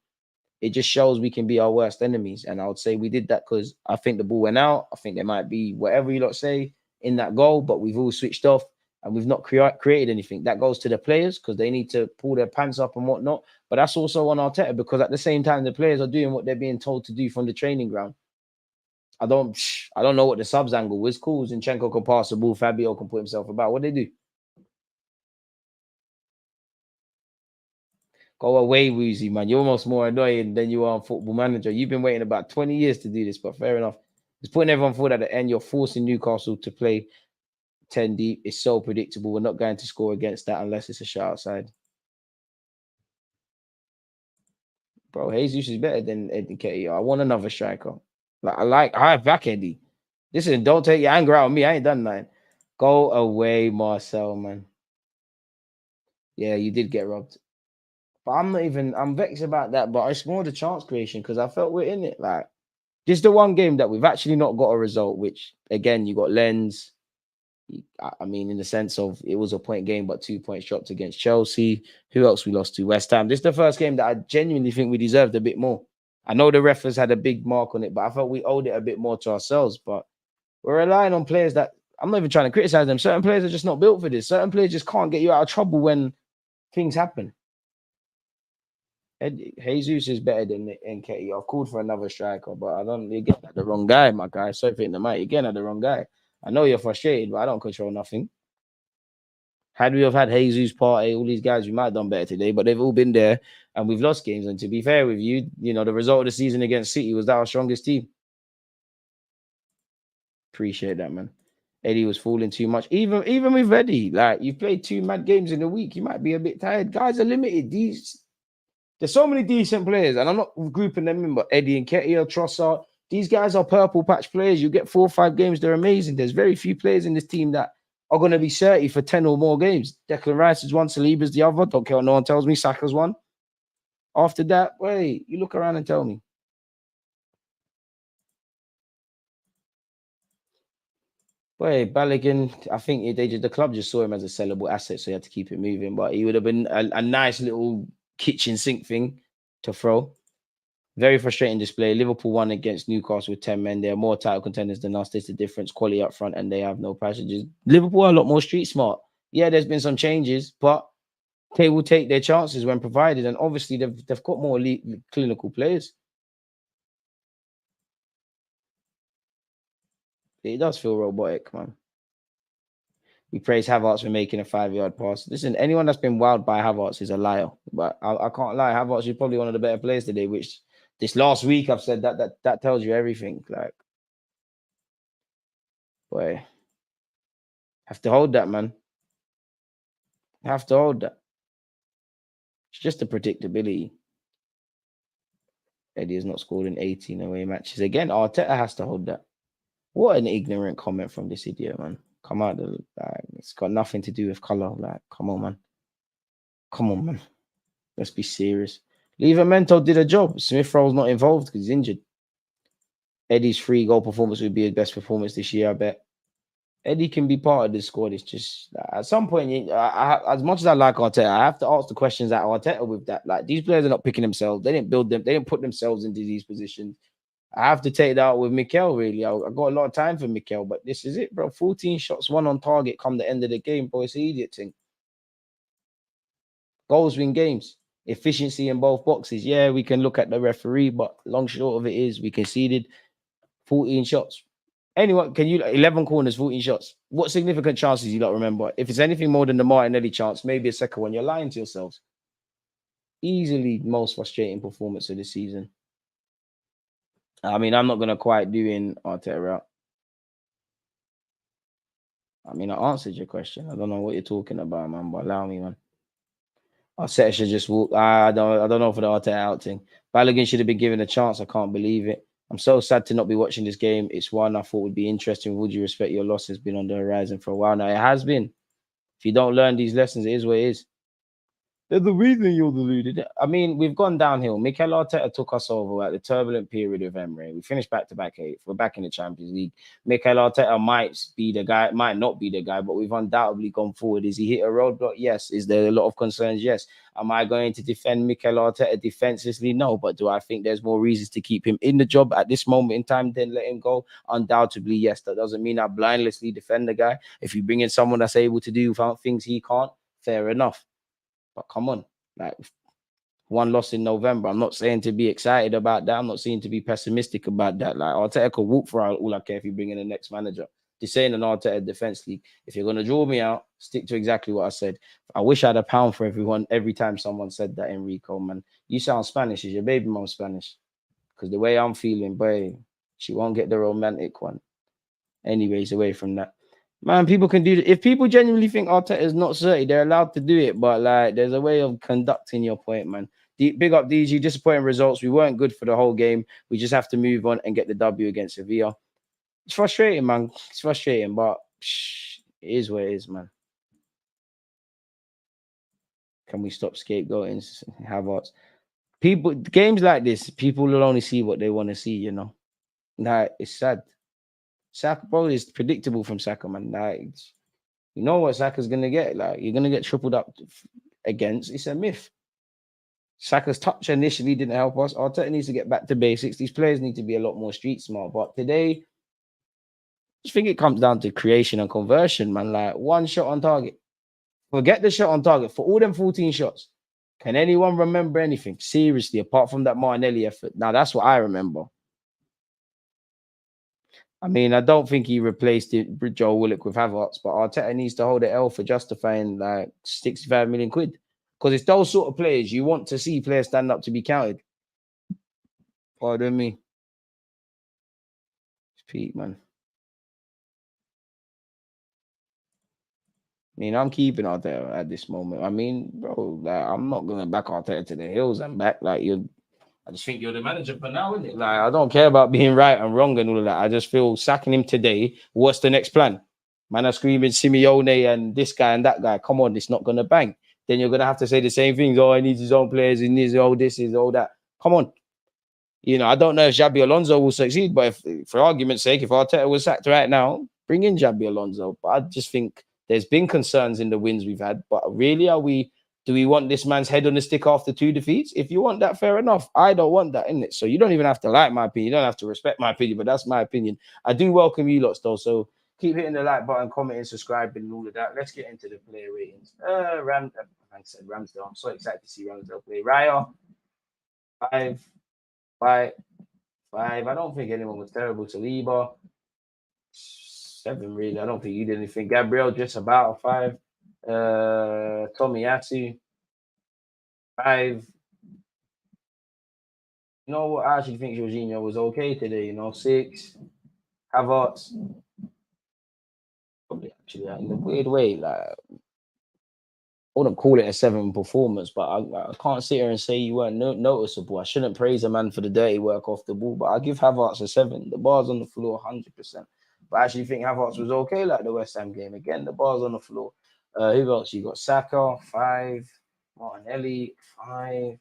It just shows we can be our worst enemies. And I would say we did that because I think the ball went out. I think there might be whatever you lot say in that goal, but we've all switched off and we've not created anything. That goes to the players because they need to pull their pants up and whatnot. But that's also on Arteta because at the same time, the players are doing what they're being told to do from the training ground. I don't know what the subs angle was. Cool, Zinchenko can pass the ball. Fabio can put himself about. What they do? Go away, Woozy, man. You're almost more annoying than you are on Football Manager. You've been waiting about 20 years to do this, but fair enough. It's putting everyone forward at the end. You're forcing Newcastle to play 10 deep. It's so predictable. We're not going to score against that unless it's a shot outside. Bro, Jesus is better than Eddie Nketiah. I want another striker. I have back Eddie. Listen, don't take your anger out on me. I ain't done nothing. Go away, Marcel, man. Yeah, you did get robbed. But I'm vexed about that. But it's more the chance creation because I felt we're in it. Like, this is the one game that we've actually not got a result, which, again, you got Lens. I mean, in the sense of it was a point game, but 2 points dropped against Chelsea. Who else we lost to? West Ham. This is the first game that I genuinely think we deserved a bit more. I know the referees had a big mark on it, but I felt we owed it a bit more to ourselves. But we're relying on players that I'm not even trying to criticize them. Certain players are just not built for this. Certain players just can't get you out of trouble when things happen. Jesus is better than Nketiah. I've called for another striker, but I don't get at the wrong guy, my guy. Sorry for hitting the mic again at the wrong guy. I know you're frustrated, but I don't control nothing. Had we have had Jesus, Partey, all these guys, we might have done better today, but they've all been there and we've lost games. And to be fair with you, the result of the season against City was that our strongest team. Appreciate that, man. Eddie was falling too much. Even with Eddie, like, you've played 2 mad games in a week. You might be a bit tired. Guys are limited. There's so many decent players, and I'm not grouping them in, but Eddie and Nketiah, Trossard, these guys are purple patch players. You get 4 or 5 games, they're amazing. There's very few players in this team that are going to be 30 for 10 or more games. Declan Rice is one, Saliba's the other. Don't care what no one tells me. Saka's one. After that, wait, you look around and tell me. Boy, Balogun, I think the club just saw him as a sellable asset, so he had to keep it moving. But he would have been a nice little kitchen sink thing to throw. Very frustrating display. Liverpool won against Newcastle with 10 men. They're more title contenders than us. There's the difference. Quality up front, and they have no passages. Liverpool are a lot more street smart. Yeah, there's been some changes, but they will take their chances when provided. And obviously, they've got more elite clinical players. It does feel robotic, man. We praise Havertz for making a 5-yard pass. Listen, anyone that's been wowed by Havertz is a liar. But I can't lie. Havertz is probably one of the better players today, which this last week I've said that tells you everything. Like, boy, have to hold that, man. Have to hold that. It's just the predictability. Eddie has not scored in 18 away matches. Again, Arteta has to hold that. What an ignorant comment from this idiot, man. Come out. It's got nothing to do with colour. Like, come on, man. Come on, man. Let's be serious. Livramento did a job. Smith Rowe's not involved because he's injured. Eddie's 3-goal performance would be his best performance this year, I bet. Eddie can be part of this squad. It's just at some point, as much as I like Arteta, I have to ask the questions at Arteta with that. Like, these players are not picking themselves. They didn't build them. They didn't put themselves into these positions. I have to take that out with Mikel, really. I got a lot of time for Mikel, but this is it, bro. 14 shots, 1 on target come the end of the game, bro. It's an idiot thing. Goals win games. Efficiency in both boxes. Yeah, we can look at the referee, but long short of it is we conceded 14 shots. Anyone, can you 11 corners, 14 shots? What significant chances you don't remember? If it's anything more than the Martinelli chance, maybe a second one. You're lying to yourselves. Easily most frustrating performance of the season. I mean, I'm not gonna quite do in Arteta out. I mean, I answered your question. I don't know what you're talking about, man. But allow me, man. Arteta should just walk. I don't know for the Arteta out thing. Balogun should have been given a chance. I can't believe it. I'm so sad to not be watching this game. It's one I thought would be interesting. Would you respect your loss has been on the horizon for a while now? It has been. If you don't learn these lessons, it is what it is. There's the reason you're deluded. I mean, we've gone downhill. Mikel Arteta took us over at the turbulent period of Emery. We finished back-to-back 8th. We're back in the Champions League. Mikel Arteta might be the guy, might not be the guy, but we've undoubtedly gone forward. Is he hit a roadblock? Yes. Is there a lot of concerns? Yes. Am I going to defend Mikel Arteta defensively? No. But do I think there's more reasons to keep him in the job at this moment in time than let him go? Undoubtedly, yes. That doesn't mean I blindlessly defend the guy. If you bring in someone that's able to do things he can't, fair enough. But come on, like, one loss in November. I'm not saying to be excited about that. I'm not saying to be pessimistic about that. Like, Arteta could walk for all I care if you bring in the next manager. This ain't an Arteta defense league. If you're going to draw me out, stick to exactly what I said. I wish I had a pound for everyone every time someone said that, Enrico, man. You sound Spanish. Is your baby mom Spanish? Because the way I'm feeling, boy, she won't get the romantic one. Anyways, away from that. Man, people can do it. If people genuinely think Arteta is not 30, they're allowed to do it. But, like, there's a way of conducting your point, man. Big up DG, disappointing results. We weren't good for the whole game. We just have to move on and get the W against Sevilla. It's frustrating, man. It's frustrating, but it is what it is, man. Can we stop scapegoating Havertz? People, games like this, people will only see what they want to see, you know. Like, it's sad. Saka probably is predictable from Saka, man. Like, you know what Saka's gonna get. Like, you're gonna get tripled up against. It's a myth. Saka's touch initially didn't help us. Arteta needs to get back to basics. These players need to be a lot more street smart. But today, I just think it comes down to creation and conversion, man. Like, one shot on target. Forget the shot on target. For all them 14 shots, can anyone remember anything? Seriously, apart from that Martinelli effort. Now, that's what I remember. I mean, I don't think he replaced Joe Willock with Havertz, but Arteta needs to hold the L for justifying like 65 million quid. Because it's those sort of players you want to see players stand up to be counted. Pardon me. It's Pete, man. I mean, I'm keeping Arteta at this moment. I mean, bro, like, I'm not going to back Arteta to the hills and back. Like, I just think you're the manager for now, isn't it? Like, I don't care about being right and wrong and all of that. I just feel sacking him today. What's the next plan? Man are screaming Simeone and this guy and that guy. Come on, it's not going to bang. Then you're going to have to say the same things. Oh, he needs his own players. He needs all this, is all that. Come on. You know, I don't know if Xabi Alonso will succeed, but if, for argument's sake, if Arteta was sacked right now, Bring in Jabi Alonso. But I just think there's been concerns in the wins we've had. But really, do we want this man's head on the stick after 2 defeats? If you want that, fair enough. I don't want that, innit? So you don't even have to like my opinion. You don't have to respect my opinion, but that's my opinion. I do welcome you lots, though. So keep hitting the like button, commenting, subscribing, and all of that. Let's get into the player ratings. I said Ramsdale. I'm so excited to see Ramsdale play. Raya, 5, 5, 5. I don't think anyone was terrible. Saliba, 7, really. I don't think you did anything. Gabriel, just about a 5. Tomiyasu, 5. You know what? I actually think Jorginho was okay today. 6. Havertz, probably actually in a weird way, like I wouldn't call it a 7 performance, but I can't sit here and say you weren't noticeable. I shouldn't praise a man for the dirty work off the ball, but I give Havertz a 7. The bar's on the floor, 100%. But I actually think Havertz was okay, like the West Ham game. Again, the bar's on the floor. Who else? You got Saka, 5. Martinelli, 5.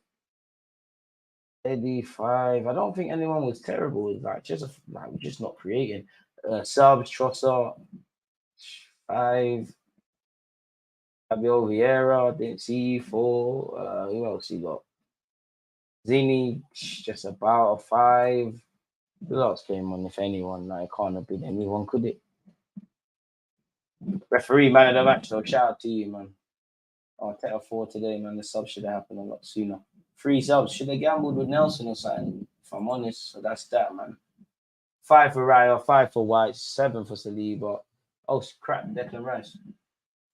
Eddie, 5. I don't think anyone was terrible. It's like just not creating. Subs, Trossard, 5. Fabio Vieira, didn't see 4. Who else you got? Zini, just about a 5. Who else came on, if anyone? Like, it can't have been anyone, could it? Referee, man of the match, though. Shout out to you, man. I'll take a 4 today, man. The sub should have happened a lot sooner. 3 subs. Should have gambled with Nelson or something, if I'm honest. So that's that, man. 5 for Raya, 5 for White, 7 for Saliba. Oh, crap, Declan Rice.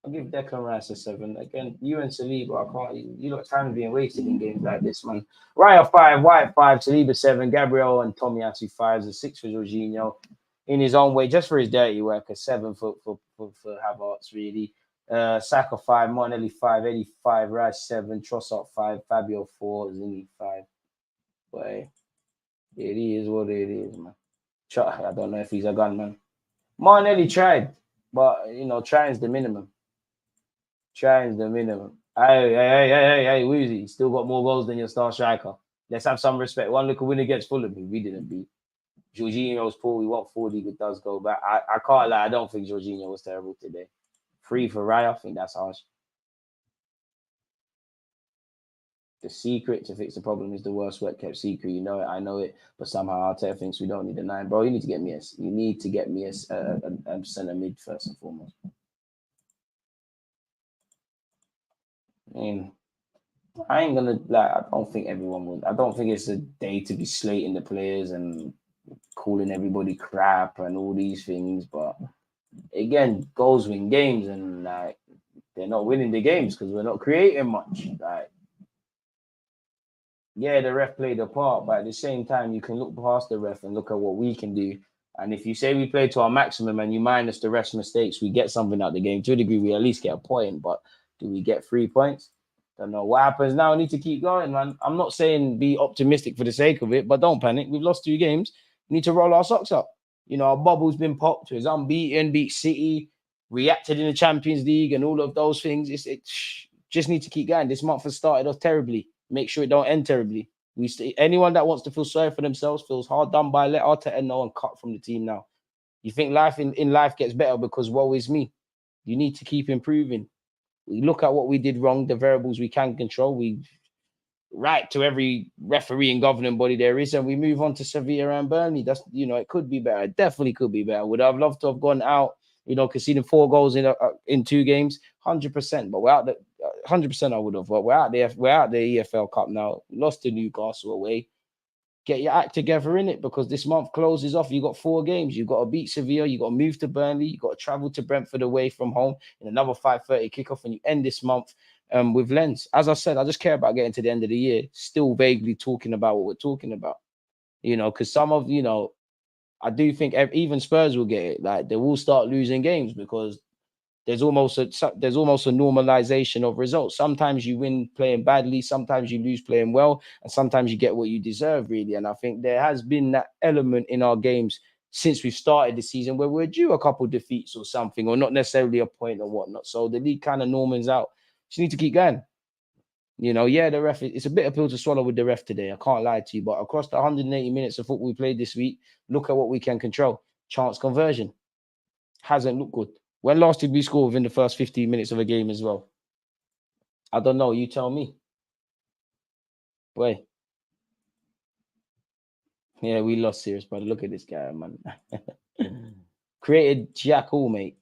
I'll give Declan Rice a 7. Again, you and Saliba, I can't. You got time being wasted in games like this, man. Raya 5, White 5, Saliba 7, Gabriel and Tomiyasu 5, a 6 for Jorginho. In his own way, just for his dirty work, a 7 for Havertz, really. Saka 5, Martinelli 5, Eddie 5, Rice 7, Trossard 5, Fabio 4, Zini 5. But hey, it is what it is, man. I don't know if he's a gunman. Martinelli tried, but trying's the minimum. Trying's the minimum. Hey, Woozy, still got more goals than your star striker. Let's have some respect. One little win against Fulham, we didn't beat. Jorginho's poor. We want 40. It does go back. I can't lie. I don't think Jorginho was terrible today. 3 for Raya. I think that's harsh. The secret to fix the problem is the worst work kept secret. You know it. I know it. But somehow Arteta thinks we don't need a 9, bro. You need to get me a centre mid first and foremost. I mean, I ain't gonna like. I don't think everyone would. I don't think it's a day to be slating the players and calling everybody crap and all these things. But again, goals win games, and like they're not winning the games because we're not creating much. Like, yeah, the ref played a part, but at the same time, you can look past the ref and look at what we can do. And if you say we play to our maximum and you minus the ref's mistakes, we get something out of the game. To a degree, we at least get a point. But do we get 3 points? Don't know what happens now. I need to keep going, man. I'm not saying be optimistic for the sake of it, but don't panic. We've lost 2 games. We need to roll our socks up. Our bubble's been popped. It's unbeaten, beat City, reacted in the Champions League and all of those things. It just need to keep going. This month has started off terribly. Make sure it don't end terribly. Anyone that wants to feel sorry for themselves, feels hard done by, let Arteta know and cut from the team now. You think life in life gets better because woe is me. You need to keep improving. We look at what we did wrong, the variables we can control. We write to every referee and governing body there is, and we move on to Sevilla and Burnley. That's it could be better. It definitely could be better. Would I have loved to have gone out, conceding 4 goals in 2 games? 100%. But we're out. 100% I would have. But we're out there. We're out the EFL Cup now. Lost to Newcastle away. Get your act together in it because this month closes off. You got 4 games. You got to beat Sevilla. You got to move to Burnley. You got to travel to Brentford away from home in another 5:30 kickoff, and you end this month with Lens. As I said, I just care about getting to the end of the year, still vaguely talking about what we're talking about. Because some of I do think even Spurs will get it. Like they will start losing games because there's almost a normalization of results. Sometimes you win playing badly, sometimes you lose playing well, and sometimes you get what you deserve, really. And I think there has been that element in our games since we've started the season where we're due a couple defeats or something, or not necessarily a point or whatnot. So the league kind of normals out. Just need to keep going. The ref, it's a bitter pill to swallow with the ref today. I can't lie to you, but across the 180 minutes of football we played this week, look at what we can control. Chance conversion. Hasn't looked good. When last did we score within the first 15 minutes of a game as well? I don't know. You tell me. Boy. Yeah, we lost serious, but look at this guy, man. Created Jack all, mate.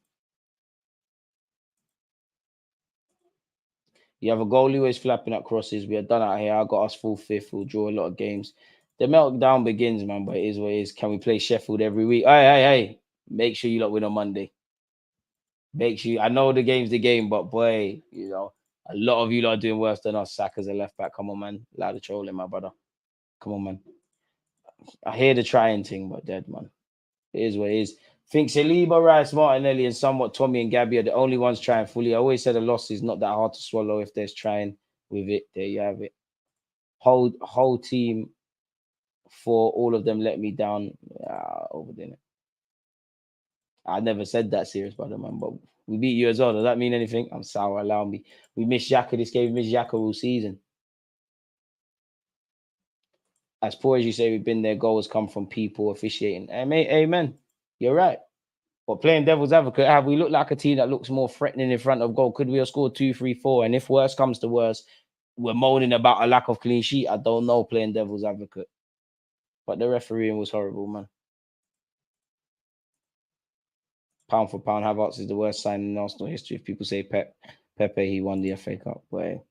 You have a goalie who is flapping at crosses. We are done out here. I got us full fifth. We'll draw a lot of games. The meltdown begins, man, but it is what it is. Can we play Sheffield every week? Hey. Make sure you lot win on Monday. Make sure. I know the game's the game, but boy, you know, a lot of you lot are doing worse than us. Saka's a left back. Come on, man. Allow the trolling, my brother. Come on, man. I hear the trying thing, but dead, man. It is what it is. Think Saliba, Rice, Martinelli, and somewhat Tommy and Gabby are the only ones trying fully. I always said a loss is not that hard to swallow if there's trying with it. There you have it. Whole team for all of them let me down. Overdone it. I never said that, serious, brother, man. But we beat you as well. Does that mean anything? I'm sour. Allow me. We missed Xhaka this game. We missed Xhaka all season. As poor as you say, we've been there. Goals come from people officiating. Amen. You're right. But playing devil's advocate, have we looked like a team that looks more threatening in front of goal? Could we have scored 2, 3, 4? And if worse comes to worse, we're moaning about a lack of clean sheet. I don't know, playing devil's advocate. But the refereeing was horrible, man. Pound for pound, Havertz is the worst signing in Arsenal history. If people say Pepe, he won the FA Cup. But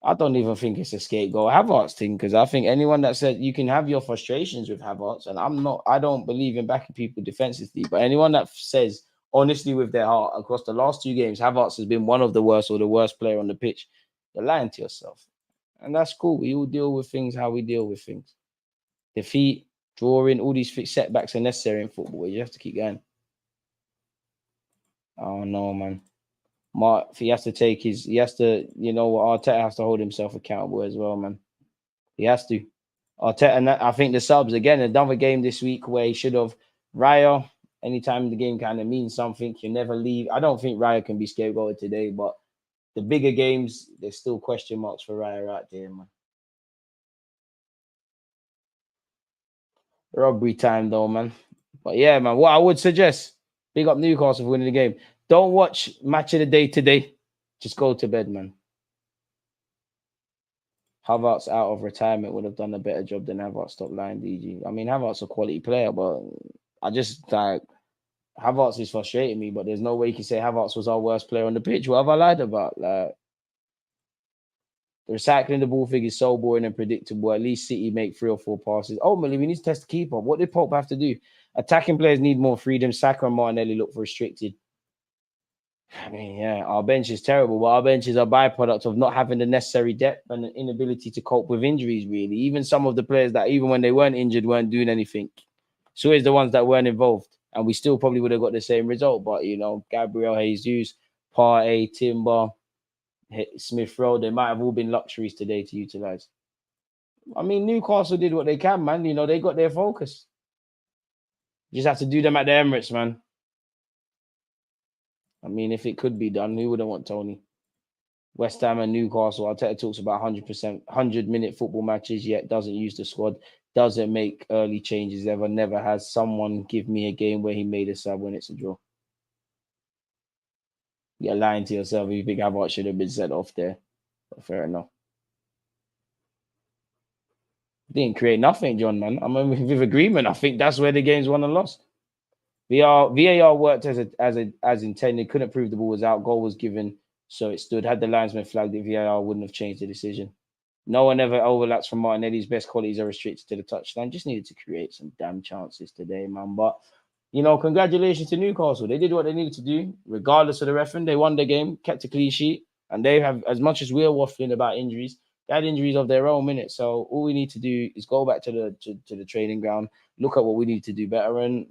I don't even think it's a scapegoat Havertz thing, because I think anyone that said you can have your frustrations with Havertz, and I don't believe in backing people defensively, but anyone that says honestly with their heart across the last 2 games, Havertz has been one of the worst or the worst player on the pitch, you're lying to yourself. And that's cool. We all deal with things how we deal with things. Defeat, drawing, all these setbacks are necessary in football. You have to keep going. Oh no, man. He has to, you know what, Arteta has to hold himself accountable as well, man. He has to. Arteta, and I think the subs, again, another game this week where he should have. Raya, anytime the game kind of means something, you never leave. I don't think Raya can be scapegoated today, but the bigger games, there's still question marks for Raya right there, man. Robbery time, though, man. But yeah, man, what I would suggest, big up Newcastle for winning the game. Don't watch match of the day today. Just go to bed, man. Havertz out of retirement would have done a better job than Havertz. Stop lying, DG. I mean, Havertz a quality player, but I just like Havertz is frustrating me. But there's no way you can say Havertz was our worst player on the pitch. What have I lied about? Like, the recycling the ball thing is so boring and predictable. At least City make 3 or 4 passes. Ultimately, we need to test the keeper. What did Pope have to do? Attacking players need more freedom. Saka and Martinelli look restricted. I mean, yeah, our bench is terrible, but our bench is a byproduct of not having the necessary depth and an inability to cope with injuries, really. Even some of the players that, even when they weren't injured, weren't doing anything. So it's the ones that weren't involved. And we still probably would have got the same result. But, you know, Gabriel Jesus, Partey, Timber, Smith Rowe, they might have all been luxuries today to utilize. I mean, Newcastle did what they can, man. You know, they got their focus. You just have to do them at the Emirates, man. I mean, if it could be done, who wouldn't want Tony? West Ham and Newcastle. Arteta talks about 100%, 100-minute football matches, yet doesn't use the squad, doesn't make early changes ever, never has. Someone give me a game where he made a sub when it's a draw. You're lying to yourself if you think Havertz should have been sent off there. But fair enough. Didn't create nothing, John, man. I mean, with agreement, I think that's where the game's won and lost. VAR worked as intended. Couldn't prove the ball was out. Goal was given, so it stood. Had the linesman flagged it, VAR wouldn't have changed the decision. No one ever overlaps from Martinelli's best qualities are restricted to the touchline. Just needed to create some damn chances today, man. But, you know, congratulations to Newcastle. They did what they needed to do, regardless of the referee. They won the game, kept a clean sheet, and they have, as much as we're waffling about injuries, they had injuries of their own minute. So all we need to do is go back to the training ground, look at what we need to do better, and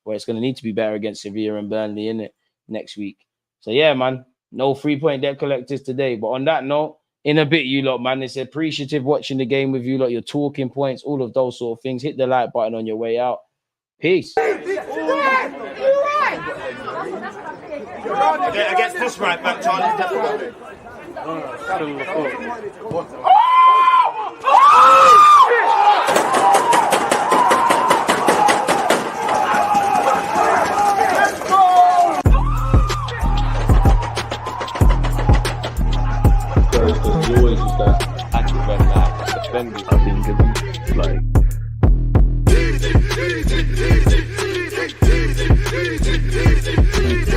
well, it's going to need to be better against Sevilla and Burnley, innit, next week. So, yeah, man, no 3-point debt collectors today. But on that note, in a bit, you lot, man, it's appreciative watching the game with you lot, your talking points, all of those sort of things. Hit the like button on your way out. Peace. Get against this right back, Charlie. active red light, defending. I've been given like